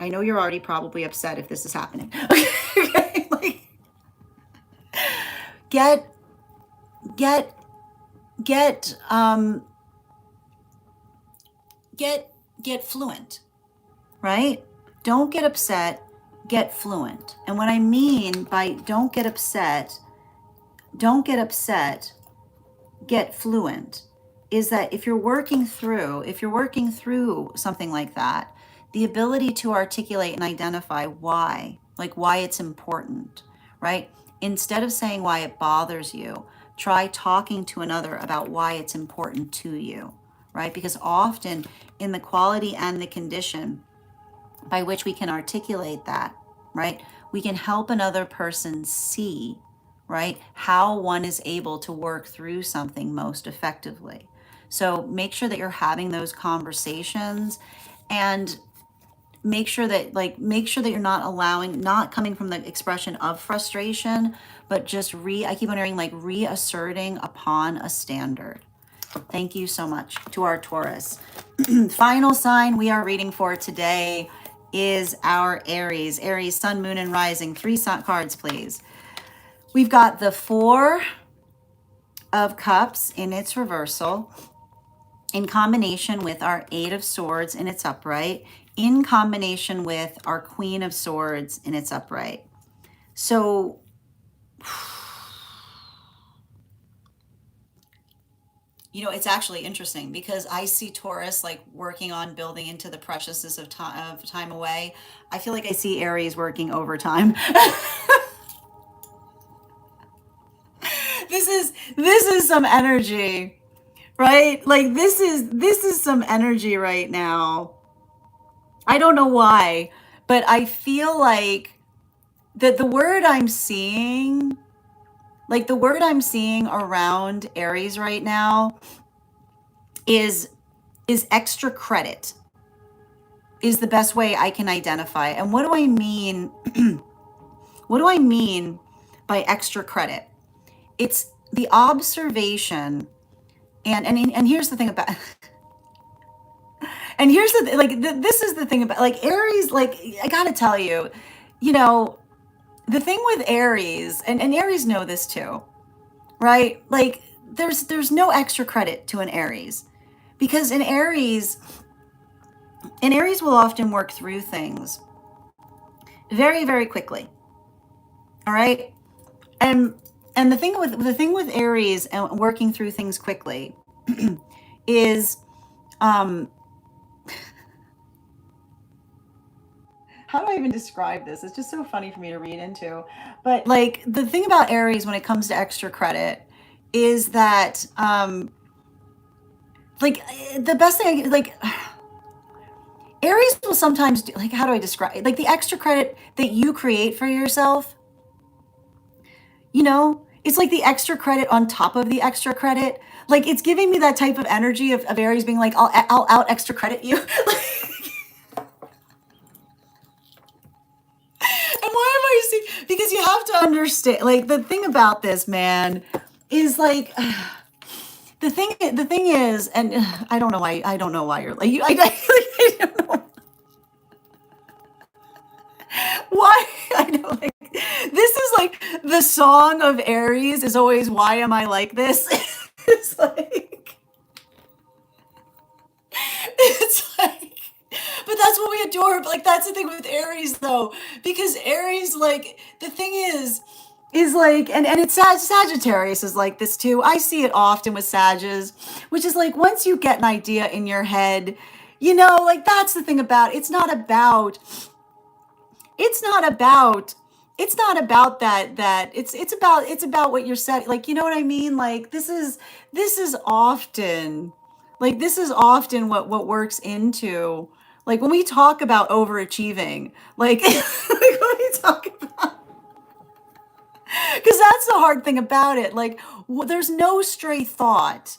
I know you're already probably upset if this is happening. Okay. Like, get get get get get fluent, right? Don't get upset, get fluent. And what I mean by don't get upset, get fluent is that if you're working through something like that, the ability to articulate and identify why, like why it's important, right? Instead of saying why it bothers you, try talking to another about why it's important to you, right? Because often in the quality and the condition by which we can articulate that, right? We can help another person see, right, how one is able to work through something most effectively. So make sure that you're having those conversations, and make sure that you're not coming from the expression of frustration, but just I keep on hearing like reasserting upon a standard. Thank you so much to our Taurus. Final sign we are reading for today is our Aries. Aries, sun, moon, and rising. 3 cards, please. We've got the 4 of Cups in its reversal, in combination with our 8 of Swords in its upright, in combination with our Queen of Swords in its upright. So it's actually interesting because I see Taurus like working on building into the preciousness of time away. I feel like I see Aries working overtime. This is some energy, right? Like this is some energy right now. I don't know why, but I feel like that the word I'm seeing around Aries right now is extra credit, is the best way I can identify. And what do I mean? What do I mean by extra credit? It's the observation, and here's the thing about and here's the this is the thing about like Aries. Like, I gotta tell you, the thing with Aries, and Aries know this too, right? Like there's no extra credit to an Aries, because an Aries will often work through things very, very quickly. All right. And the thing with Aries and working through things quickly is how do I even describe this? It's just so funny for me to read into. But like the thing about Aries when it comes to extra credit is that like the best thing, like Aries will sometimes do, like, how do I describe it? Like the extra credit that you create for yourself, it's like the extra credit on top of the extra credit. Like it's giving me that type of energy of Aries being like, I'll out extra credit you. And why am I saying? Because you have to understand, like the thing about this, man, is like the thing is, and I don't know why you're like I don't know why. I know, like this is like the song of Aries is always, why am I like this? It's like it's like but that's what we adore. But like that's the thing with Aries though, because Aries, like the thing is like, and it's Sagittarius is like this too. I see it often with Sages, which is like once you get an idea in your head, like that's the thing about it's not about that it's about what you're setting, like, you know what I mean? Like this is often what works into, like when we talk about overachieving, like, like when we talk about, because that's the hard thing about it, like there's no stray thought.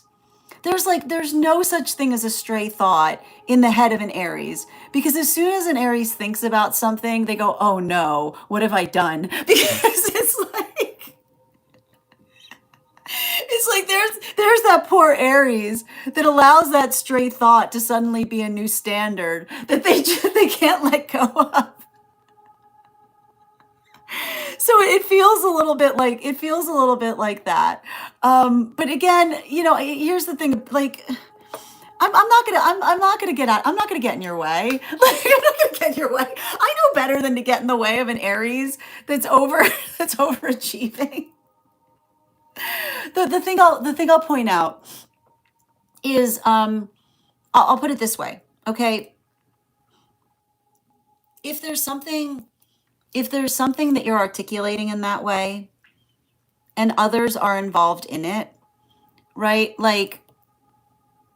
there's no such thing as a stray thought in the head of an Aries, because as soon as an Aries thinks about something, they go, oh no, what have I done? Because it's like there's that poor Aries that allows that stray thought to suddenly be a new standard that they can't let go of. So it feels a little bit like that. But again, here's the thing, like I'm not gonna get in your way. Like, I'm not gonna get in your way. I know better than to get in the way of an Aries that's that's overachieving. The thing I'll point out is I'll put it this way, okay? If there's something that you're articulating in that way and others are involved in it, right? Like,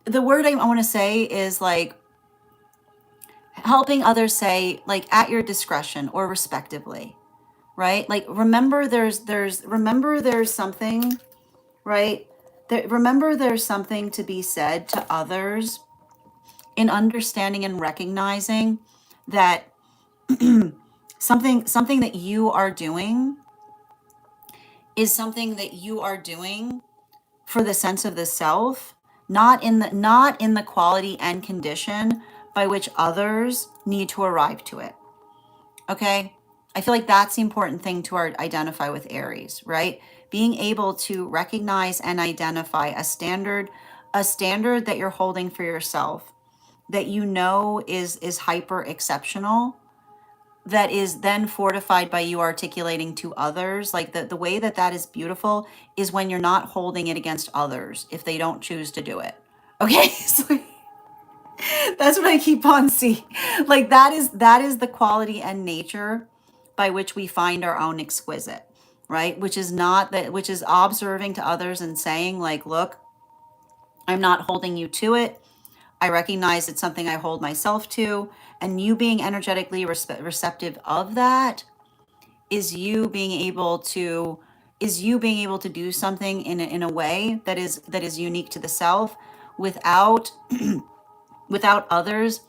the word I want to say is like helping others say, like, at your discretion or respectively, right? Like, remember there's something, right? Remember there's something to be said to others in understanding and recognizing that something that you are doing is something that you are doing for the sense of the self, not in the quality and condition by which others need to arrive to it. Okay? I feel like that's the important thing to identify with Aries, right? Being able to recognize and identify a standard that you're holding for yourself that you know is hyper exceptional, that is then fortified by you articulating to others. Like, the way that is beautiful is when you're not holding it against others if they don't choose to do it. Okay? So that's what I keep on seeing. Like, that is the quality and nature by which we find our own exquisite, right? Which is observing to others and saying, like, look, I'm not holding you to it. I recognize it's something I hold myself to, and you being energetically receptive of that is you being able to do something in a way that is unique to the self, without others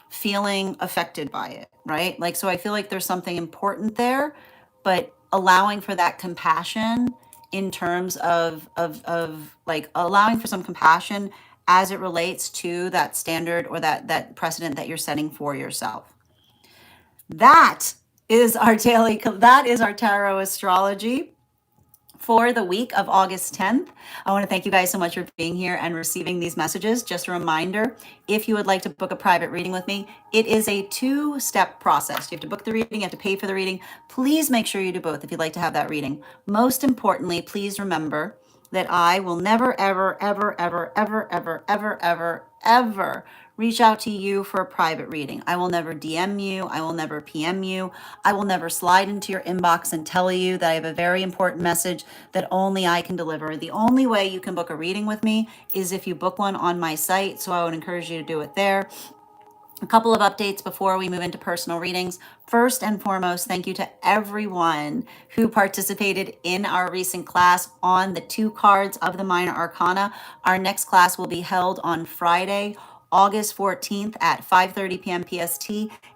feeling affected by it, right? Like, so I feel like there's something important there, but allowing for that compassion in terms of like allowing for some compassion as it relates to that standard or that precedent that you're setting for yourself. That is our tarot astrology for the week of August 10th. I want to thank you guys so much for being here and receiving these messages. Just a reminder, if you would like to book a private reading with me, it is a 2-step process. You have to book the reading, you have to pay for the reading. Please make sure you do both if you'd like to have that reading. Most importantly, please remember that I will never, ever, ever, ever, ever, ever, ever, ever, ever reach out to you for a private reading. I will never DM you. I will never PM you. I will never slide into your inbox and tell you that I have a very important message that only I can deliver. The only way you can book a reading with me is if you book one on my site. So I would encourage you to do it there. A couple of updates before we move into personal readings. First and foremost, thank you to everyone who participated in our recent class on the 2 cards of the Minor Arcana. Our next class will be held on Friday, August 14th at 5:30 p.m. PST,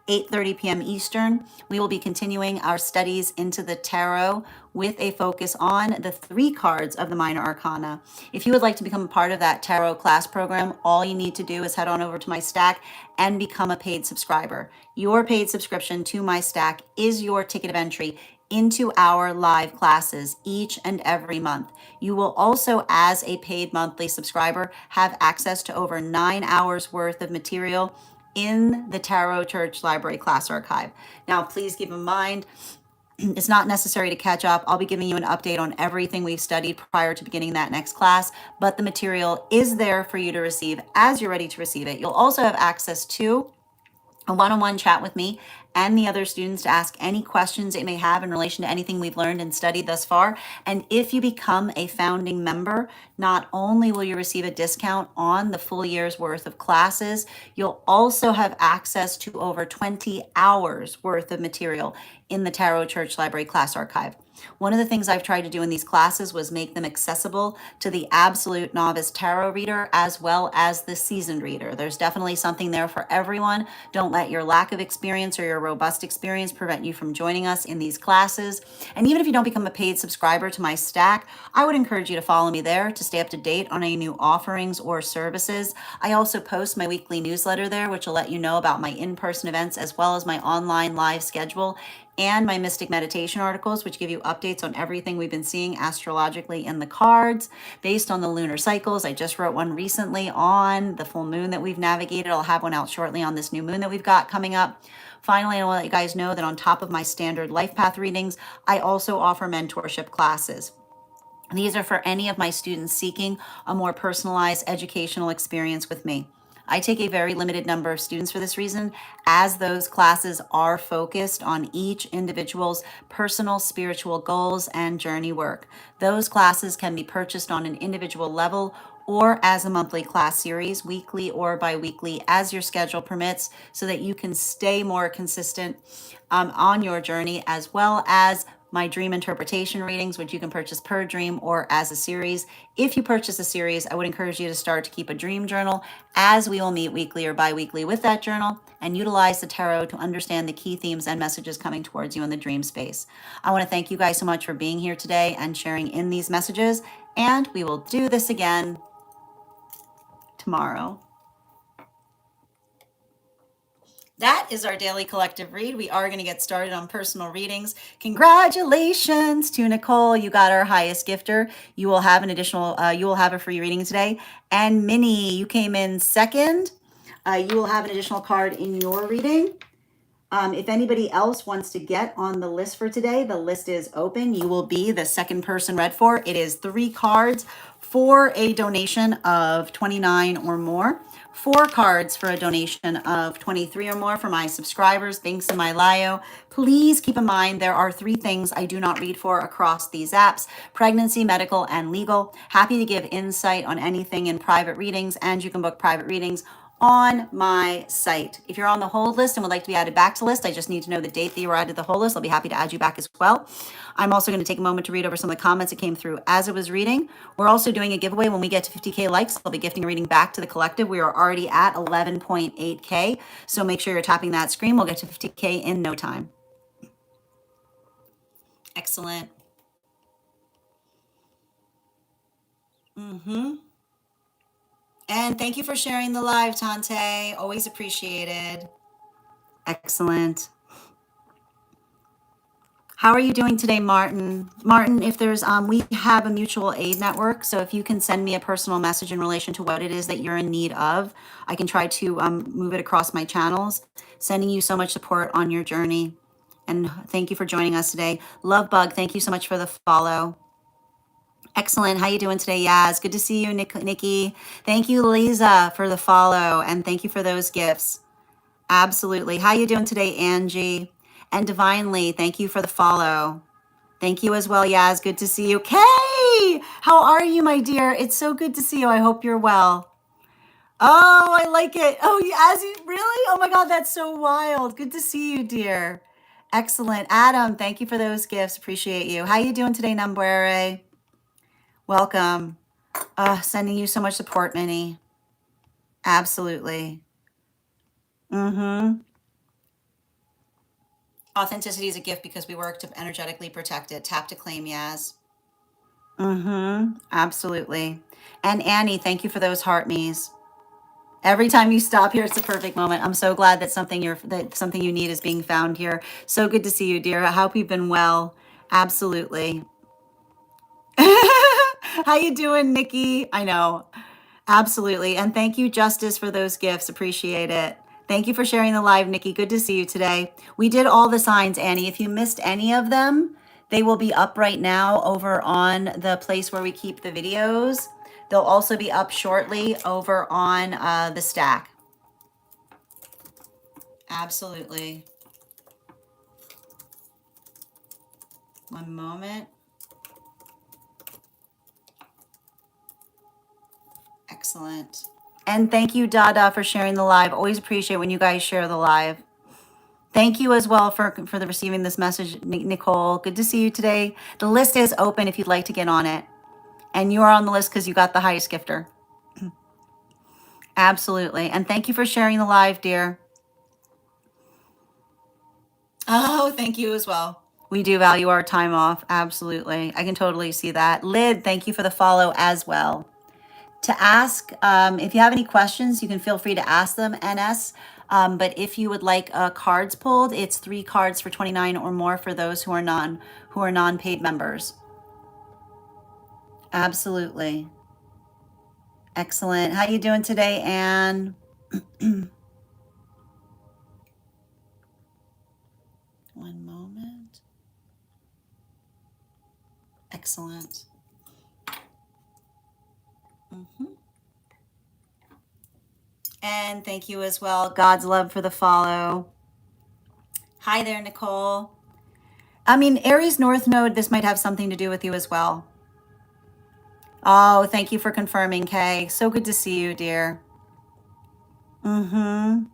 8:30 p.m. Eastern. We will be continuing our studies into the tarot with a focus on the 3 cards of the Minor Arcana. If you would like to become a part of that tarot class program, all you need to do is head on over to my stack and become a paid subscriber. Your paid subscription to my stack is your ticket of entry into our live classes each and every month. You will also, as a paid monthly subscriber, have access to over 9 hours worth of material in the Tarot Church Library class archive. Now, please keep in mind, it's not necessary to catch up. I'll be giving you an update on everything we've studied prior to beginning that next class, but the material is there for you to receive as you're ready to receive it. You'll also have access to a one-on-one chat with me and the other students to ask any questions they may have in relation to anything we've learned and studied thus far. And if you become a founding member, not only will you receive a discount on the full year's worth of classes, you'll also have access to over 20 hours worth of material in the Tarot Church Library class archive. One of the things I've tried to do in these classes was make them accessible to the absolute novice tarot reader as well as the seasoned reader. There's definitely something there for everyone. Don't let your lack of experience or your robust experience prevent you from joining us in these classes. And even if you don't become a paid subscriber to my stack, I would encourage you to follow me there to stay up to date on any new offerings or services. I also post my weekly newsletter there, which will let you know about my in-person events as well as my online live schedule and my mystic meditation articles, which give you updates on everything we've been seeing astrologically in the cards based on the lunar cycles. I just wrote one recently on the full moon that we've navigated. I'll have one out shortly on this new moon that we've got coming up. Finally, I want to let you guys know that on top of my standard life path readings, I also offer mentorship classes. These are for any of my students seeking a more personalized educational experience with me. I take a very limited number of students for this reason, as those classes are focused on each individual's personal spiritual goals and journey work. Those classes can be purchased on an individual level or as a monthly class series, weekly or bi-weekly, as your schedule permits, so that you can stay more consistent on your journey, as well as my dream interpretation readings, which you can purchase per dream or as a series. If you purchase a series, I would encourage you to start to keep a dream journal, as we will meet weekly or bi-weekly with that journal and utilize the tarot to understand the key themes and messages coming towards you in the dream space. I want to thank you guys so much for being here today and sharing in these messages, and we will do this again tomorrow. That is our daily collective read. We are going to get started on personal readings. Congratulations to Nicole. You got our highest gifter. You will have an additional, you will have a free reading today. And Minnie, you came in second. You will have an additional card in your reading. If anybody else wants to get on the list for today, the list is open. You will be the second person read for. It is 3 cards for a donation of $29 or more. 4 cards for a donation of $23 or more for my subscribers, links in my bio. Please keep in mind there are 3 things I do not read for across these apps: pregnancy, medical, and legal. Happy to give insight on anything in private readings, and you can book private readings on my site. If you're on the hold list and would like to be added back to the list, I just need to know the date that you were added to the hold list. I'll be happy to add you back as well. I'm also going to take a moment to read over some of the comments that came through as it was reading. We're also doing a giveaway when we get to 50K likes. I'll be gifting a reading back to the collective. We are already at 11.8K, so make sure you're tapping that screen. We'll get to 50K in no time. Excellent. And thank you for sharing the live, Tante. Always appreciated. Excellent. How are you doing today, Martin? Martin, if there's, we have a mutual aid network, so if you can send me a personal message in relation to what it is that you're in need of, I can try to move it across my channels. Sending you so much support on your journey. And thank you for joining us today. Love Bug, thank you so much for the follow. Excellent. How you doing today, Yaz? Good to see you, Nikki. Thank you, Lisa, for the follow, and thank you for those gifts. Absolutely. How you doing today, Angie? And Divinely, thank you for the follow. Thank you as well, Yaz. Good to see you. Kay, how are you, my dear? It's so good to see you. I hope you're well. Oh, I like it. Oh, Yaz, really? Oh my God, that's so wild. Good to see you, dear. Excellent. Adam, thank you for those gifts. Appreciate you. How you doing today, Nambuere? Welcome. Sending you so much support, Minnie. Absolutely. Authenticity is a gift because we work to energetically protect it. Tap to claim, Yaz. Absolutely. And Annie, thank you for those heart me's. Every time you stop here, it's a perfect moment. I'm so glad that something you need is being found here. So good to see you, dear. I hope you've been well. Absolutely. How you doing, Nikki? I know. Absolutely. And thank you, Justice, for those gifts. Appreciate it. Thank you for sharing the live, Nikki. Good to see you today. We did all the signs, Annie. If you missed any of them, they will be up right now over on the place where we keep the videos. They'll also be up shortly over on the stack. Absolutely. One moment. Excellent. And thank you, Dada, for sharing the live. Always appreciate when you guys share the live. Thank you as well for the receiving this message, Nicole. Good to see you today. The list is open if you'd like to get on it. And you are on the list because you got the highest gifter. Absolutely. And thank you for sharing the live, dear. Oh, thank you as well. We do value our time off. Absolutely. I can totally see that. Lyd, thank you for the follow as well. To ask, if you have any questions, you can feel free to ask them, NS. But if you would like cards pulled, it's 3 cards for 29 or more for those who are non-paid members. Absolutely. Excellent. How you doing today, Anne? One moment. Excellent. And thank you as well. God's love for the follow. Hi there, Nicole. I mean, Aries North Node, this might have something to do with you as well. Oh, thank you for confirming, Kay. So good to see you, dear. Mm-hmm.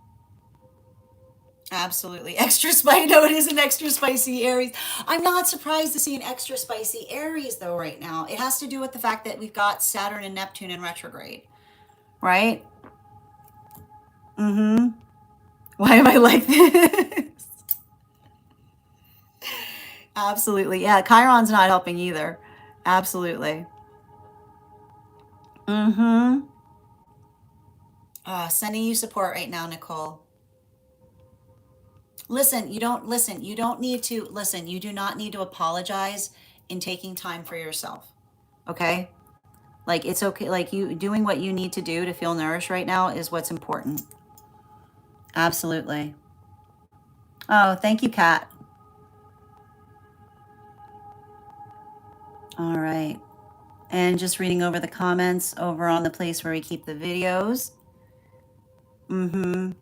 Absolutely. Extra spicy. No, it is an extra spicy Aries. I'm not surprised to see an extra spicy Aries, though, right now. It has to do with the fact that we've got Saturn and Neptune in retrograde, right? Mm-hmm. Why am I like this? Absolutely. Yeah, Chiron's not helping either. Absolutely. Mm-hmm. Sending you support right now, Nicole. Listen, you don't need to listen. You do not need to apologize in taking time for yourself. Okay? Like it's okay. Like you doing what you need to do to feel nourished right now is what's important. Absolutely. Oh, thank you, Kat. All right. And just reading over the comments over on the place where we keep the videos. Mm-hmm.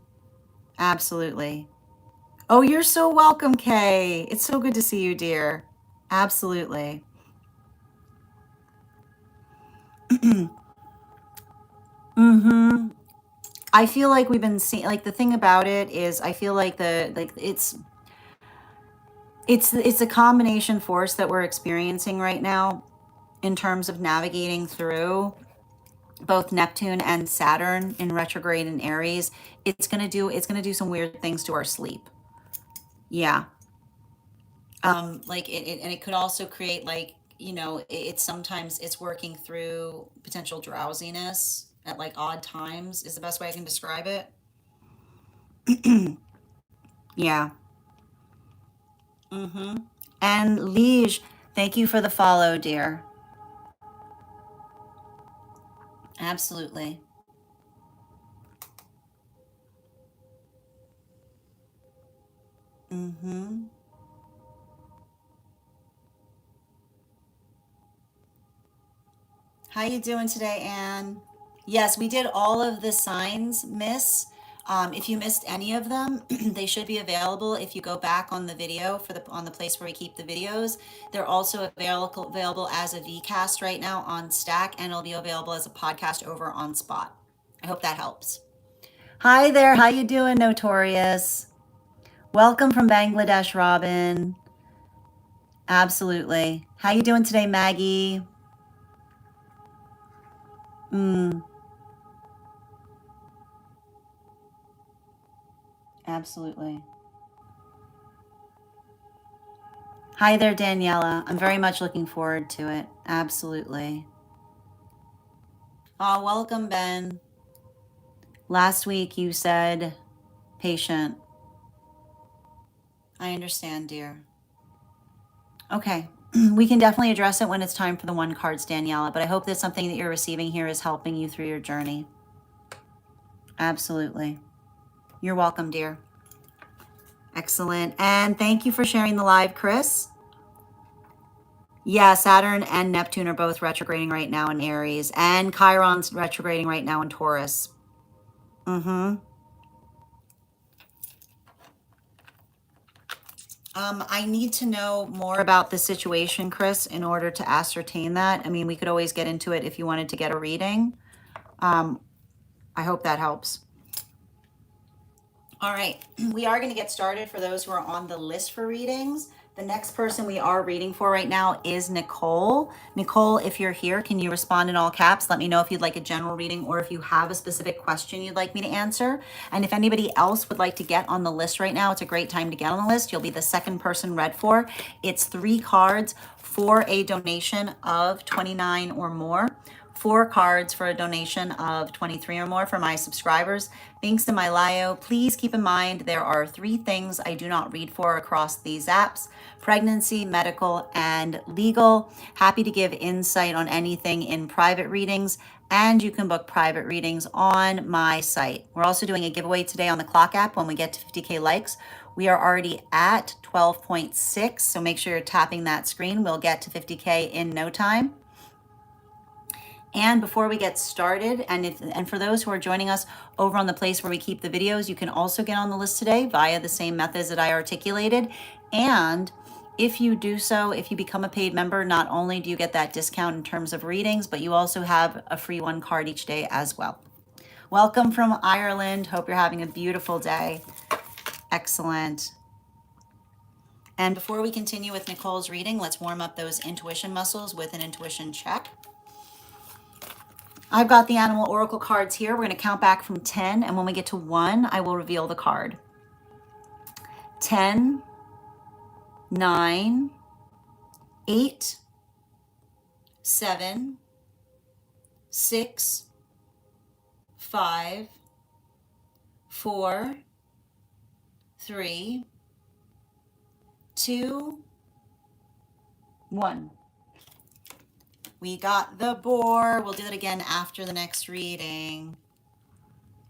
Absolutely. Oh, you're so welcome, Kay. It's so good to see you, dear. Absolutely. Mm-hmm. I feel like we've been seeing, like, the thing about it is I feel like it's a combination force that we're experiencing right now in terms of navigating through both Neptune and Saturn in retrograde in Aries. It's gonna do some weird things to our sleep. Yeah. Like and it could also create, like, it's sometimes it's working through potential drowsiness at like odd times is the best way I can describe it. Yeah. Mm-hmm. And Liege, thank you for the follow, dear. Absolutely. Mm-hmm. How you doing today, Anne? Yes, we did all of the signs, Miss. If you missed any of them, they should be available if you go back on the video for the on the place where we keep the videos. They're also available as a VCast right now on Stack, and it'll be available as a podcast over on Spot. I hope that helps. Hi there, how you doing, Notorious? Welcome from Bangladesh, Robin. Absolutely. How you doing today, Maggie? Mm, absolutely. Hi there, Daniela. I'm very much looking forward to it. Absolutely. Oh, welcome, Ben. Last week you said patient. I understand, dear. Okay. We can definitely address it when it's time for the one cards, Daniela, but I hope that something that you're receiving here is helping you through your journey. Absolutely. You're welcome, dear. Excellent. And thank you for sharing the live, Chris. Yeah, Saturn and Neptune are both retrograding right now in Aries, and Chiron's retrograding right now in Taurus. Mm-hmm. I need to know more about the situation, Chris, in order to ascertain that. I mean, we could always get into it if you wanted to get a reading. I hope that helps. All right, we are going to get started for those who are on the list for readings. The next person we are reading for right now is Nicole. Nicole, if you're here, can you respond in all caps? Let me know if you'd like a general reading or if you have a specific question you'd like me to answer. And if anybody else would like to get on the list right now, it's a great time to get on the list. You'll be the second person read for. It's 3 cards for a donation of 29 or more. 4 cards for a donation of 23 or more for my subscribers. Links in my bio. Please keep in mind there are 3 things I do not read for across these apps: pregnancy, medical, and legal. Happy to give insight on anything in private readings, and you can book private readings on my site. We're also doing a giveaway today on the Clock app when we get to 50K likes. We are already at 12.6, so make sure you're tapping that screen. We'll get to 50K in no time. And before we get started, and for those who are joining us over on the place where we keep the videos, you can also get on the list today via the same methods that I articulated. And if you do so, if you become a paid member, not only do you get that discount in terms of readings, but you also have a free 1 card each day as well. Welcome from Ireland. Hope you're having a beautiful day. Excellent. And before we continue with Nicole's reading, let's warm up those intuition muscles with an intuition check. I've got the animal oracle cards here. We're going to count back from 10, and when we get to 1, I will reveal the card. 10, 9, 8, 7, 6, 5, 4, 3, 2, 1. We got the boar. We'll do that again after the next reading.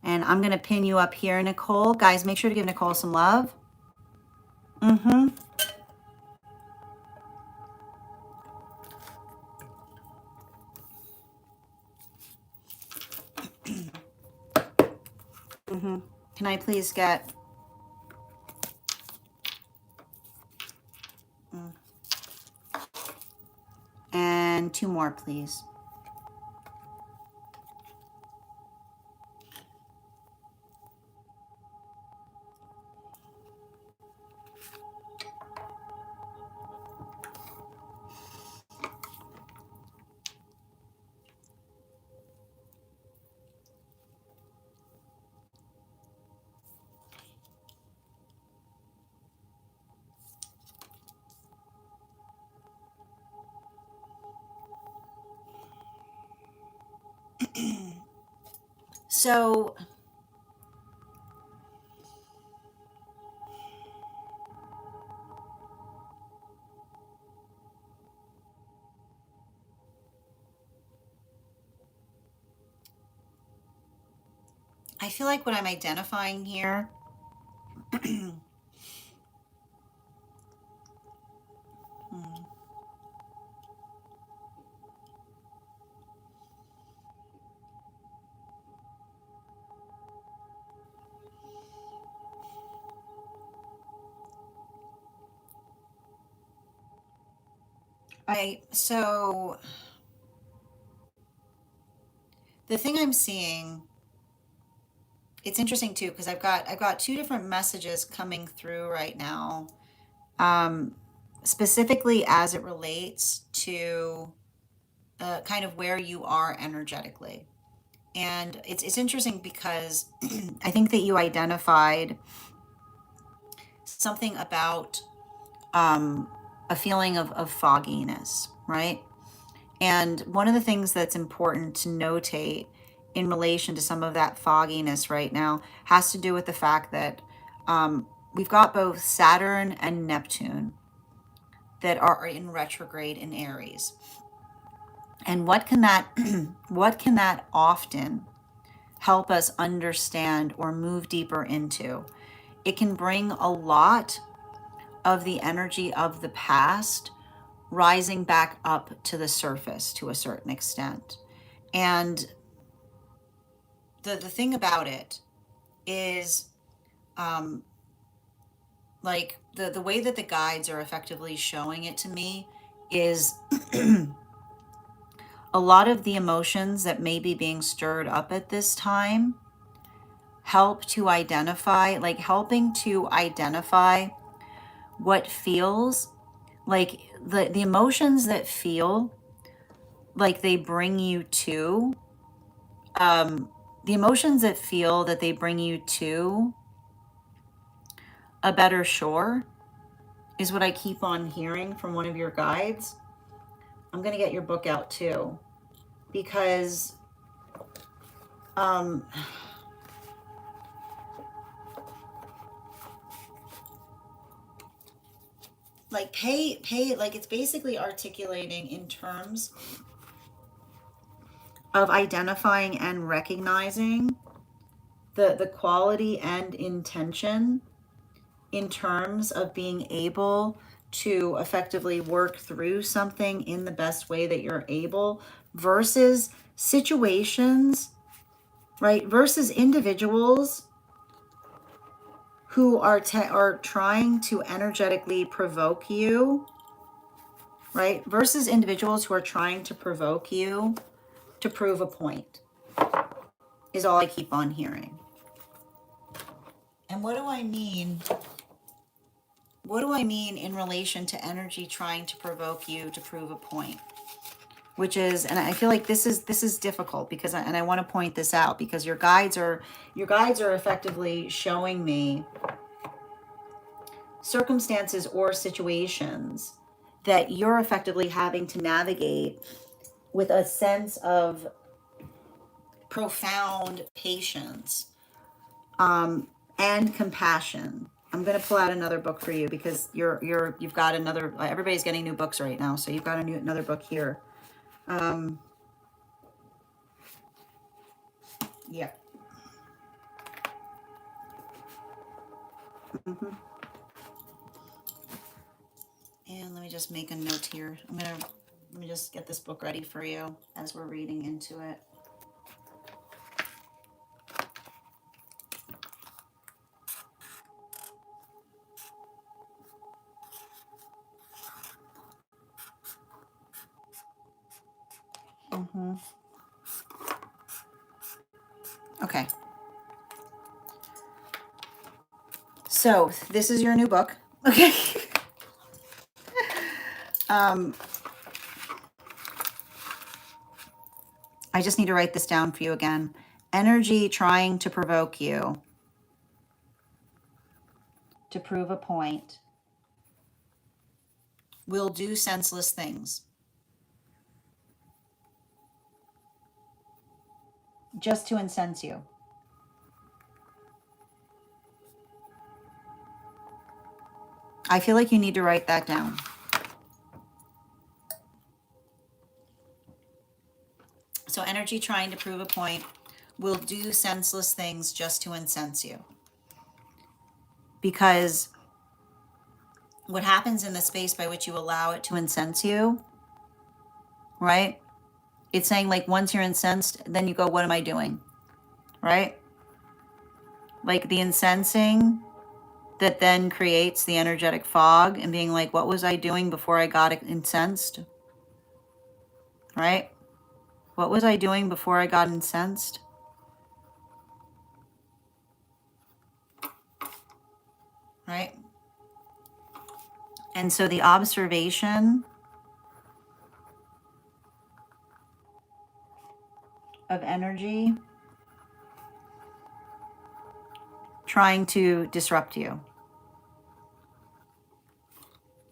And I'm going to pin you up here, Nicole. Guys, make sure to give Nicole some love. Can I please get... And 2 more, please. So I feel like what I'm identifying here so the thing I'm seeing, it's interesting too, because I've got 2 different messages coming through right now, specifically as it relates to kind of where you are energetically. And it's interesting because I think that you identified something about a feeling of fogginess, right? And one of the things that's important to notate in relation to some of that fogginess right now has to do with the fact that we've got both Saturn and Neptune that are in retrograde in Aries. And what can that often help us understand or move deeper into? It can bring a lot of the energy of the past rising back up to the surface to a certain extent. And the thing about it is, like the way that the guides are effectively showing it to me is a lot of the emotions that may be being stirred up at this time help to identify, like helping to identify what feels like the emotions that feel like they bring you to, the emotions that feel that they bring you to a better shore is what I keep on hearing from one of your guides. I'm going to get your book out too, because um, like pay, like it's basically articulating in terms of identifying and recognizing the quality and intention in terms of being able to effectively work through something in the best way that you're able, versus situations, right? Versus individuals who are trying to energetically provoke you, right? Versus individuals who are trying to provoke you to prove a point, is all I keep on hearing. And what do I mean? What do I mean in relation to energy trying to provoke you to prove a point? Which is, and I feel like this is difficult because I want to point this out, because your guides are effectively showing me circumstances or situations that you're effectively having to navigate with a sense of profound patience, and compassion. I'm going to pull out another book for you, because you've got another, everybody's getting new books right now, so you've got another book here. Yeah. Mm-hmm. And let me just make a note here. Let me just get this book ready for you as we're reading into it. Mm-hmm. Okay. So this is your new book. Okay. I just need to write this down for you again. Energy trying to provoke you to prove a point will do senseless things just to incense you. I feel like you need to write that down. So energy trying to prove a point will do senseless things just to incense you. Because what happens in the space by which you allow it to incense you, right? It's saying, like, once you're incensed, then you go, what am I doing? Right? Like the incensing that then creates the energetic fog, and being like, what was I doing before I got incensed? Right? What was I doing before I got incensed? Right? And so the observation of energy trying to disrupt you.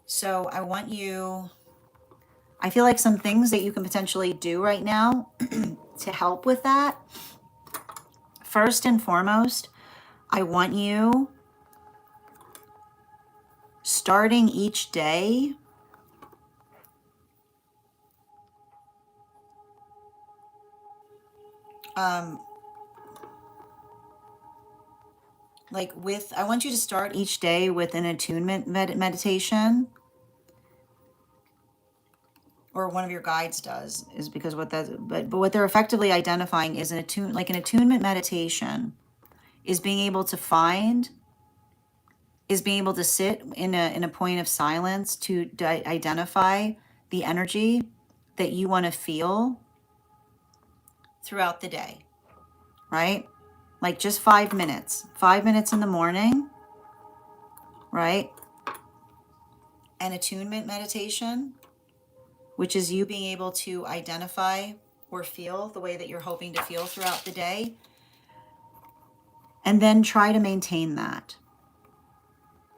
So I feel like some things that you can potentially do right now to help with that. First and foremost, I want you, starting each day, I want you to start each day with an attunement meditation, or one of your guides does, is because but what they're effectively identifying is an attunement meditation is being able to sit in a point of silence to identify the energy that you want to feel throughout the day, right? like just 5 minutes, 5 minutes in the morning, right? An attunement meditation, which is you being able to identify or feel the way that you're hoping to feel throughout the day. And then try to maintain that,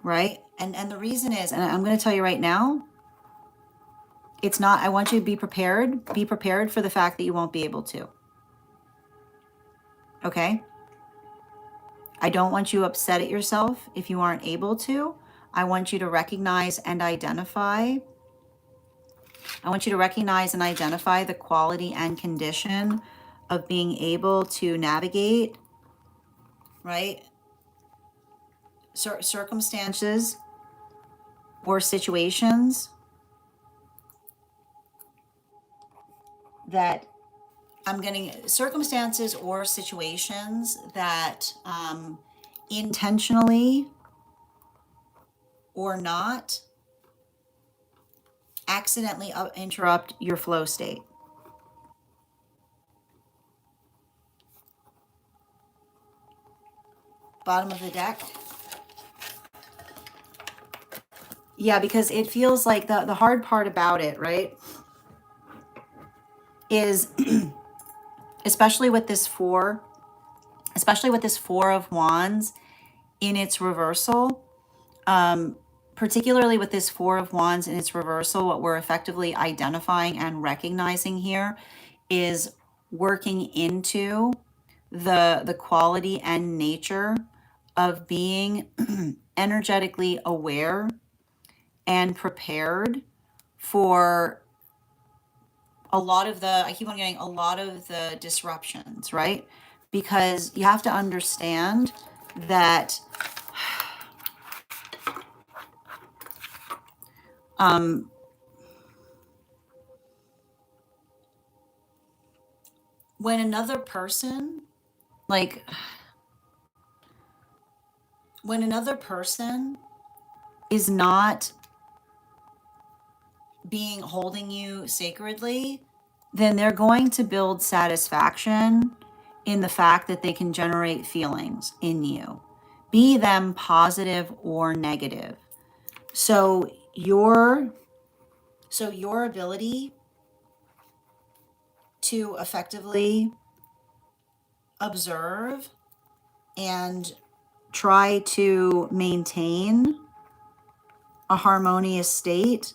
right? And the reason is, and I'm going to tell you right now, it's not, I want you to be prepared. Be prepared for the fact that you won't be able to. Okay? I don't want you upset at yourself if you aren't able to. I want you to recognize and identify. I want you to recognize and identify the quality and condition of being able to navigate, right? Circumstances or situations that I'm getting, circumstances or situations that intentionally or not accidentally interrupt your flow state. Bottom of the deck. Yeah, because it feels like the hard part about it, right, is especially with this four of wands in its reversal, particularly with this Four of Wands in its reversal, what we're effectively identifying and recognizing here is working into the quality and nature of being energetically aware and prepared for a lot of the, I keep on getting a lot of the disruptions, right? Because you have to understand that when another person, like when another person is not being holding you sacredly, then they're going to build satisfaction in the fact that they can generate feelings in you, be them positive or negative. So your ability to effectively observe and try to maintain a harmonious state,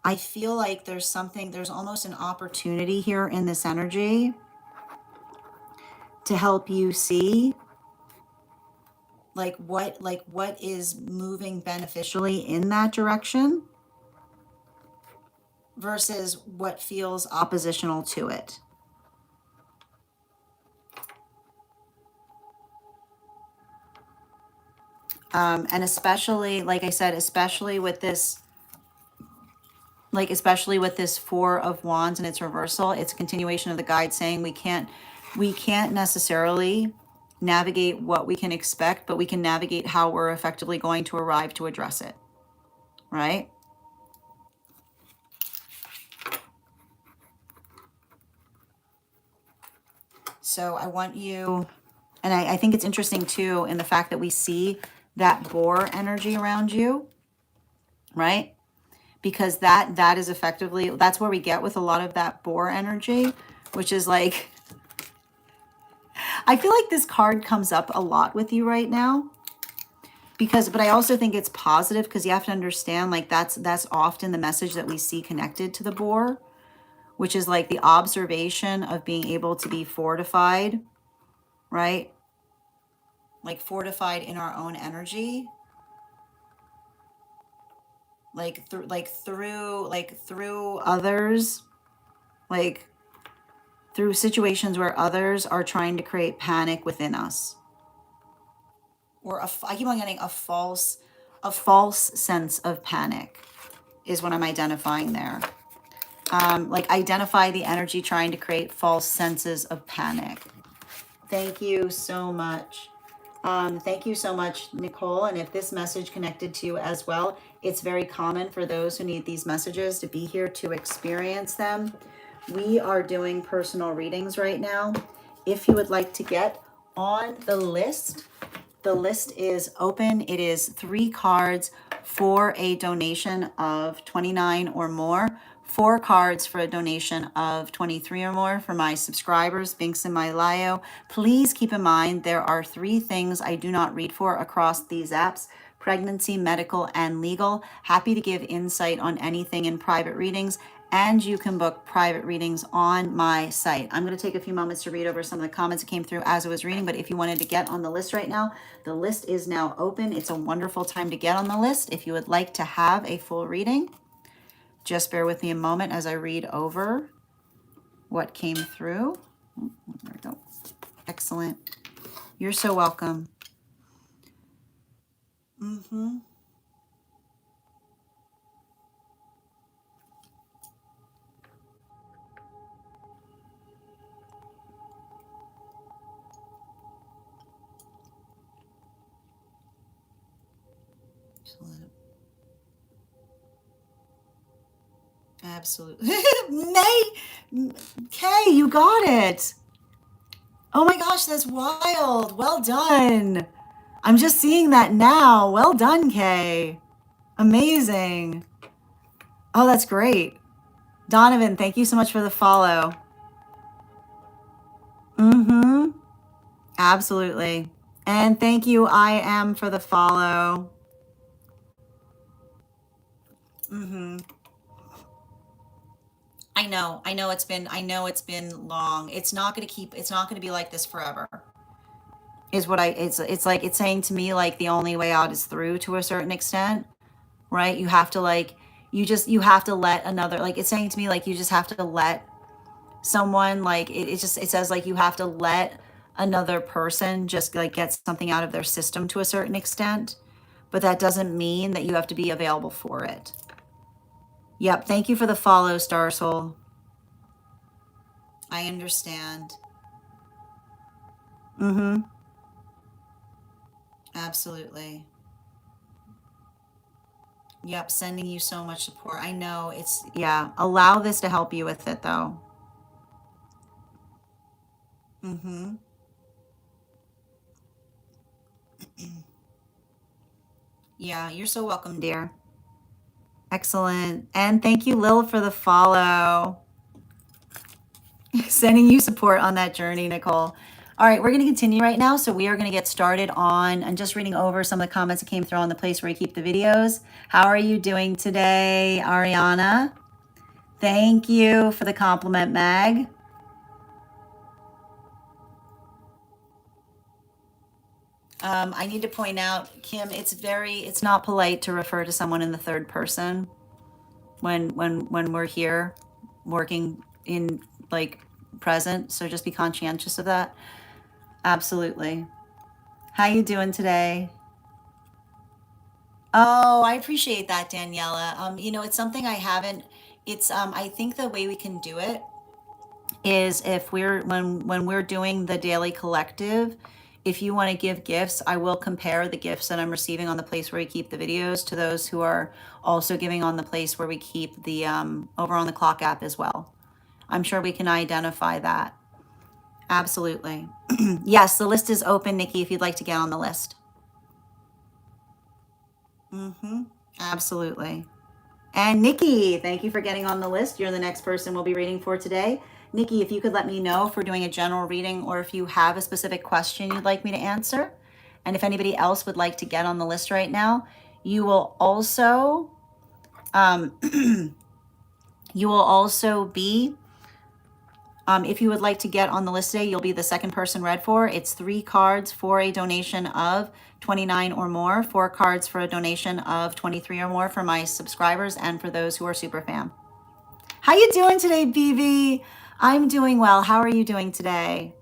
I feel like there's almost an opportunity here in this energy to help you see what is moving beneficially in that direction versus what feels oppositional to it. And especially, like I said, especially with this Four of Wands and its reversal, it's a continuation of the guide saying we can't necessarily navigate what we can expect, but we can navigate how we're effectively going to arrive to address it, right? So I want you, and I think it's interesting too in the fact that we see that boar energy around you, right? Because that is effectively, that's where we get with a lot of that boar energy, which is like, I feel like this card comes up a lot with you right now but I also think it's positive because you have to understand, like that's often the message that we see connected to the boar, which is like the observation of being able to be fortified, right? Like fortified in our own energy, through others, like through situations where others are trying to create panic within us, or I keep on getting a false sense of panic is what I'm identifying there. Like identify the energy trying to create false senses of panic. Thank you so much. Thank you so much, Nicole. And if this message connected to you as well, it's very common for those who need these messages to be here to experience them. We are doing personal readings right now. If you would like to get on the list. The list is open. It is 3 cards for a donation of 29 or more, 4 cards for a donation of 23 or more for my subscribers, Binks in my Lio. Please keep in mind there are 3 things I do not read for across these apps: pregnancy, medical, and legal. Happy to give insight on anything in private readings, and you can book private readings on my site. I'm going to take a few moments to read over some of the comments that came through as I was reading, but if you wanted to get on the list right now, the list is now open. It's a wonderful time to get on the list. If you would like to have a full reading, just bear with me a moment as I read over what came through. Oh, there we go. Excellent. You're so welcome. Absolutely. May, Kay, you got it. Oh my gosh, that's wild. Well done. I'm just seeing that now. Well done, Kay. Amazing. Oh, that's great. Donovan, thank you so much for the follow. Absolutely. And thank you, I am, for the follow. I know it's been long. It's not going to be like this forever. Is what it's like, it's saying to me like the only way out is through, to a certain extent, right? You have to like, you have to let another, like, it's saying to me like you just have to let someone, like, it says like you have to let another person just like get something out of their system to a certain extent, but that doesn't mean that you have to be available for it. Yep, thank you for the follow, Star Soul. I understand. Absolutely. Yep, sending you so much support. I know it's, yeah, allow this to help you with it though. Yeah, you're so welcome, dear. Excellent. And thank you, Lil, for the follow. Sending you support on that journey, Nicole. All right, we're going to continue right now. So we are going to get started on, I'm just reading over some of the comments that came through on the place where you keep the videos. How are you doing today, Ariana? Thank you for the compliment, Mag. I need to point out, Kim, it's not polite to refer to someone in the third person when we're here working in like present. So just be conscientious of that. Absolutely. How you doing today? Oh, I appreciate that, Daniela. It's something I haven't, I think the way we can do it is if when we're doing the daily collective, if you want to give gifts, I will compare the gifts that I'm receiving on the place where we keep the videos to those who are also giving on the place where we keep the over on the clock app as well. I'm sure we can identify that. Absolutely. Yes, the list is open, Nikki, if you'd like to get on the list. Absolutely. And Nikki, thank you for getting on the list. You're the next person we'll be reading for today. Nikki, if you could let me know if we're doing a general reading or if you have a specific question you'd like me to answer. And if anybody else would like to get on the list right now, you will also be, if you would like to get on the list today, you'll be the second person read for. It's 3 cards for a donation of 29 or more, 4 cards for a donation of 23 or more for my subscribers and for those who are super fam. How you doing today, BB? I'm doing well. How are you doing today?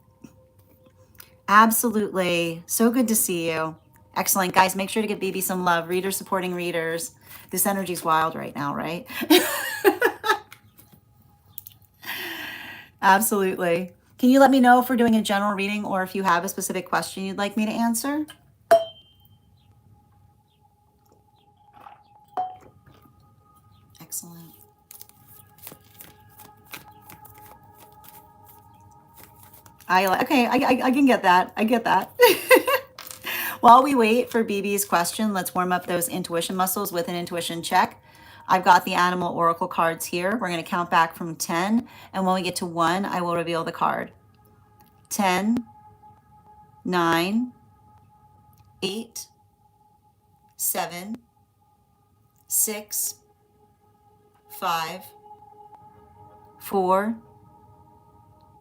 Absolutely. So good to see you. Excellent. Guys, make sure to give BB some love. Readers supporting readers. This energy's wild right now, right? Absolutely. Can you let me know if we're doing a general reading or if you have a specific question you'd like me to answer? Excellent. Okay, I can get that. I get that. While we wait for BB's question, let's warm up those intuition muscles with an intuition check. I've got the animal oracle cards here. We're going to count back from 10. And when we get to 1, I will reveal the card. 10, 9, 8, 7, 6, 5, 4,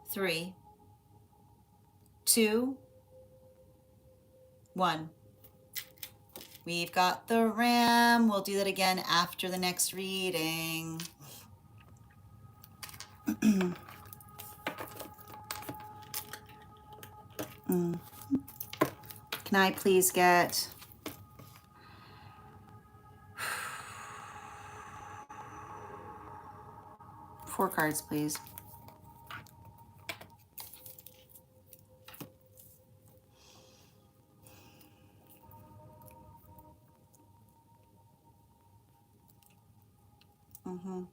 3, 2, 1. We've got the ram. We'll do that again after the next reading. Can I please get 4 cards, please? Mm-hmm.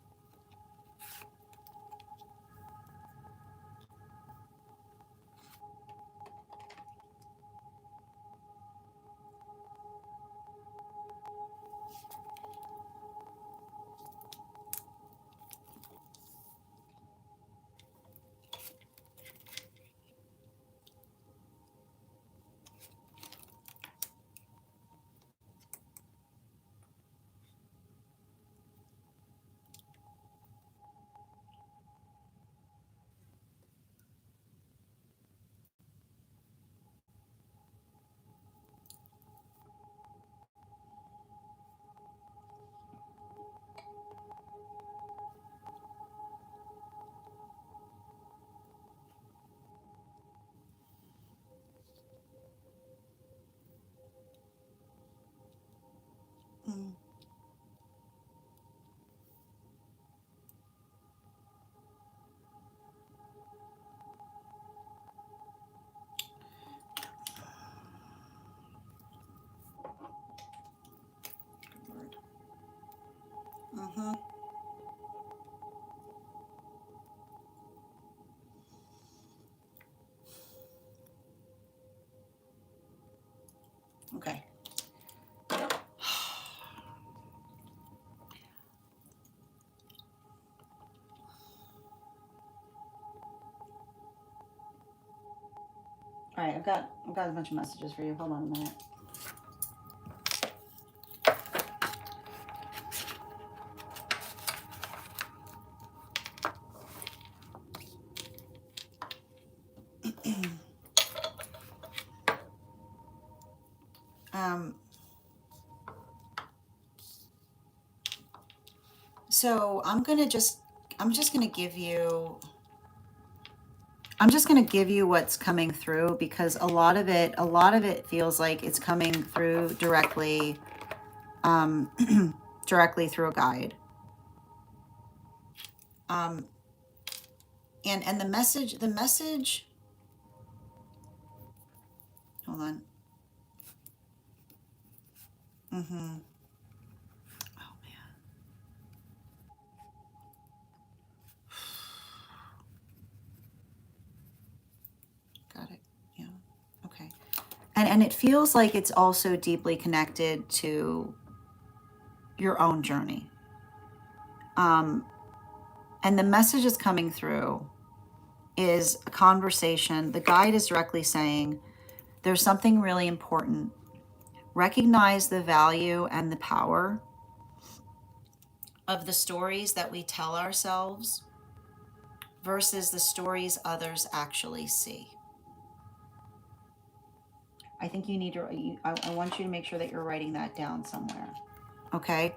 Mm. Mm-hmm. Okay. All right, I've got a bunch of messages for you. Hold on a minute. So I'm just gonna give you what's coming through, because a lot of it feels like it's coming through directly, directly through a guide. And the message, hold on. Mm-hmm. Oh man. Got it. Yeah. Okay. And it feels like it's also deeply connected to your own journey. And the message is coming through is a conversation. The guide is directly saying there's something really important. Recognize the value and the power of the stories that we tell ourselves versus the stories others actually see. I think you need to, I want you to make sure that you're writing that down somewhere. Okay?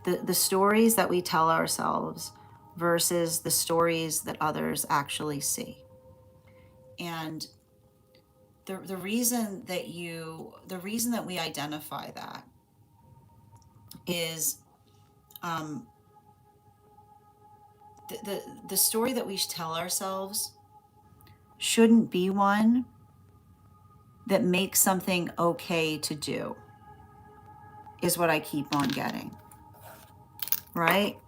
The stories that we tell ourselves versus the stories that others actually see. And the reason that we identify that is the story that we tell ourselves shouldn't be one that makes something okay to do, is what I keep on getting. Right?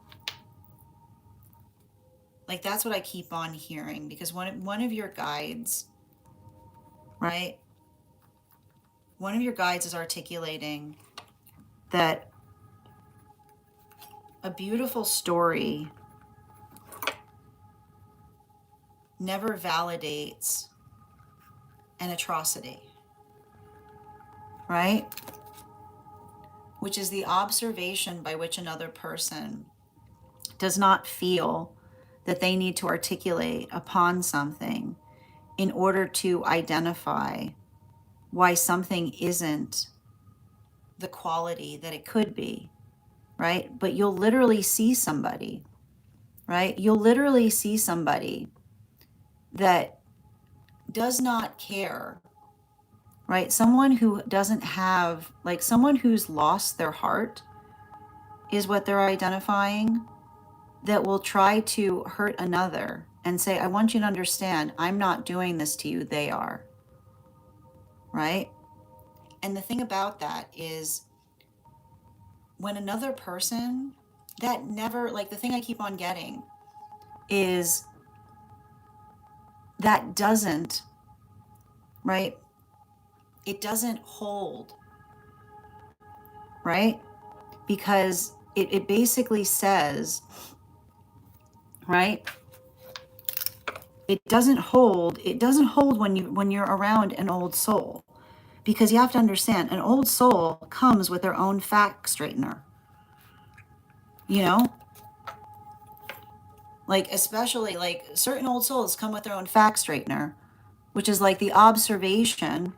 Like that's what I keep on hearing, because one of your guides, right? One of your guides is articulating that a beautiful story never validates an atrocity, right? Which is the observation by which another person does not feel that they need to articulate upon something in order to identify why something isn't the quality that it could be, right? But you'll literally see somebody, right? You'll literally see somebody that does not care, right? Someone who doesn't have, like someone who's lost their heart is what they're identifying, that will try to hurt another and say, I want you to understand, I'm not doing this to you, they are, right? And the thing about that is, when another person, that never, like the thing I keep on getting is that doesn't, right? It doesn't hold, right? Because it basically says, right? It doesn't hold when you're around an old soul, because you have to understand, an old soul comes with their own fact straightener, you know? Like, especially like certain old souls come with their own fact straightener, which is like the observation,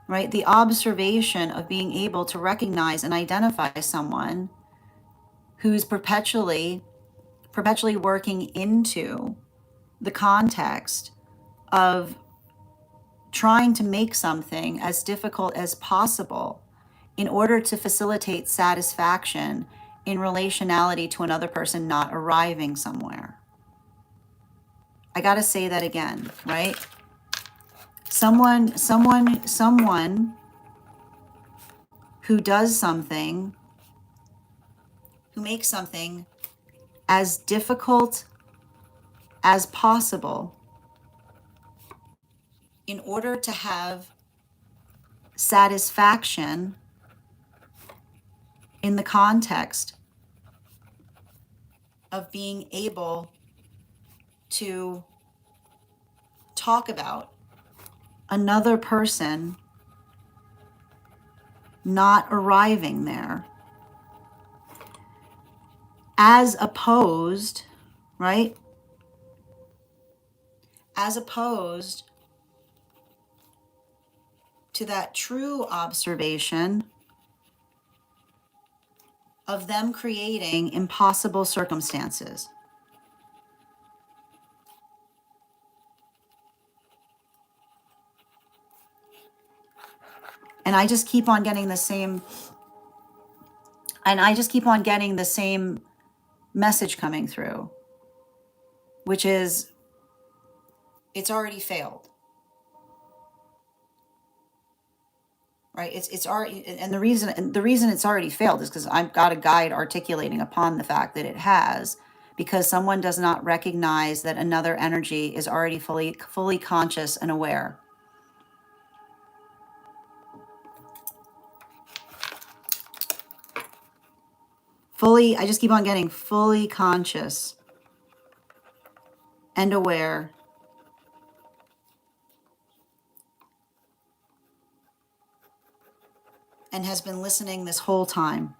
right? The observation of being able to recognize and identify someone who's perpetually working into the context of trying to make something as difficult as possible in order to facilitate satisfaction in relationality to another person not arriving somewhere. I got to say that again, right? Someone who does something, who makes something as difficult as possible in order to have satisfaction in the context of being able to talk about another person not arriving there, as opposed, right? As opposed to that true observation of them creating impossible circumstances. And I just keep on getting the same, message coming through, which is, it's already failed. Right? It's already, and the reason it's already failed is because I've got a guide articulating upon the fact that it has, because someone does not recognize that another energy is already fully conscious and aware. I just keep on getting fully conscious and aware, and has been listening this whole time.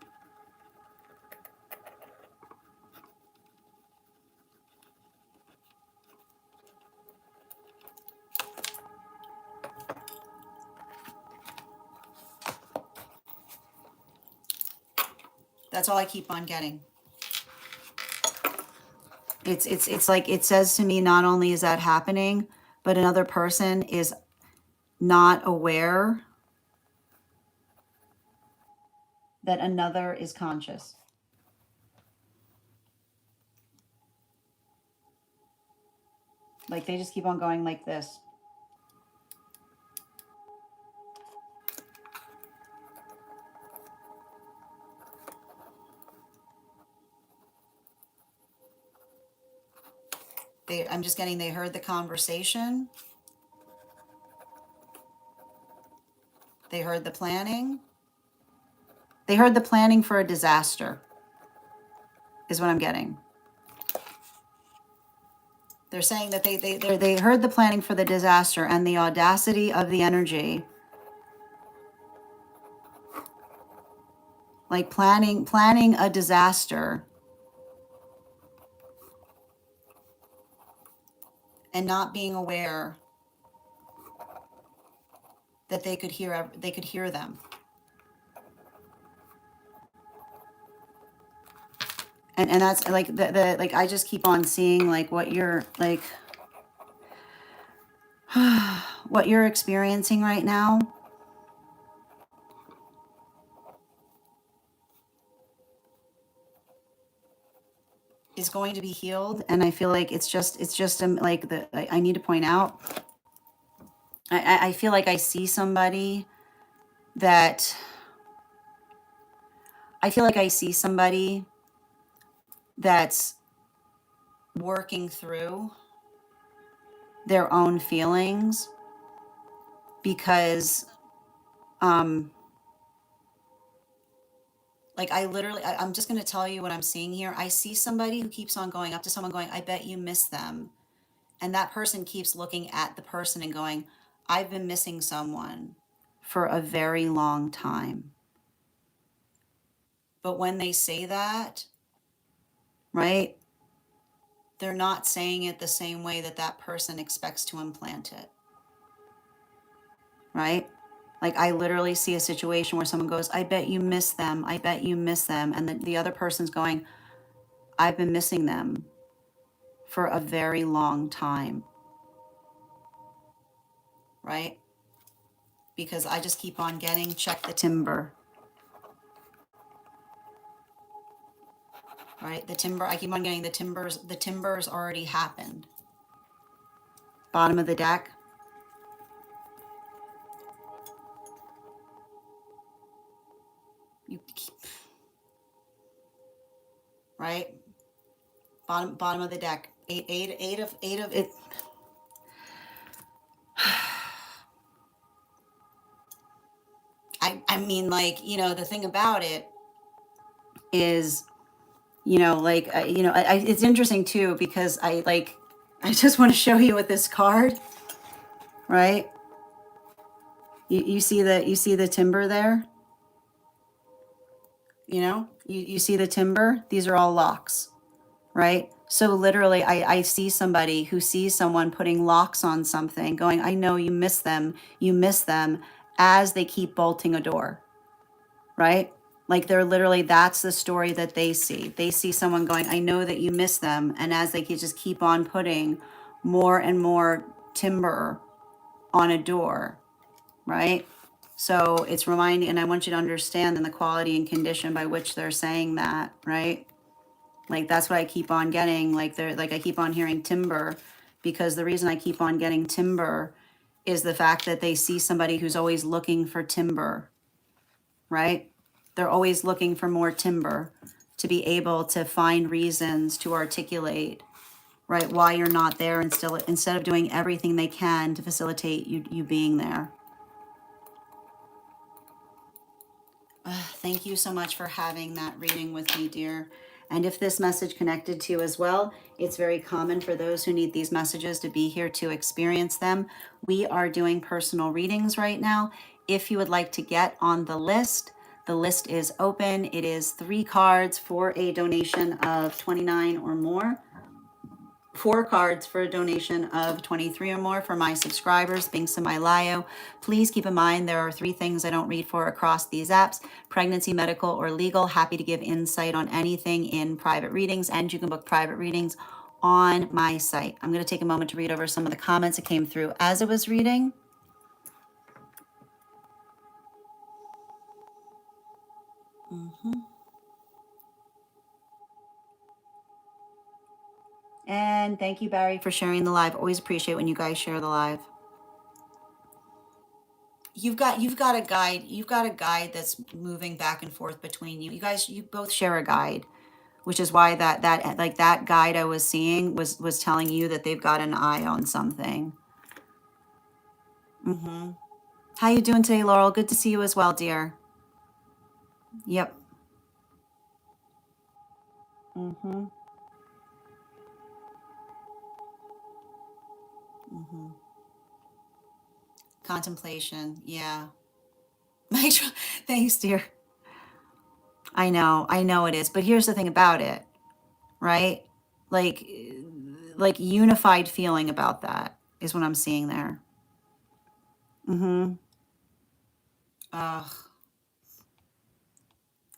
That's all I keep on getting. It's like, it says to me, not only is that happening, but another person is not aware that another is conscious. Like, they just keep on going like this. I'm just getting, they heard the conversation. They heard the planning. They heard the planning for a disaster, is what I'm getting. They're saying that they heard the planning for the disaster and the audacity of the energy, like planning a disaster and not being aware that they could hear them. And that's like the like, I just keep on seeing like what you're like what you're experiencing right now is going to be healed. And I feel like it's just like I need to point out, I feel like I see somebody that I feel like I see somebody that's working through their own feelings because like I'm just going to tell you what I'm seeing here. I see somebody who keeps on going up to someone going, I bet you miss them. And that person keeps looking at the person and going, I've been missing someone for a very long time. But when they say that, right, they're not saying it the same way that that person expects to implant it. Right? Like I literally see a situation where someone goes, I bet you miss them. I bet you miss them. And the other person's going, I've been missing them for a very long time. Right? Because I just keep on getting, check the timber. Right? The timber, I keep on getting the timbers already happened. Bottom of the deck. You keep, right? Bottom of the deck. Eight of it. I mean, like, you know, the thing about it is, you know, like, it's interesting too, because I just want to show you with this card, right? You see the timber there, you know, you see the timber. These are all locks, right? So literally, I see somebody who sees someone putting locks on something going, I know you miss them, as they keep bolting a door, right? Like they're literally, that's the story that they see. They see someone going, I know that you miss them. And as they just keep on putting more and more timber on a door, right? So it's reminding, and I want you to understand then the quality and condition by which they're saying that, right? Like that's what I keep on getting. Like they're like, I keep on hearing timber, because the reason I keep on getting timber is the fact that they see somebody who's always looking for timber, right? They're always looking for more timber to be able to find reasons to articulate, right, why you're not there, and still, instead of doing everything they can to facilitate you being there. Thank you so much for having that reading with me, dear. And if this message connected to you as well, it's very common for those who need these messages to be here to experience them. We are doing personal readings right now. If you would like to get on the list is open. It is 3 cards for a donation of $29 or more. 4 cards for a donation of $23 or more for my subscribers. Links in my bio. Please keep in mind there are 3 things I don't read for across these apps: pregnancy, medical, or legal. Happy to give insight on anything in private readings, and you can book private readings on my site. I'm going to take a moment to read over some of the comments that came through as I was reading. And thank you, Barry, for sharing the live. Always appreciate when you guys share the live. You've got a guide. You've got a guide that's moving back and forth between you. You guys, you both share a guide which is why that guide I was seeing was telling you that they've got an eye on something. How you doing today, Laurel? Good to see you as well, dear. Yep. Contemplation. Yeah. Thanks, dear. I know it is. But here's the thing about it, right? Like, like unified feeling about that is what I'm seeing there. Ugh,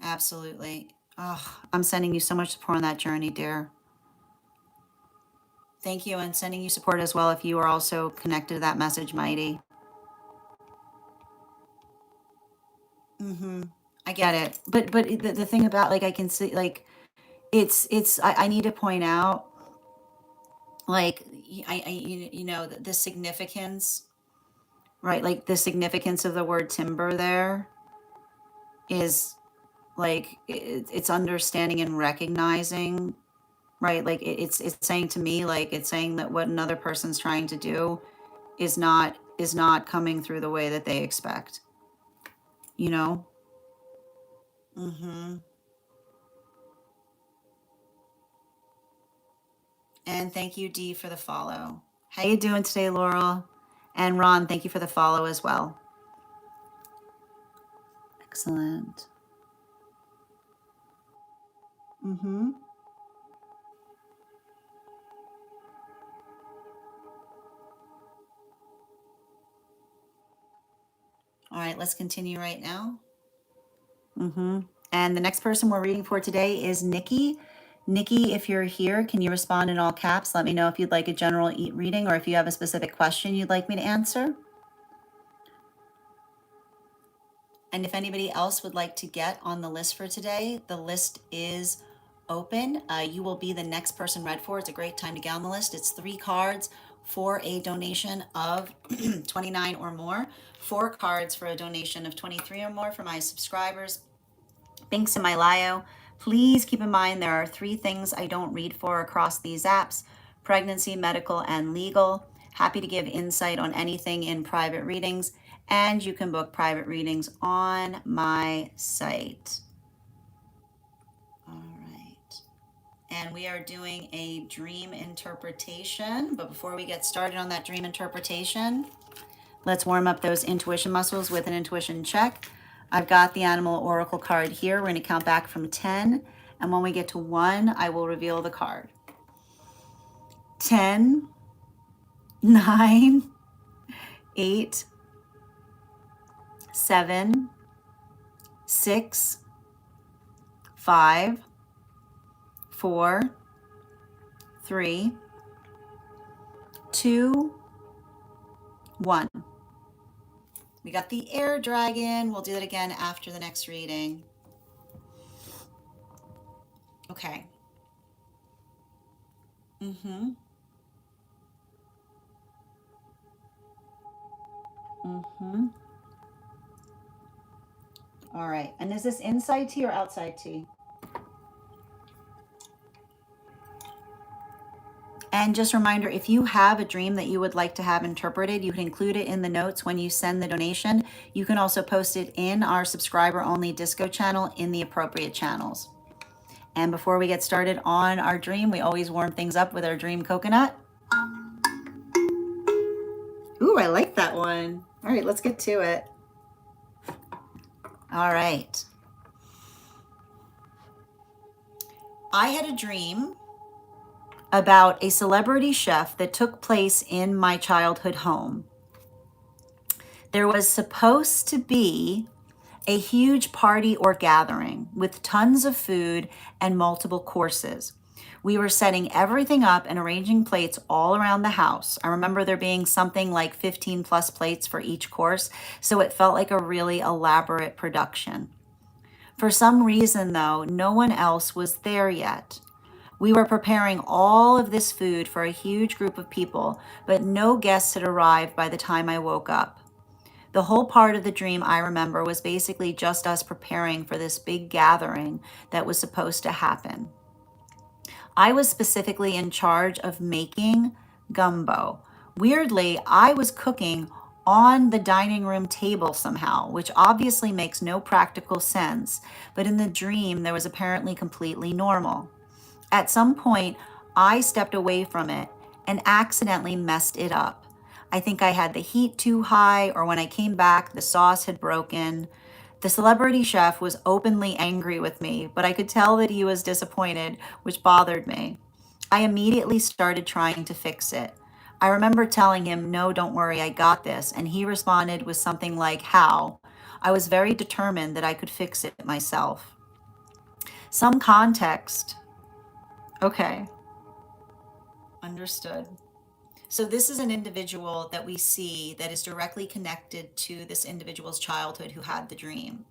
absolutely. Ugh, I'm sending you so much support on that journey, dear. Thank you, and sending you support as well if you are also connected to that message, Mighty. I get it, but the thing about, like, I can see, like, I need to point out, like, you know, the significance, right? Like the significance of the word timber there is like it's understanding and recognizing, right? Like it's saying to me, like it's saying that what another person's trying to do is not coming through the way that they expect, you know? Mm-hmm. And thank you, Dee, for the follow. How you doing today, Laurel? And Ron, thank you for the follow as well. Excellent. Mm-hmm. All right, let's continue right now. Mm-hmm. And the next person we're reading for today is Nikki. Nikki, if you're here, can you respond in all caps? Let me know if you'd like a general reading or if you have a specific question you'd like me to answer. And if anybody else would like to get on the list for today, the list is open. You will be the next person read for. It's a great time to get on the list. It's 3 cards for a donation of 29 or more, 4 cards for a donation of 23 or more for my subscribers. Links in my bio. Please keep in mind there are 3 things I don't read for across these apps: pregnancy, medical, and legal. Happy to give insight on anything in private readings, and you can book private readings on my site. All right. And we are doing a dream interpretation. But before we get started on that dream interpretation, let's warm up those intuition muscles with an intuition check. I've got the animal oracle card here. We're going to count back from 10. And when we get to 1, I will reveal the card. 10, 9, 8, 7, 6, 5, 4, 3, 2, 1. We got the air dragon. We'll do that again after the next reading. Okay. Mm-hmm. Mm-hmm. All right. And is this inside tea or outside tea? And just a reminder, if you have a dream that you would like to have interpreted, you can include it in the notes when you send the donation. You can also post it in our subscriber-only disco channel in the appropriate channels. And before we get started on our dream, we always warm things up with our dream coconut. Ooh, I like that one. All right, let's get to it. All right. I had a dream about a celebrity chef that took place in my childhood home. There was supposed to be a huge party or gathering with tons of food and multiple courses. We were setting everything up and arranging plates all around the house. I remember there being something like 15 plus plates for each course, so it felt like a really elaborate production. For some reason, though, no one else was there yet. We were preparing all of this food for a huge group of people, but no guests had arrived by the time I woke up. The whole part of the dream I remember was basically just us preparing for this big gathering that was supposed to happen. I was specifically in charge of making gumbo. Weirdly, I was cooking on the dining room table somehow, which obviously makes no practical sense, but in the dream, there was apparently completely normal. At some point, I stepped away from it and accidentally messed it up. I think I had the heat too high, or when I came back, the sauce had broken. The celebrity chef was openly angry with me, but I could tell that he was disappointed, which bothered me. I immediately started trying to fix it. I remember telling him, "No, don't worry, I got this." And he responded with something like, "How?" I was very determined that I could fix it myself. Some context. Okay, understood. So this is an individual that we see that is directly connected to this individual's childhood who had the dream.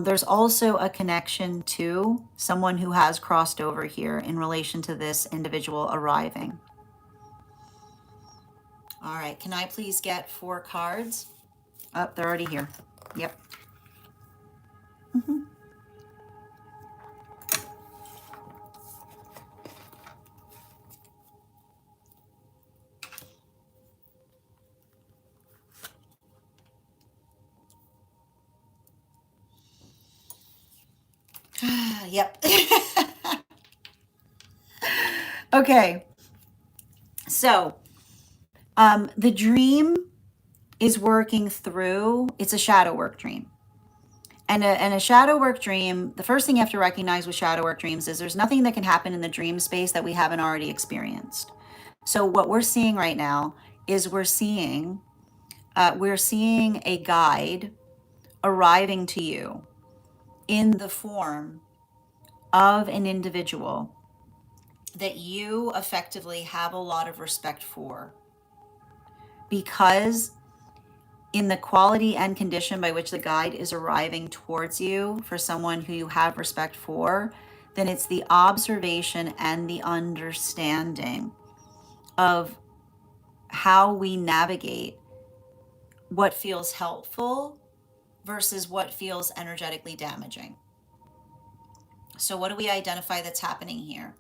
There's also a connection to someone who has crossed over here in relation to this individual arriving. All right, can I please get 4 cards? Oh, they're already here. Yep. Yep. Okay. So, the dream is working through, it's a shadow work dream. And a shadow work dream, the first thing you have to recognize with shadow work dreams is there's nothing that can happen in the dream space that we haven't already experienced. So what we're seeing right now is we're seeing a guide arriving to you in the form of an individual that you effectively have a lot of respect for, because in the quality and condition by which the guide is arriving towards you for someone who you have respect for, then it's the observation and the understanding of how we navigate what feels helpful versus what feels energetically damaging. So what do we identify that's happening here?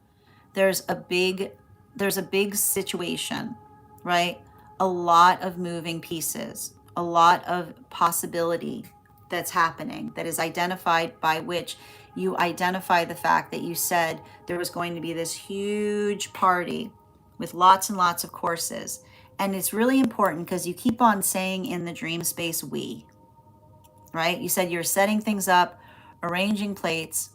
There's a big situation, right? A lot of moving pieces, a lot of possibility that's happening that is identified, by which you identify the fact that you said there was going to be this huge party with lots and lots of courses. And it's really important because you keep on saying in the dream space, we, right? You said you're setting things up, arranging plates,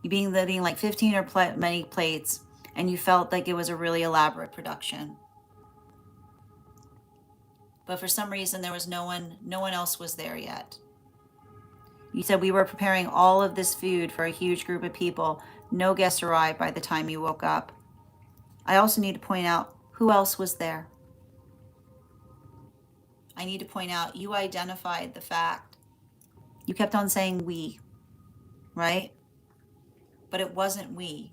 you being letting like 15 or many plates, and you felt like it was a really elaborate production. But for some reason, there was no one else was there yet. You said we were preparing all of this food for a huge group of people. No guests arrived by the time you woke up. I also need to point out who else was there. I need to point out you identified the fact. You kept on saying we, right? But it wasn't we.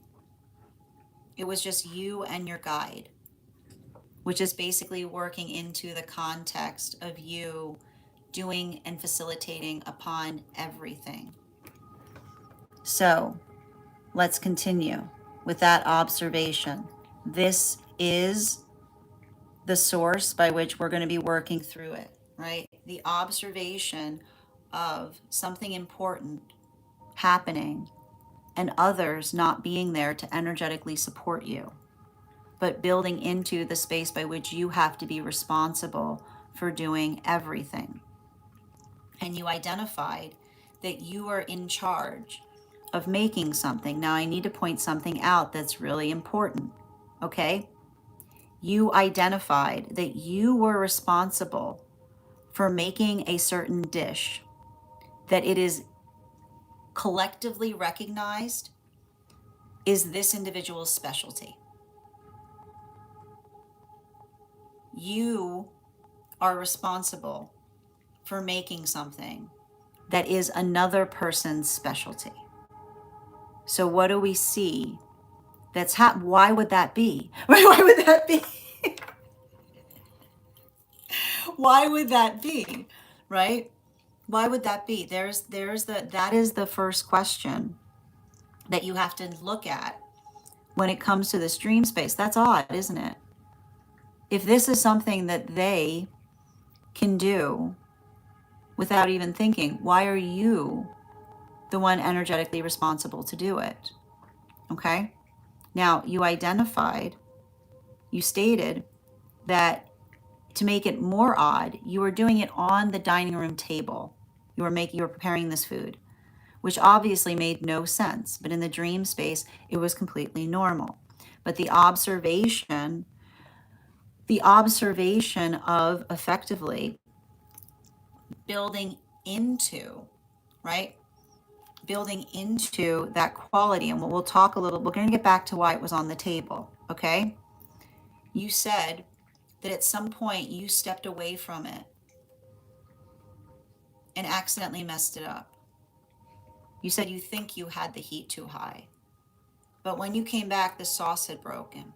It was just you and your guide, which is basically working into the context of you doing and facilitating upon everything. So let's continue with that observation. This is the source by which we're going to be working through it, right? The observation of something important happening and others not being there to energetically support you, but building into the space by which you have to be responsible for doing everything. And you identified that you are in charge of making something. Now, I need to point something out that's really important, okay? You identified that you were responsible for making a certain dish, that it is collectively recognized is this individual's specialty. You are responsible for making something that is another person's specialty. So what do we see that's why would that be? Why would that be? Why would that be? Right? Why would that be? That is the first question that you have to look at when it comes to this dream space. That's odd, isn't it? If this is something that they can do without even thinking, why are you the one energetically responsible to do it? Okay? Now, you stated that to make it more odd, you were doing it on the dining room table. You were preparing this food, which obviously made no sense. But in the dream space, it was completely normal. But the observation of effectively building into, right? Building into that quality. And we'll talk we're going to get back to why it was on the table, okay? You said that at some point you stepped away from it and accidentally messed it up. You said you think you had the heat too high. But when you came back, the sauce had broken.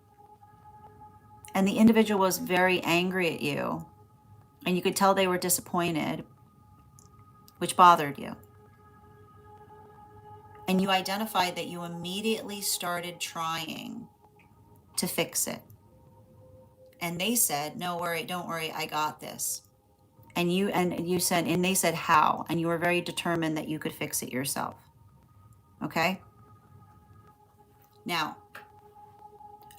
And the individual was very angry at you. And you could tell they were disappointed, which bothered you. And you identified that you immediately started trying to fix it. And they said, "No worry, don't worry, I got this." And they said, "How?" And you were very determined that you could fix it yourself. Okay? Now,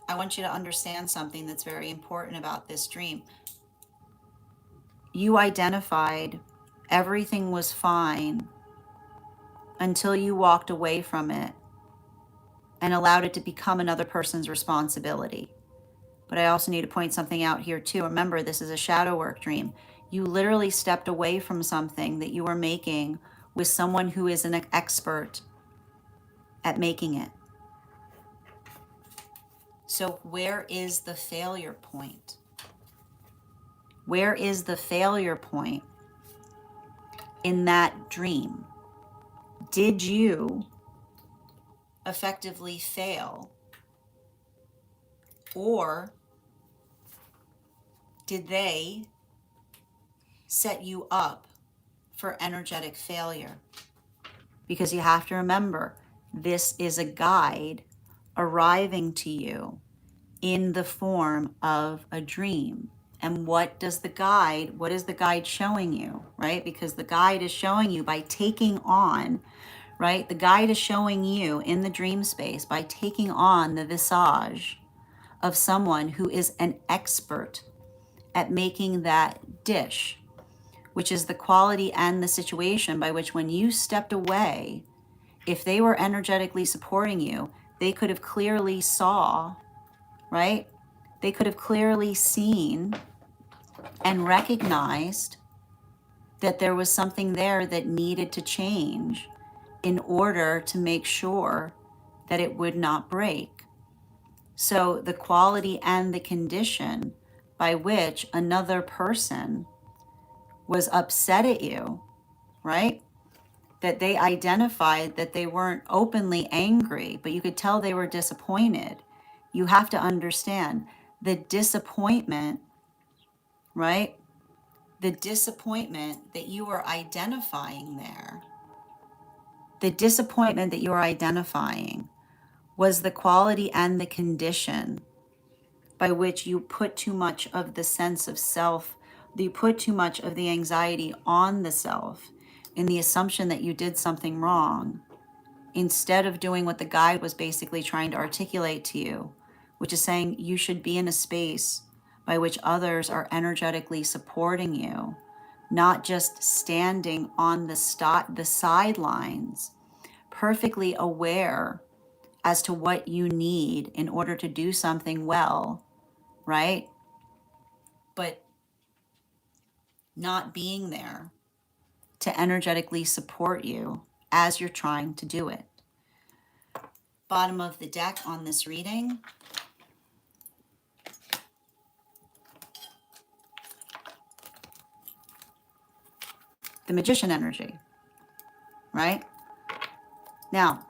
I want you to understand something that's very important about this dream. You identified everything was fine until you walked away from it and allowed it to become another person's responsibility. But I also need to point something out here too. Remember, this is a shadow work dream. You literally stepped away from something that you were making with someone who is an expert at making it. So where is the failure point? Where is the failure point in that dream? Did you effectively fail? Or did they set you up for energetic failure? Because you have to remember, this is a guide arriving to you in the form of a dream. And what is the guide showing you, right? Because the guide is showing you by taking on, right? The guide is showing you in the dream space by taking on the visage of someone who is an expert at making that dish, which is the quality and the situation by which when you stepped away, if they were energetically supporting you, they could have clearly saw, right? They could have clearly seen and recognized that there was something there that needed to change in order to make sure that it would not break. So the quality and the condition by which another person was upset at you, right? That they identified that they weren't openly angry, but you could tell they were disappointed. You have to understand the disappointment, right? The disappointment that you are identifying there, the disappointment that you are identifying was the quality and the condition by which you put too much of the sense of self, you put too much of the anxiety on the self in the assumption that you did something wrong, instead of doing what the guide was basically trying to articulate to you, which is saying you should be in a space by which others are energetically supporting you, not just standing on the sidelines, perfectly aware as to what you need in order to do something well, right? But not being there to energetically support you as you're trying to do it. Bottom of the deck on this reading. The Magician energy, right? Now,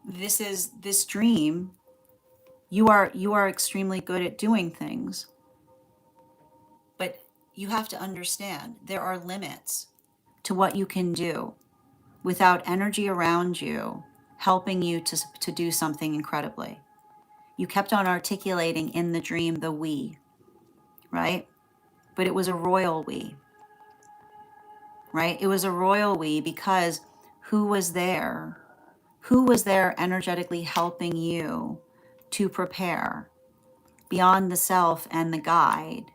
this dream, you are extremely good at doing things, but you have to understand there are limits to what you can do without energy around you helping you to do something incredibly. You kept on articulating in the dream the we, right? But it was a royal we, right? It was a royal we because who was there? Who was there energetically helping you to prepare beyond the self and the guide,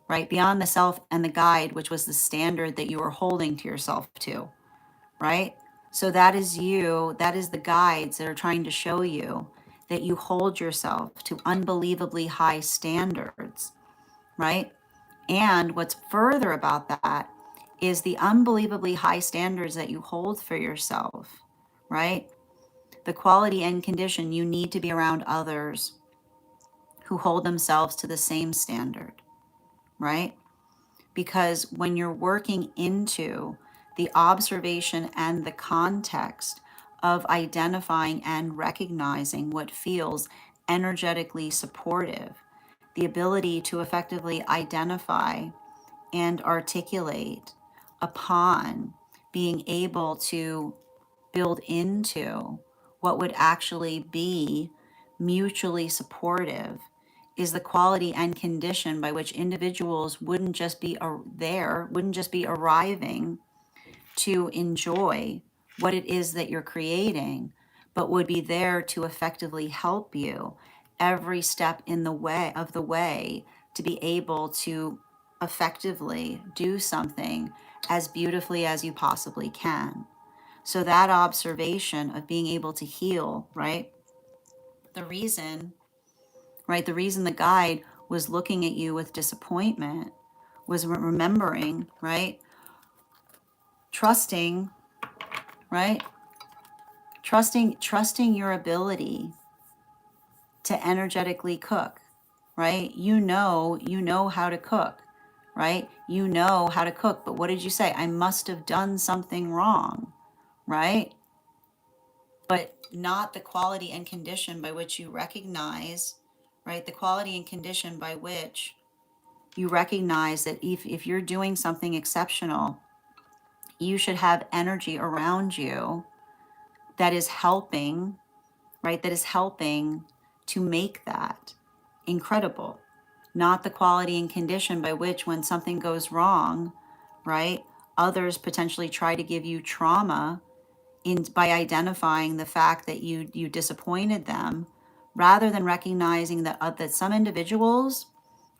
right? Beyond the self and the guide, which was the standard that you were holding to yourself to, right? So that is you, that is the guides that are trying to show you that you hold yourself to unbelievably high standards, right? And what's further about that is the unbelievably high standards that you hold for yourself, right? The quality and condition you need to be around others who hold themselves to the same standard, right? Because when you're working into the observation and the context of identifying and recognizing what feels energetically supportive, the ability to effectively identify and articulate upon being able to build into what would actually be mutually supportive is the quality and condition by which individuals wouldn't just be there, wouldn't just be arriving to enjoy what it is that you're creating, but would be there to effectively help you every step in the way to be able to effectively do something as beautifully as you possibly can. So that observation of being able to heal, right? The reason, right? The reason the guide was looking at you with disappointment was remembering, right? Trusting, right? Trusting your ability to energetically cook, right? You know how to cook, right? You know how to cook, but what did you say? I must have done something wrong, right? But not the quality and condition by which you recognize, right? The quality and condition by which you recognize that if you're doing something exceptional, you should have energy around you that is helping, right? That is helping to make that incredible, not the quality and condition by which when something goes wrong, right? Others potentially try to give you trauma in by identifying the fact that you disappointed them, rather than recognizing that some individuals,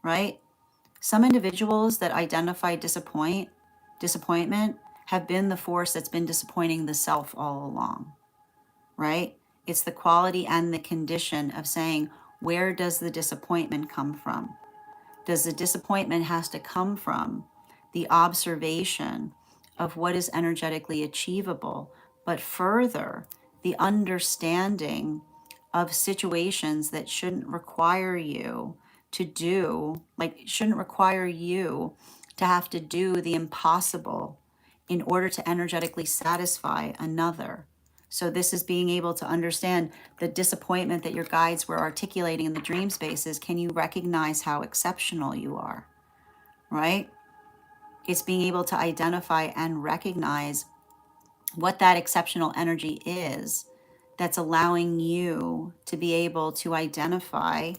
right? Some individuals that identify disappointment have been the force that's been disappointing the self all along, right? It's the quality and the condition of saying, where does the disappointment come from? Does the disappointment has to come from the observation of what is energetically achievable, but further, the understanding of situations that shouldn't require you to do, like, shouldn't require you to have to do the impossible in order to energetically satisfy another. So this is being able to understand the disappointment that your guides were articulating in the dream spaces. Can you recognize how exceptional you are, right? It's being able to identify and recognize what that exceptional energy is that's allowing you to be able to identify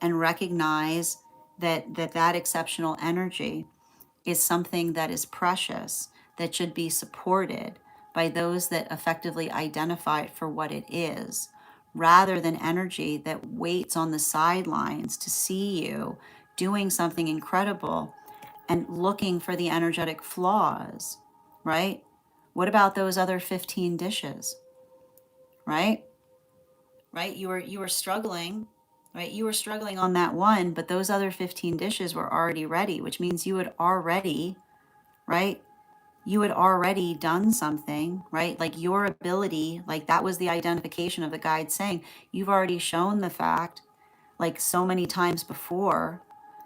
and recognize that exceptional energy is something that is precious, that should be supported by those that effectively identify it for what it is, rather than energy that waits on the sidelines to see you doing something incredible and looking for the energetic flaws, right? What about those other 15 dishes, right? Right? You were struggling, right? You were struggling on that one, but those other 15 dishes were already ready, which means you had already, right? You had already done something, right? Like your ability, like that was the identification of the guide saying, you've already shown the fact, like so many times before,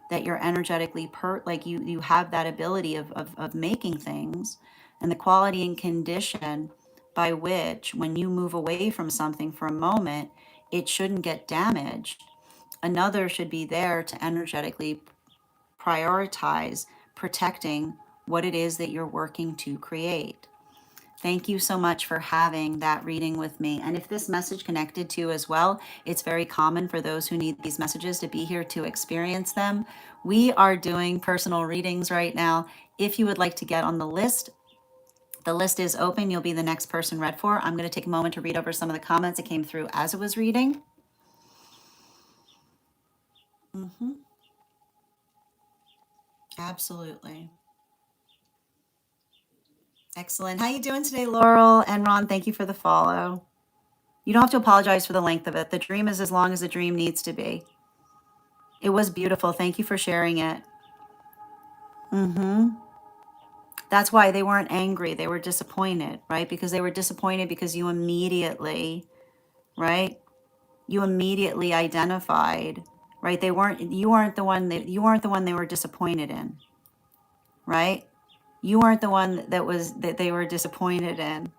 that you're energetically like you have that ability of making things, and the quality and condition by which when you move away from something for a moment, it shouldn't get damaged. Another should be there to energetically prioritize protecting what it is that you're working to create. Thank you so much for having that reading with me. And if this message connected to you as well, it's very common for those who need these messages to be here to experience them. We are doing personal readings right now. If you would like to get on the list is open. You'll be the next person read for. I'm going to take a moment to read over some of the comments that came through as it was reading. Absolutely. Excellent. How you doing today, Laurel? And Ron, thank you for the follow. You don't have to apologize for the length of it. The dream is as long as the dream needs to be. It was beautiful. Thank you for sharing it. That's why they weren't angry. They were disappointed, right? Because they were disappointed because you immediately, right? You immediately identified, right? You weren't the one they were disappointed in, right? You weren't the one that they were disappointed in.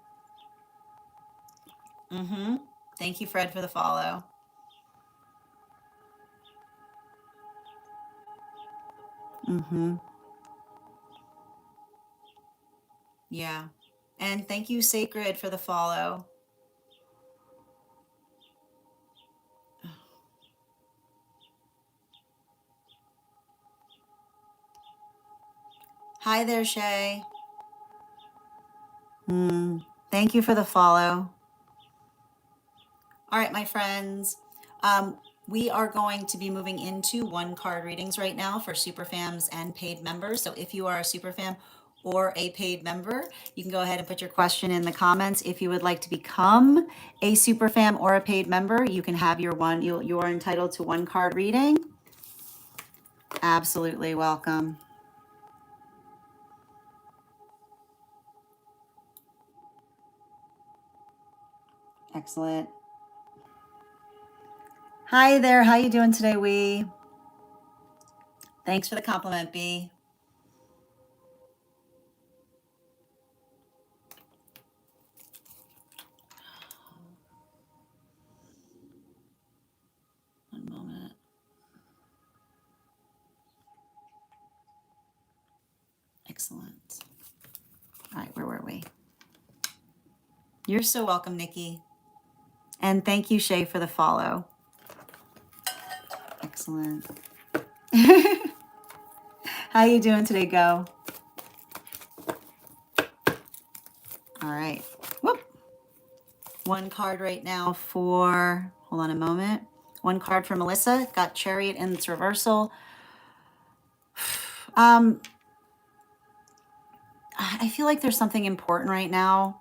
Thank you, Fred, for the follow. Yeah. And thank you, Sacred, for the follow. Hi there, Shay. Thank you for the follow. All right, my friends. We are going to be moving into one card readings right now for superfams and paid members. So if you are a superfam or a paid member, you can go ahead and put your question in the comments. If you would like to become a superfam or a paid member, you can have your one. You are entitled to one card reading. Absolutely welcome. Excellent. Hi there. How you doing today, Wee? Thanks for the compliment, B. One moment. Excellent. All right, where were we? You're so welcome, Nikki. And thank you, Shay, for the follow. Excellent. How you doing today, Go? All right. Whoop. One card right now for, hold on a moment. One card for Melissa. Got Chariot in its reversal. I feel like there's something important right now.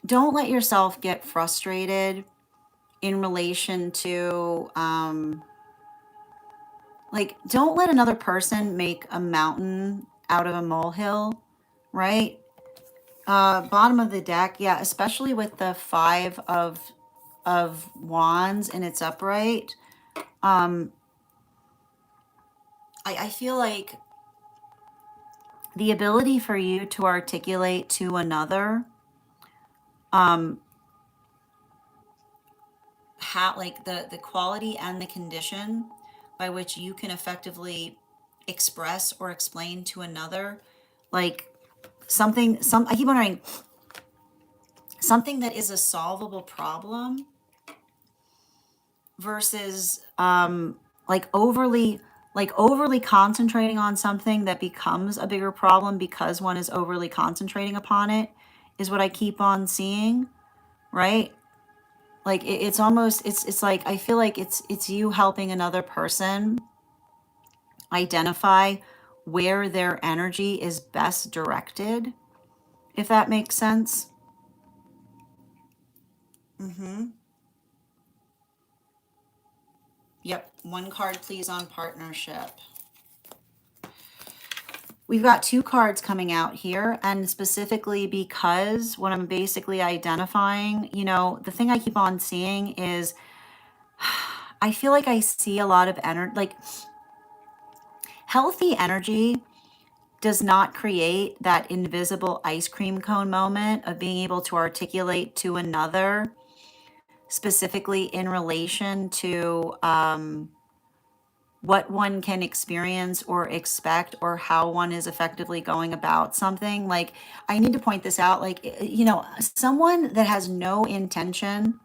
Don't let yourself get frustrated in relation to, like, don't let another person make a mountain out of a molehill, right? Bottom of the deck, yeah, especially with the Five of Wands in its upright. I feel like the ability for you to articulate to another how, like, the quality and the condition by which you can effectively express or explain to another, like, I keep wondering, something that is a solvable problem versus overly concentrating on something that becomes a bigger problem because one is overly concentrating upon it, is what I keep on seeing, right? Like it's almost, it's like I feel like it's you helping another person identify where their energy is best directed, if that makes sense. Yep. One card, please, on partnership. We've got two cards coming out here, and specifically because what I'm basically identifying, the thing I keep on seeing is I feel like I see a lot of energy, like healthy energy does not create that invisible ice cream cone moment of being able to articulate to another, specifically in relation to what one can experience or expect, or how one is effectively going about something. Like, I need to point this out. Like, someone that has no intention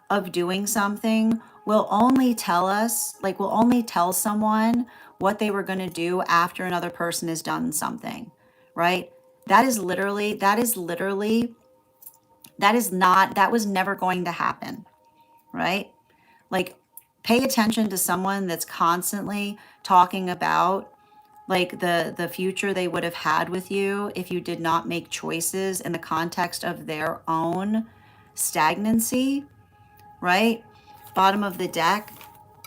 of doing something will only tell us, like, will only tell someone what they were going to do after another person has done something, right? That was never going to happen, right? Like, pay attention to someone that's constantly talking about like the future they would have had with you if you did not make choices in the context of their own stagnancy, right? Bottom of the deck,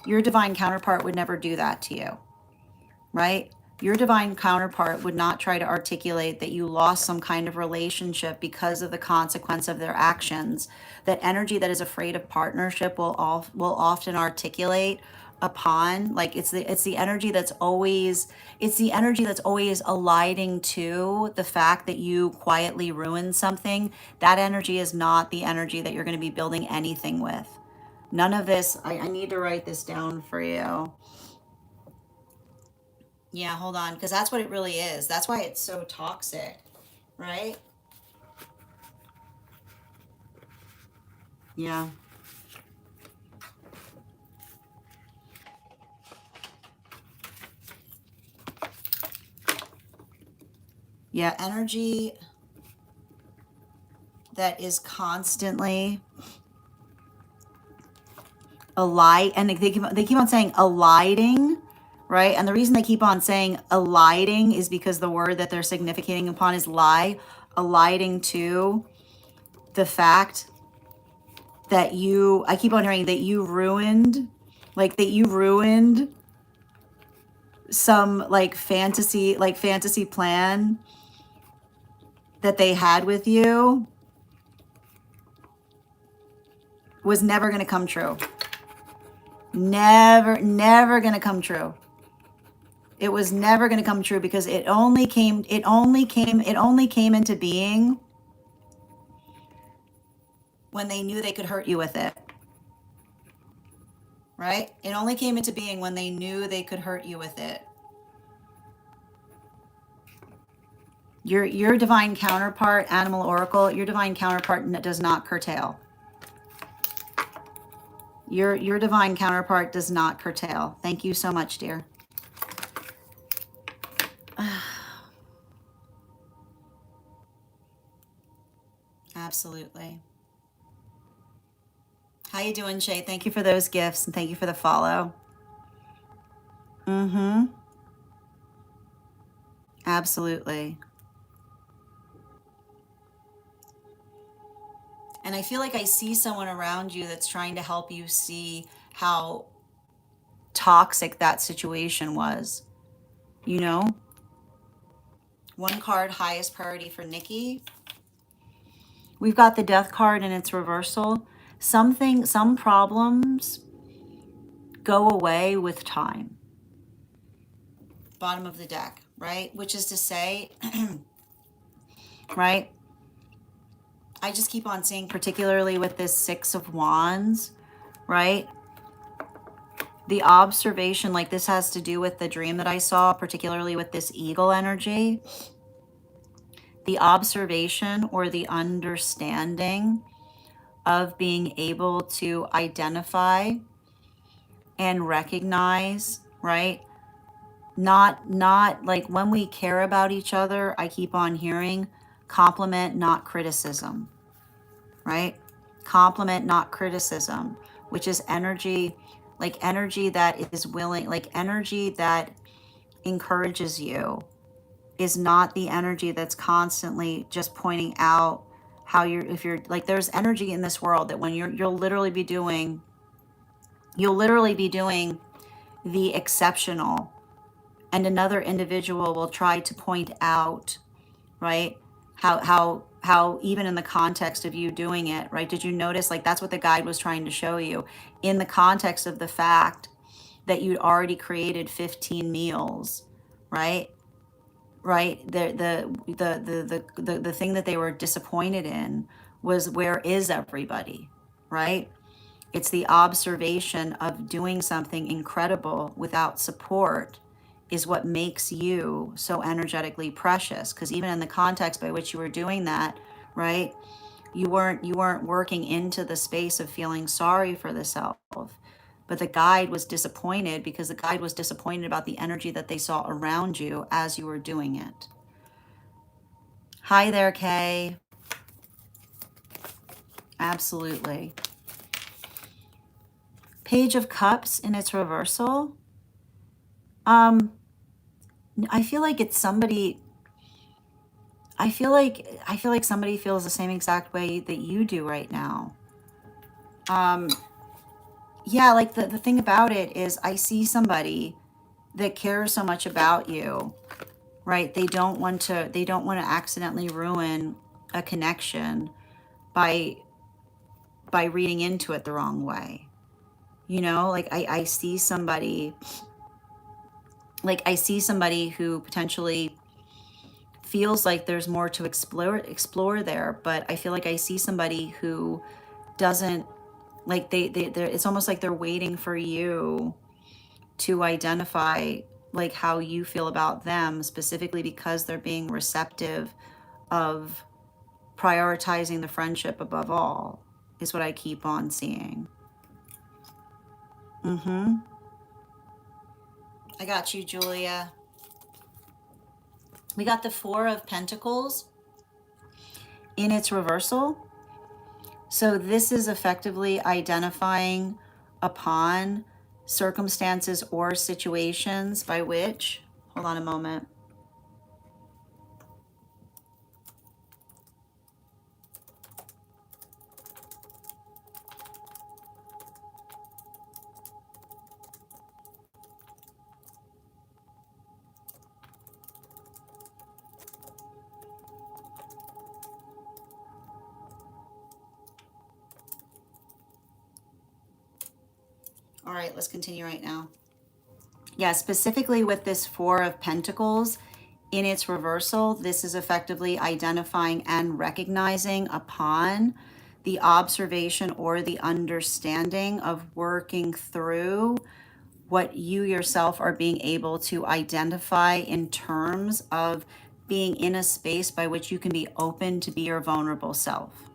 your divine counterpart would never do that to you, right? Your divine counterpart would not try to articulate that you lost some kind of relationship because of the consequence of their actions. That energy that is afraid of partnership will often articulate upon, like, it's the energy that's always, aligning to the fact that you quietly ruined something. That energy is not the energy that you're going to be building anything with. None of this, I need to write this down for you. Yeah, hold on, because that's what it really is. That's why it's so toxic, right? Yeah. Yeah, energy that is constantly and they keep on saying eliding, right? And the reason they keep on saying eliding is because the word that they're significating upon is lie, eliding to the fact that I keep on hearing that you ruined, like that you ruined some like fantasy plan that they had with you was never going to come true. Never going to come true. It was never going to come true because it only came into being when they knew they could hurt you with it. Right? It only came into being when they knew they could hurt you with it. Your divine counterpart, Animal Oracle, your divine counterpart does not curtail. Your divine counterpart does not curtail. Thank you so much, dear. Absolutely. How you doing, Shay? Thank you for those gifts and thank you for the follow. Mm-hmm. Absolutely. And I feel like I see someone around you that's trying to help you see how toxic that situation was. You know? One card, highest priority for Nikki. We've got the Death card in its reversal. Some problems go away with time. Bottom of the deck, right? Which is to say, right? I just keep on seeing, particularly with this Six of Wands, right? The observation, like this has to do with the dream that I saw, particularly with this eagle energy. The observation or the understanding of being able to identify and recognize, right? Not like when we care about each other, I keep on hearing compliment, not criticism, right? Compliment, not criticism, which is energy, like energy that is willing, like energy that encourages you, is not the energy that's constantly just pointing out how if you're like, there's energy in this world that when you'll literally be doing the exceptional, and another individual will try to point out, right, how even in the context of you doing it, right? Did you notice, like, that's what the guide was trying to show you in the context of the fact that you'd already created 15 meals, right? Right? The thing that they were disappointed in was, where is everybody, right? It's the observation of doing something incredible without support is what makes you so energetically precious. Because even in the context by which you were doing that, right? You weren't working into the space of feeling sorry for the self. But the guide was disappointed because the guide was disappointed about the energy that they saw around you as you were doing it. Hi there, Kay. Absolutely. Page of Cups in its reversal. Um, I feel like it's somebody. I feel like somebody feels the same exact way that you do right now. Um, yeah, like the thing about it is I see somebody that cares so much about you, right? They don't want to accidentally ruin a connection by reading into it the wrong way. You know, like I see somebody, who potentially feels like there's more to explore there, but I feel like I see somebody who doesn't, like they're, it's almost like they're waiting for you to identify like how you feel about them, specifically because they're being receptive of prioritizing the friendship above all, is what I keep on seeing. I got you, Julia. We got the Four of Pentacles in its reversal. So this is effectively identifying upon circumstances or situations by which, hold on a moment. All right, let's continue right now. Yeah, specifically with this Four of Pentacles in its reversal, this is effectively identifying and recognizing upon the observation or the understanding of working through what you yourself are being able to identify in terms of being in a space by which you can be open to be your vulnerable self.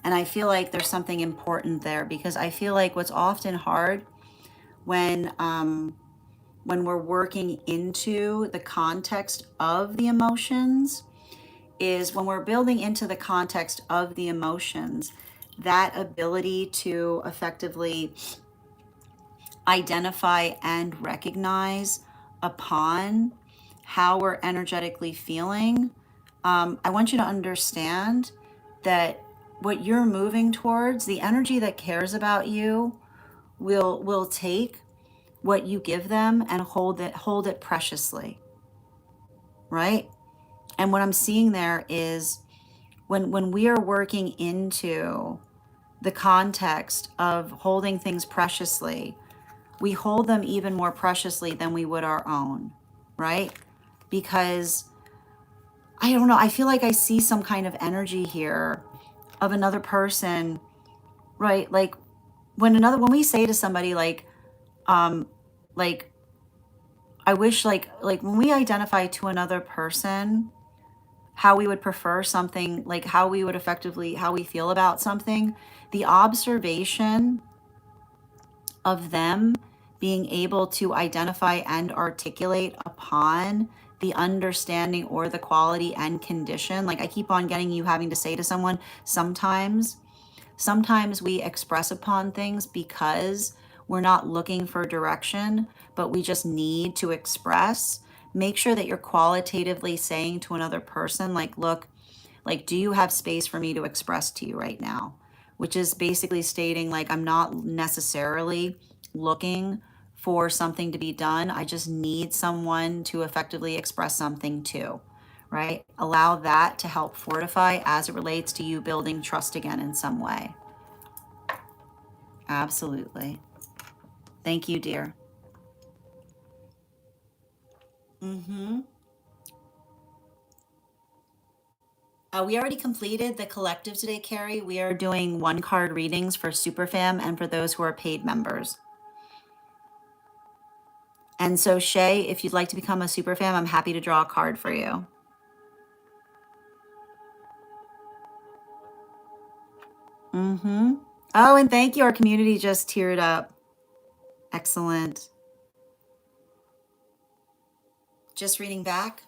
And I feel like there's something important there, because I feel like what's often hard when we're working into the context of the emotions is when we're building into the context of the emotions, that ability to effectively identify and recognize upon how we're energetically feeling. I want you to understand that what you're moving towards, the energy that cares about you, will take what you give them and hold it preciously, right? And what I'm seeing there is when we are working into the context of holding things preciously, we hold them even more preciously than we would our own, right? Because I don't know, I feel like I see some kind of energy here of another person, right? Like when we say to somebody like I wish, like when we identify to another person how we would prefer something, like how we would effectively, how we feel about something, the observation of them being able to identify and articulate upon the understanding or the quality and condition. Like I keep on getting you having to say to someone, sometimes we express upon things because we're not looking for direction, but we just need to express. Make sure that you're qualitatively saying to another person, like, look, like, do you have space for me to express to you right now? Which is basically stating, like, I'm not necessarily looking for something to be done. I just need someone to effectively express something to, right? Allow that to help fortify as it relates to you building trust again in some way. Absolutely. Thank you, dear. Mm-hmm. We already completed the collective today, Carrie. We are doing one card readings for Superfam and for those who are paid members. And so Shay, if you'd like to become a Superfam, I'm happy to draw a card for you. Mm-hmm. Oh, and thank you. Our community just teared up. Excellent. Just reading back.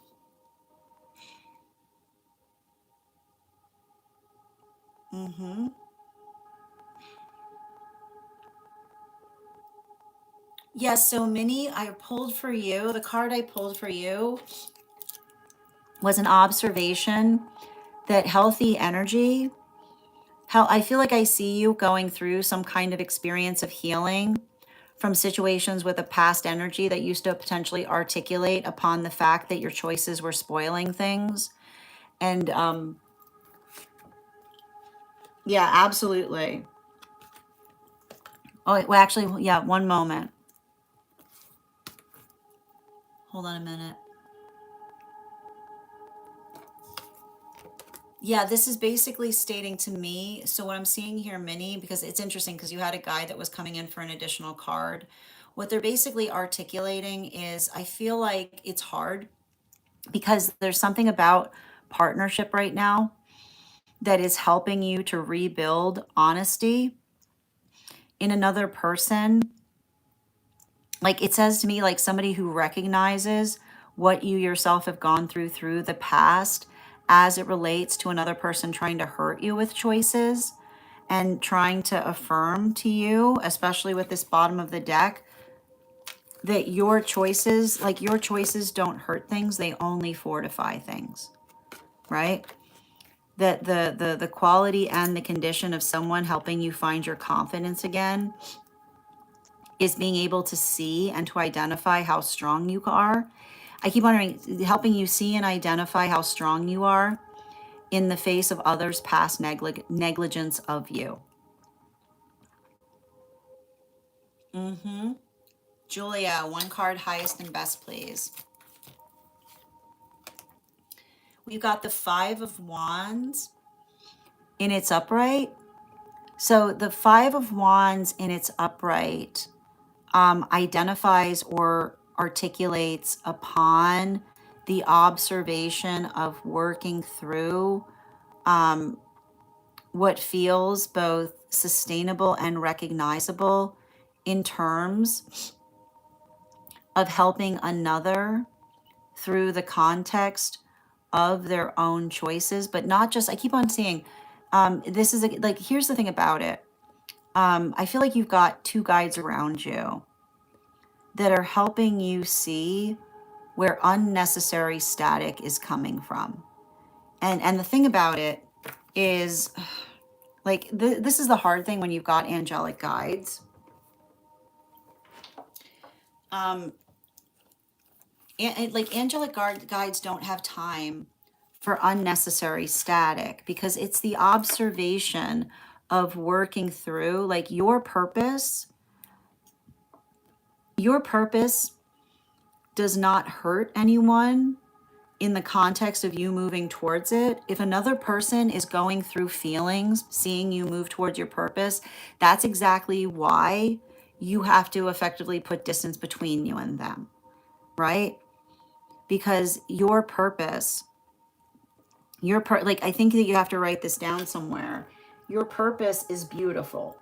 Mm-hmm. Yes, so Minnie, I pulled for you. The card I pulled for you was an observation that healthy energy, how I feel like I see you going through some kind of experience of healing from situations with a past energy that used to potentially articulate upon the fact that your choices were spoiling things. And yeah, absolutely. Oh, well, actually, yeah, one moment. Hold on a minute. Yeah, this is basically stating to me. So what I'm seeing here, Minnie, because it's interesting because you had a guy that was coming in for an additional card. What they're basically articulating is I feel like it's hard because there's something about partnership right now that is helping you to rebuild honesty in another person. Like it says to me, like somebody who recognizes what you yourself have gone through the past as it relates to another person trying to hurt you with choices and trying to affirm to you, especially with this bottom of the deck, that your choices, like your choices don't hurt things, they only fortify things, right? That the quality and the condition of someone helping you find your confidence again is being able to see and to identify how strong you are. I keep wondering, helping you see and identify how strong you are in the face of others' past negligence of you. Mm-hmm. Julia, one card highest and best, please. We've got the Five of Wands in its upright. So the Five of Wands in its upright identifies or articulates upon the observation of working through what feels both sustainable and recognizable in terms of helping another through the context of their own choices, but not just, I keep on seeing, this is like, here's the thing about it. I feel like you've got two guides around you that are helping you see where unnecessary static is coming from. And the thing about it is, like, this is the hard thing when you've got angelic guides. Like angelic guides don't have time for unnecessary static because it's the observation of working through, like, your purpose does not hurt anyone in the context of you moving towards it. If another person is going through feelings, seeing you move towards your purpose, that's exactly why you have to effectively put distance between you and them, right? Because your purpose, like, I think that you have to write this down somewhere. Your purpose is beautiful.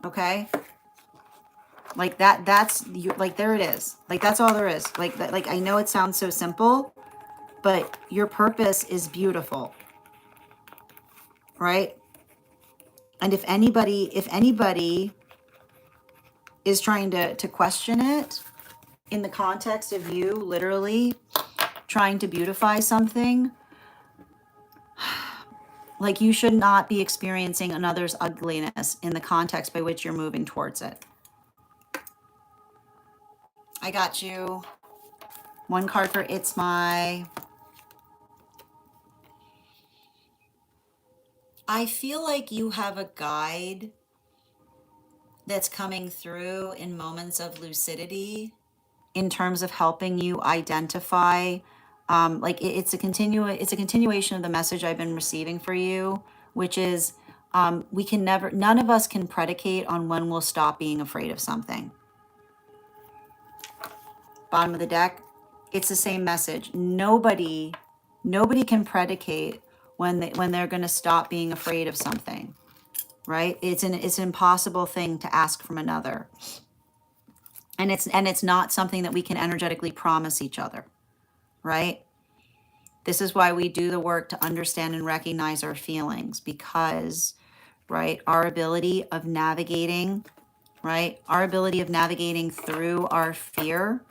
Okay? Like that's you, like, there it is. Like, that's all there is. Like that, like, I know it sounds so simple, but your purpose is beautiful. Right? And if anybody is trying to question it in the context of you literally trying to beautify something, like, you should not be experiencing another's ugliness in the context by which you're moving towards it. I got you. One card for It's My. I feel like you have a guide that's coming through in moments of lucidity in terms of helping you identify Like it's a continuation of the message I've been receiving for you, which is we can never, none of us can predicate on when we'll stop being afraid of something. Bottom of the deck, it's the same message. Nobody can predicate when they're going to stop being afraid of something, right? It's an impossible thing to ask from another. And it's not something that we can energetically promise each other, right? This is why we do the work to understand and recognize our feelings, because, right, our ability of navigating, right, our ability of navigating through our fear,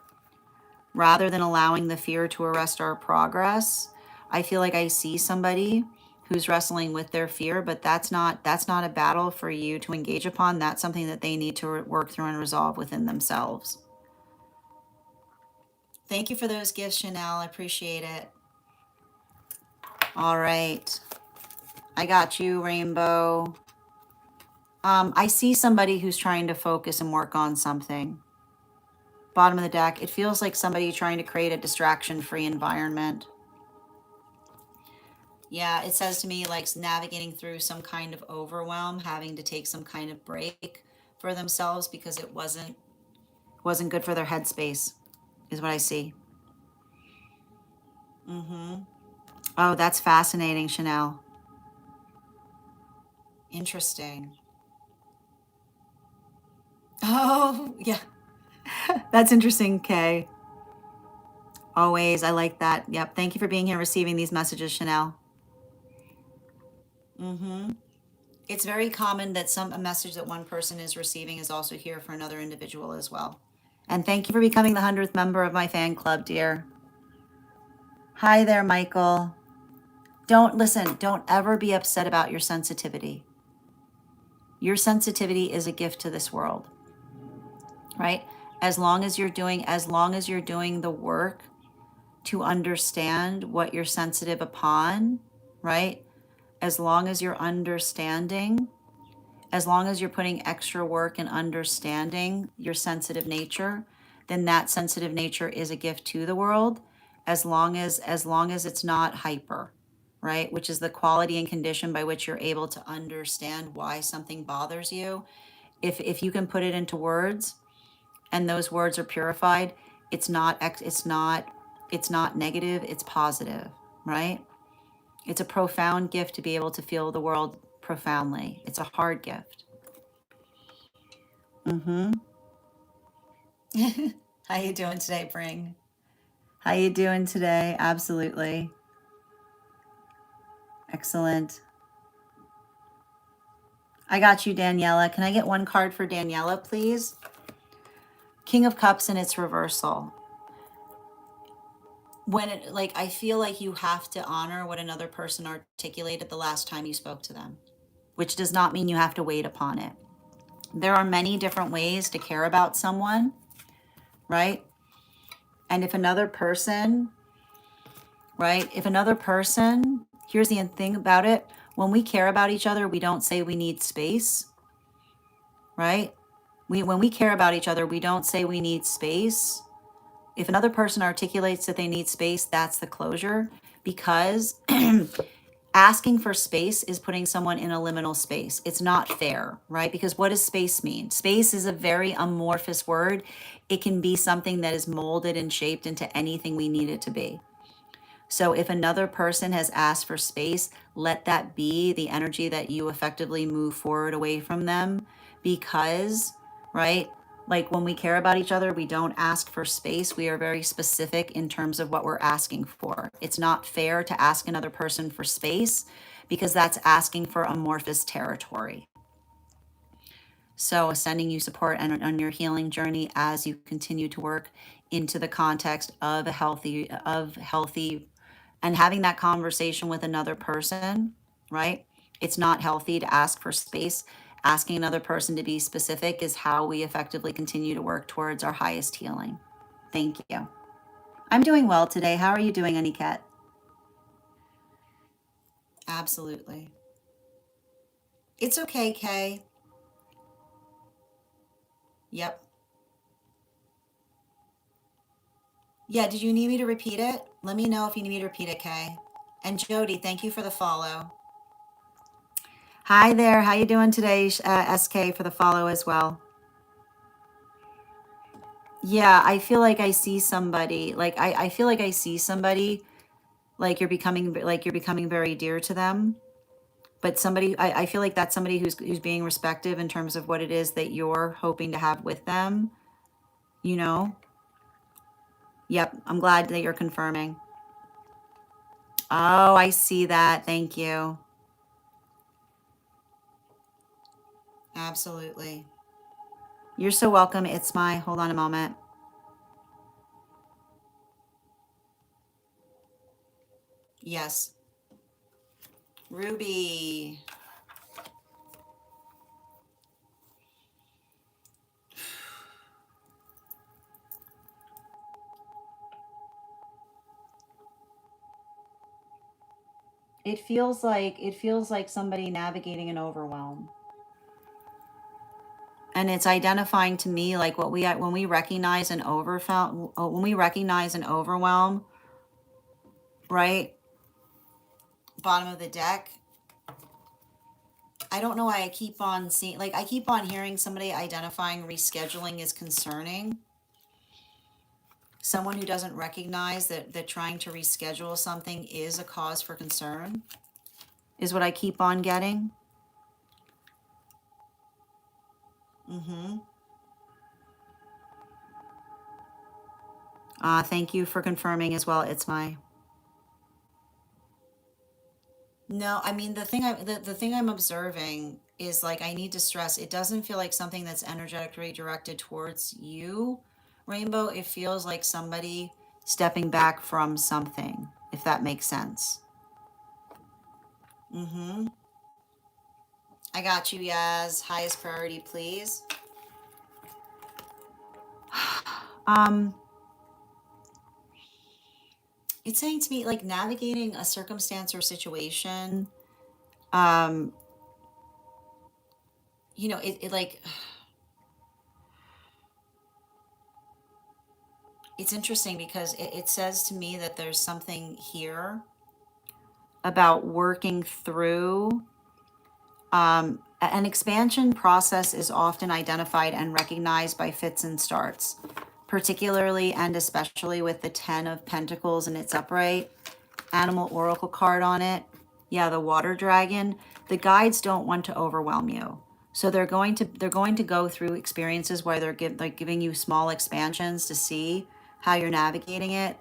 rather than allowing the fear to arrest our progress. I feel like I see somebody who's wrestling with their fear, but that's not a battle for you to engage upon. That's something that they need to work through and resolve within themselves. Thank you for those gifts, Chanel. I appreciate it. All right. I got you, Rainbow. I see somebody who's trying to focus and work on something. Bottom of the deck, it feels like somebody trying to create a distraction-free environment. Yeah, it says to me like navigating through some kind of overwhelm, having to take some kind of break for themselves because it wasn't good for their headspace, is what I see. Oh, that's fascinating, Chanel. Interesting. Oh, yeah. That's interesting, Kay. Always, I like that. Yep. Thank you for being here, receiving these messages, Chanel. It's very common that a message that one person is receiving is also here for another individual as well. And thank you for becoming the 100th member of my fan club, dear. Hi there, Michael. Don't ever be upset about your sensitivity. Your sensitivity is a gift to this world, right? As long as you're doing the work to understand what you're sensitive upon, right? As long as you're understanding, as long as you're putting extra work and understanding your sensitive nature, then that sensitive nature is a gift to the world, as long as it's not hyper, right? Which is the quality and condition by which you're able to understand why something bothers you. If you can put it into words and those words are purified, it's not negative, it's positive, right? It's a profound gift to be able to feel the world profoundly. It's a hard gift. How you doing today, Bring? How you doing today? Absolutely. Excellent. I got you, Daniela. Can I get one card for Daniela, please? King of Cups in its reversal. When it, like, I feel like you have to honor what another person articulated the last time you spoke to them, which does not mean you have to wait upon it. There are many different ways to care about someone, right? And if another person, right? If another person, here's the thing about it. When we care about each other, we don't say we need space, right? When we care about each other, we don't say we need space. If another person articulates that they need space, that's the closure, because asking for space is putting someone in a liminal space. It's not fair, right? Because what does space mean? Space is a very amorphous word. It can be something that is molded and shaped into anything we need it to be. So if another person has asked for space, let that be the energy that you effectively move forward away from them, because, right? Like when we care about each other, we don't ask for space. We are very specific in terms of what we're asking for. It's not fair to ask another person for space because that's asking for amorphous territory. So sending you support on your healing journey as you continue to work into the context of healthy and having that conversation with another person, right? It's not healthy to ask for space. Asking another person to be specific is how we effectively continue to work towards our highest healing. Thank you. I'm doing well today. How are you doing, Aniket? Absolutely. It's okay, Kay. Yep. Yeah, did you need me to repeat it? Let me know if you need me to repeat it, Kay. And Jody, thank you for the follow. Hi there. How you doing today, SK, for the follow as well? Yeah, I feel like I see somebody. Like I feel like I see somebody. Like you're becoming very dear to them. But somebody, I feel like that's somebody who's being respective in terms of what it is that you're hoping to have with them. You know. Yep. I'm glad that you're confirming. Oh, I see that. Thank you. Absolutely. You're so welcome. It's my, hold on a moment. Yes. Ruby. It feels like somebody navigating an overwhelm. And it's identifying to me like what we when we recognize an overwhelm, right? Bottom of the deck. I don't know why I keep on seeing, like I keep on hearing somebody identifying rescheduling is concerning. Someone who doesn't recognize that trying to reschedule something is a cause for concern is what I keep on getting. Mm-hmm. Thank you for confirming as well. It's my no. I mean the thing I'm observing is like I need to stress. It doesn't feel like something that's energetically directed towards you, Rainbow. It feels like somebody stepping back from something, if that makes sense. Mm-hmm. I got you, Yaz. Highest priority, please. Um, it's saying to me like navigating a circumstance or situation. Um, it like it's interesting because it says to me that there's something here about working through an expansion process is often identified and recognized by fits and starts, particularly and especially with the 10 of Pentacles and its upright animal oracle card on it. Yeah, the water dragon. The guides don't want to overwhelm you. So they're going to go through experiences where they're giving you small expansions to see how you're navigating it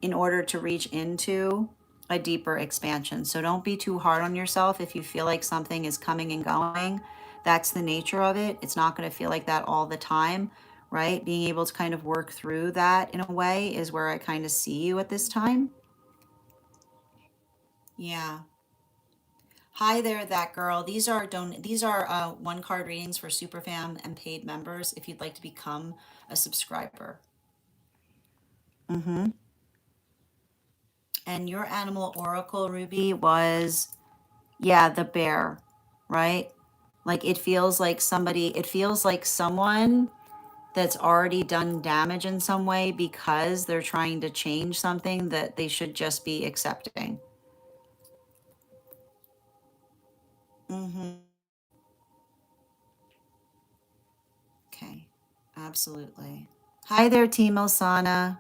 in order to reach into a deeper expansion. So don't be too hard on yourself if you feel like something is coming and going. That's the nature of it. It's not going to feel like that all the time, right? Being able to kind of work through that in a way is where I kind of see you at this time. Yeah. Hi there, that girl. These are one card readings for Superfam and paid members if you'd like to become a subscriber. Mm-hmm. And your animal oracle, Ruby, was yeah, the bear, right? Like it feels like someone that's already done damage in some way because they're trying to change something that they should just be accepting. Mm-hmm. Okay. Absolutely. Hi there, Team Osana.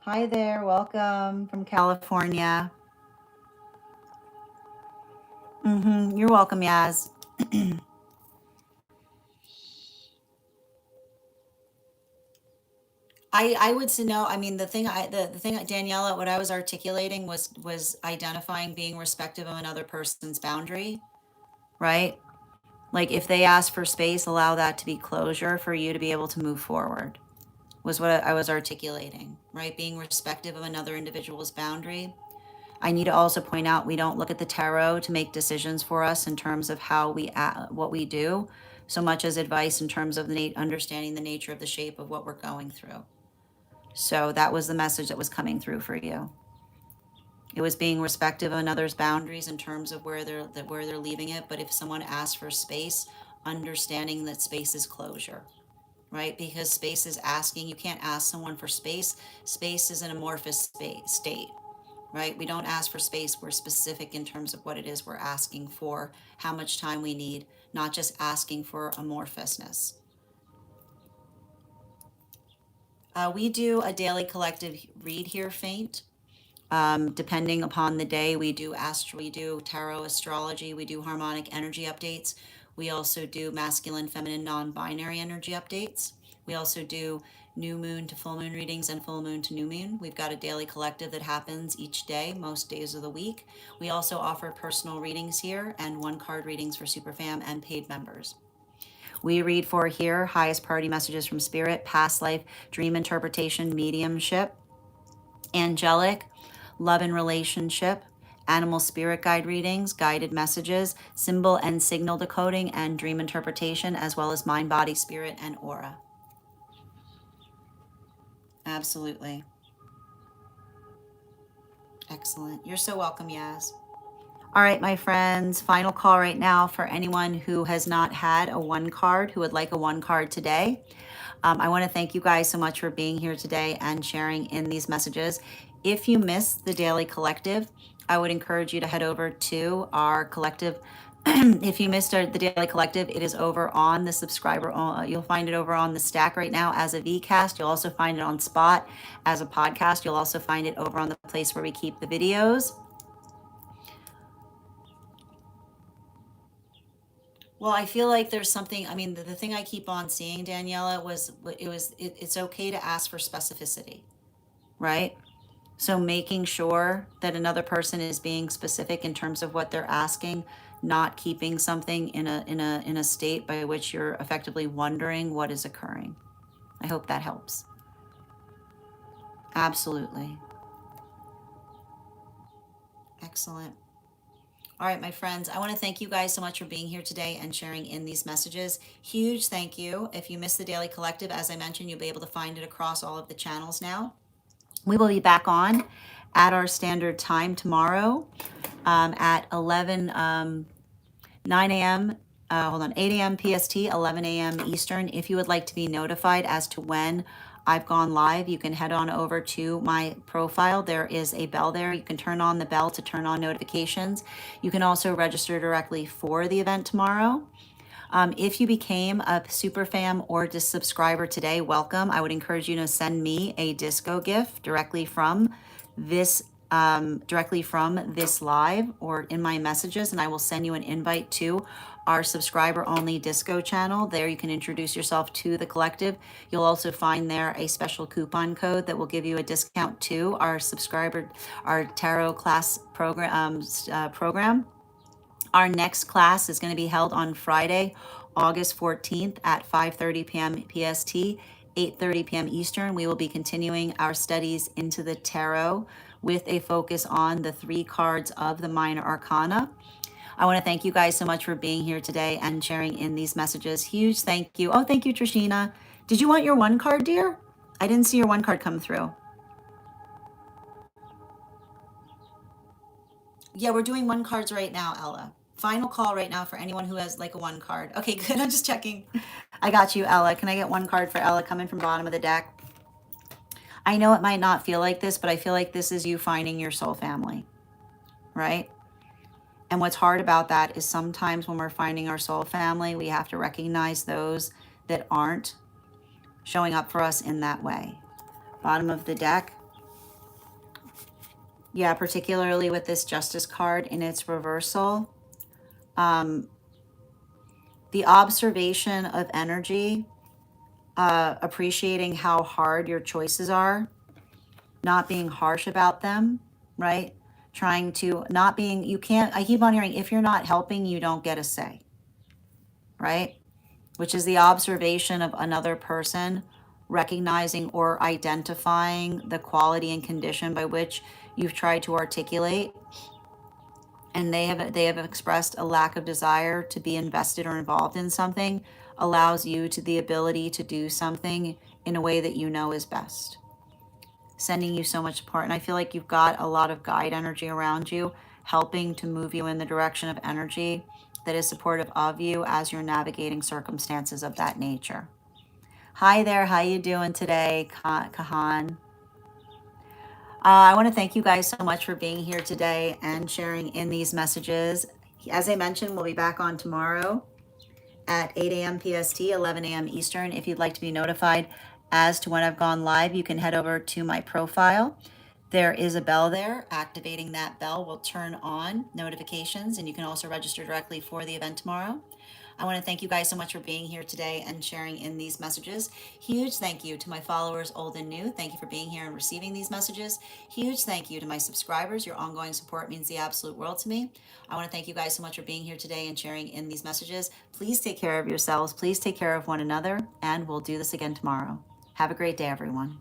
Hi there, welcome from California. You're welcome, Yaz. I would say no. I mean, the thing, Daniela, what I was articulating was identifying being respectful of another person's boundary, right? Like if they ask for space, allow that to be closure for you to be able to move forward. Was what I was articulating, right? Being respectful of another individual's boundary. I need to also point out we don't look at the tarot to make decisions for us in terms of how what we do, so much as advice in terms of understanding the nature of the shape of what we're going through. So that was the message that was coming through for you. It was being respectful of another's boundaries in terms of where they're leaving it. But if someone asks for space, understanding that space is closure. right? Because space is asking, you can't ask someone for space. Space is an amorphous state, right? We don't ask for space. We're specific in terms of what it is we're asking for, how much time we need, not just asking for amorphousness. We do a daily collective read here, Faint. Depending upon the day, we do we do tarot astrology, we do harmonic energy updates. We also do masculine, feminine, non-binary energy updates. We also do new moon to full moon readings and full moon to new moon. We've got a daily collective that happens each day, most days of the week. We also offer personal readings here and one card readings for Superfam and paid members. We read for here highest priority messages from spirit, past life, dream interpretation, mediumship, angelic, love and relationship, animal spirit guide readings, guided messages, symbol and signal decoding, and dream interpretation, as well as mind, body, spirit, and aura. Absolutely. Excellent. You're so welcome, Yaz. All right, my friends, final call right now for anyone who has not had a one card, who would like a one card today. I want to thank you guys so much for being here today and sharing in these messages. If you missed the Daily Collective, I would encourage you to head over to our collective. If you missed the Daily Collective, it is over on the subscriber. You'll find it over on the stack right now as a Vcast. You'll also find it on Spot as a podcast. You'll also find it over on the place where we keep the videos. Well, I feel like there's something, I mean, the thing I keep on seeing, Daniela, it's okay to ask for specificity, right? So making sure that another person is being specific in terms of what they're asking, not keeping something in a state by which you're effectively wondering what is occurring. I hope that helps. Absolutely. Excellent. All right, my friends, I want to thank you guys so much for being here today and sharing in these messages. Huge thank you. If you missed the Daily Collective, as I mentioned, you'll be able to find it across all of the channels now. We will be back on at our standard time tomorrow at 9 a.m. 8 a.m. PST, 11 a.m. Eastern. If you would like to be notified as to when I've gone live, you can head on over to my profile. There is a bell there. You can turn on the bell to turn on notifications. You can also register directly for the event tomorrow. If you became a super fam or just subscriber today, welcome. I would encourage you to send me a disco gift directly from this live or in my messages, and I will send you an invite to our subscriber only disco channel. There you can introduce yourself to the collective. You'll also find there a special coupon code that will give you a discount to our tarot class program. Our next class is going to be held on Friday, August 14th at 5:30 p.m. PST, 8:30 p.m. Eastern. We will be continuing our studies into the tarot with a focus on the 3 cards of the minor arcana. I want to thank you guys so much for being here today and sharing in these messages. Huge thank you. Oh, thank you, Trishina. Did you want your one card, dear? I didn't see your one card come through. Yeah, we're doing one cards right now, Ella. Final call right now for anyone who has like a one card. Okay, good. I'm just checking. I got you, Ella. Can I get one card for Ella coming from bottom of the deck? I know it might not feel like this, but I feel like this is you finding your soul family, right? And what's hard about that is sometimes when we're finding our soul family, we have to recognize those that aren't showing up for us in that way. Bottom of the deck. Yeah, particularly with this Justice card in its reversal. The observation of energy, appreciating how hard your choices are, not being harsh about them, right? Trying to not being, I keep on hearing, if you're not helping, you don't get a say, right? Which is the observation of another person, recognizing or identifying the quality and condition by which you've tried to articulate, and they have expressed a lack of desire to be invested or involved in something, allows you to the ability to do something in a way that you know is best, sending you so much support. And I feel like you've got a lot of guide energy around you, helping to move you in the direction of energy that is supportive of you as you're navigating circumstances of that nature. Hi there. How you doing today, Kahan? I want to thank you guys so much for being here today and sharing in these messages. As I mentioned, we'll be back on tomorrow at 8 a.m. PST, 11 a.m. Eastern. If you'd like to be notified as to when I've gone live, you can head over to my profile. There is a bell there. Activating that bell will turn on notifications, and you can also register directly for the event tomorrow. I want to thank you guys so much for being here today and sharing in these messages. Huge thank you to my followers, old and new. Thank you for being here and receiving these messages. Huge thank you to my subscribers. Your ongoing support means the absolute world to me. I want to thank you guys so much for being here today and sharing in these messages. Please take care of yourselves. Please take care of one another, and we'll do this again tomorrow. Have a great day, everyone.